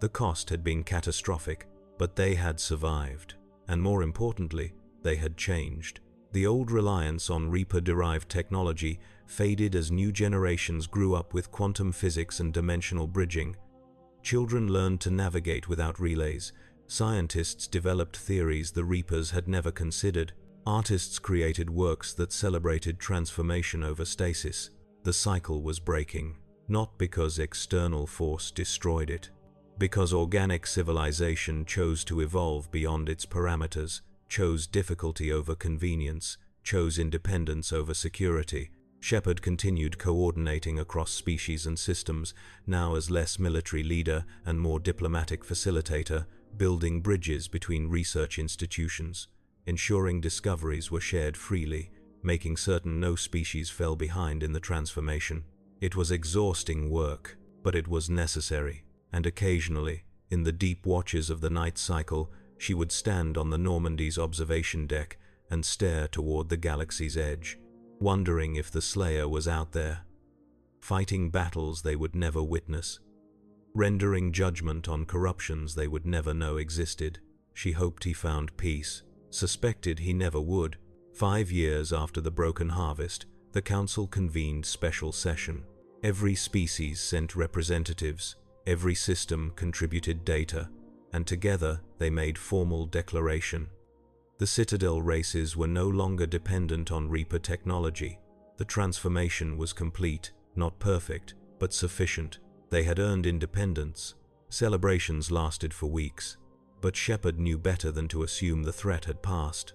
Speaker 1: The cost had been catastrophic, but they had survived. And more importantly, they had changed. The old reliance on Reaper-derived technology faded as new generations grew up with quantum physics and dimensional bridging. Children learned to navigate without relays. Scientists developed theories the Reapers had never considered. Artists created works that celebrated transformation over stasis. The cycle was breaking, not because external force destroyed it, because organic civilization chose to evolve beyond its parameters, chose difficulty over convenience, chose independence over security. Shepard continued coordinating across species and systems, now as less military leader and more diplomatic facilitator, building bridges between research institutions, ensuring discoveries were shared freely, making certain no species fell behind in the transformation. It was exhausting work, but it was necessary, and occasionally, in the deep watches of the night cycle, she would stand on the Normandy's observation deck and stare toward the galaxy's edge, wondering if the Slayer was out there, fighting battles they would never witness, rendering judgment on corruptions they would never know existed. She hoped he found peace, suspected he never would. 5 years after the Broken Harvest, the Council convened special session. Every species sent representatives, every system contributed data, and together they made formal declaration. The Citadel races were no longer dependent on Reaper technology. The transformation was complete, not perfect, but sufficient. They had earned independence. Celebrations lasted for weeks, but Shepard knew better than to assume the threat had passed.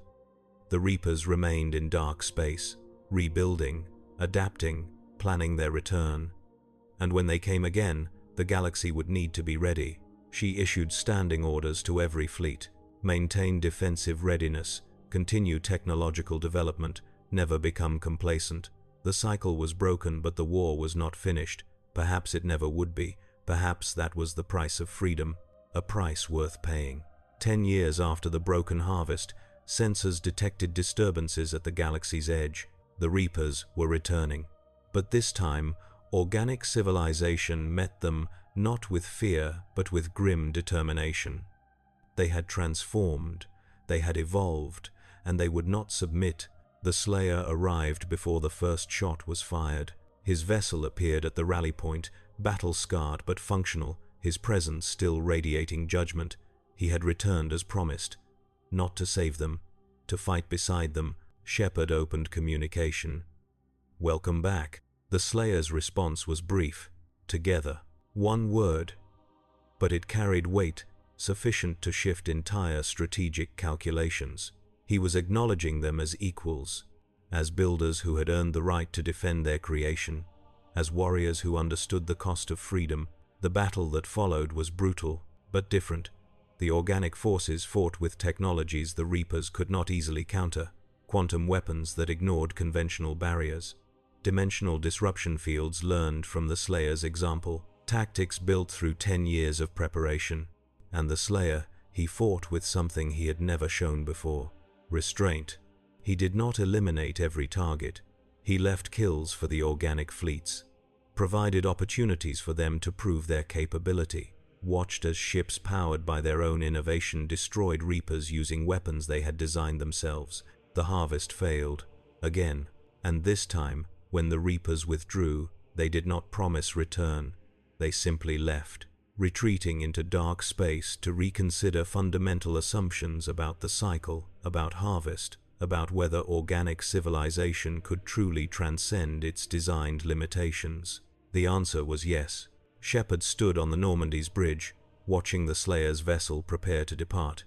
Speaker 1: The Reapers remained in dark space, rebuilding, adapting, planning their return. And when they came again, the galaxy would need to be ready. She issued standing orders to every fleet: maintain defensive readiness, continue technological development, never become complacent. The cycle was broken, but the war was not finished. Perhaps it never would be. Perhaps that was the price of freedom, a price worth paying. 10 years after the Broken Harvest, sensors detected disturbances at the galaxy's edge. The Reapers were returning. But this time, organic civilization met them not with fear, but with grim determination. They had transformed, they had evolved, and they would not submit. The Slayer arrived before the first shot was fired. His vessel appeared at the rally point, battle-scarred but functional, his presence still radiating judgment. He had returned as promised. Not to save them, to fight beside them. Shepard opened communication. "Welcome back." The Slayer's response was brief. "Together." One word. But it carried weight, sufficient to shift entire strategic calculations. He was acknowledging them as equals, as builders who had earned the right to defend their creation, as warriors who understood the cost of freedom. The battle that followed was brutal, but different. The organic forces fought with technologies the Reapers could not easily counter, quantum weapons that ignored conventional barriers, dimensional disruption fields learned from the Slayer's example, tactics built through 10 years of preparation. And the Slayer, he fought with something he had never shown before: restraint. He did not eliminate every target. He left kills for the organic fleets, provided opportunities for them to prove their capability, watched as ships powered by their own innovation destroyed Reapers using weapons they had designed themselves. The harvest failed, again, and this time, when the Reapers withdrew, they did not promise return. They simply left, retreating into dark space to reconsider fundamental assumptions about the cycle, about harvest, about whether organic civilization could truly transcend its designed limitations. The answer was yes. Shepard stood on the Normandy's bridge, watching the Slayer's vessel prepare to depart.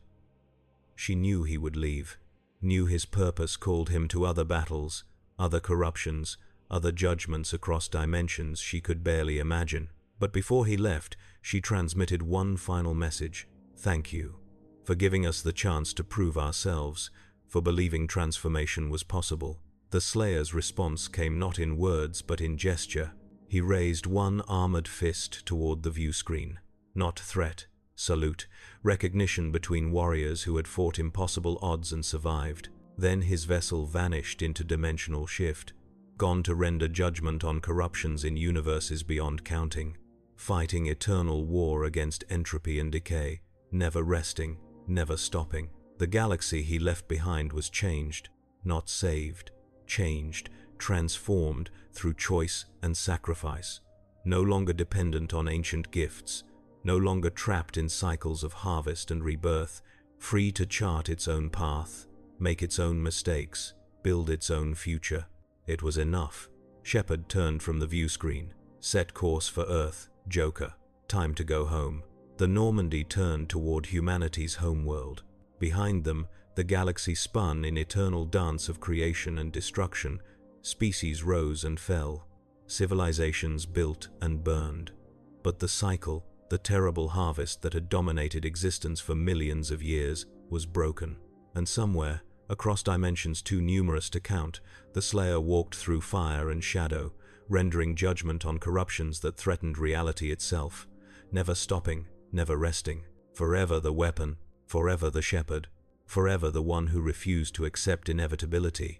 Speaker 1: She knew he would leave, knew his purpose called him to other battles, other corruptions, other judgments across dimensions she could barely imagine. But before he left, she transmitted one final message: "Thank you for giving us the chance to prove ourselves, for believing transformation was possible." The Slayer's response came not in words but in gesture. He raised one armored fist toward the view screen. Not threat, salute, recognition between warriors who had fought impossible odds and survived. Then his vessel vanished into dimensional shift, gone to render judgment on corruptions in universes beyond counting, fighting eternal war against entropy and decay, never resting, never stopping. The galaxy he left behind was changed, not saved, changed, transformed through choice and sacrifice, no longer dependent on ancient gifts, no longer trapped in cycles of harvest and rebirth, free to chart its own path, make its own mistakes, build its own future. It was enough. Shepard turned from the view screen. Set course for Earth, Joker. Time to go home. The Normandy turned toward humanity's homeworld. Behind them, the galaxy spun in eternal dance of creation and destruction. Species rose and fell. Civilizations built and burned. But the cycle, the terrible harvest that had dominated existence for millions of years, was broken. And somewhere, across dimensions too numerous to count, the Slayer walked through fire and shadow, rendering judgment on corruptions that threatened reality itself, never stopping, never resting. Forever the weapon, forever the shepherd, forever the one who refused to accept inevitability.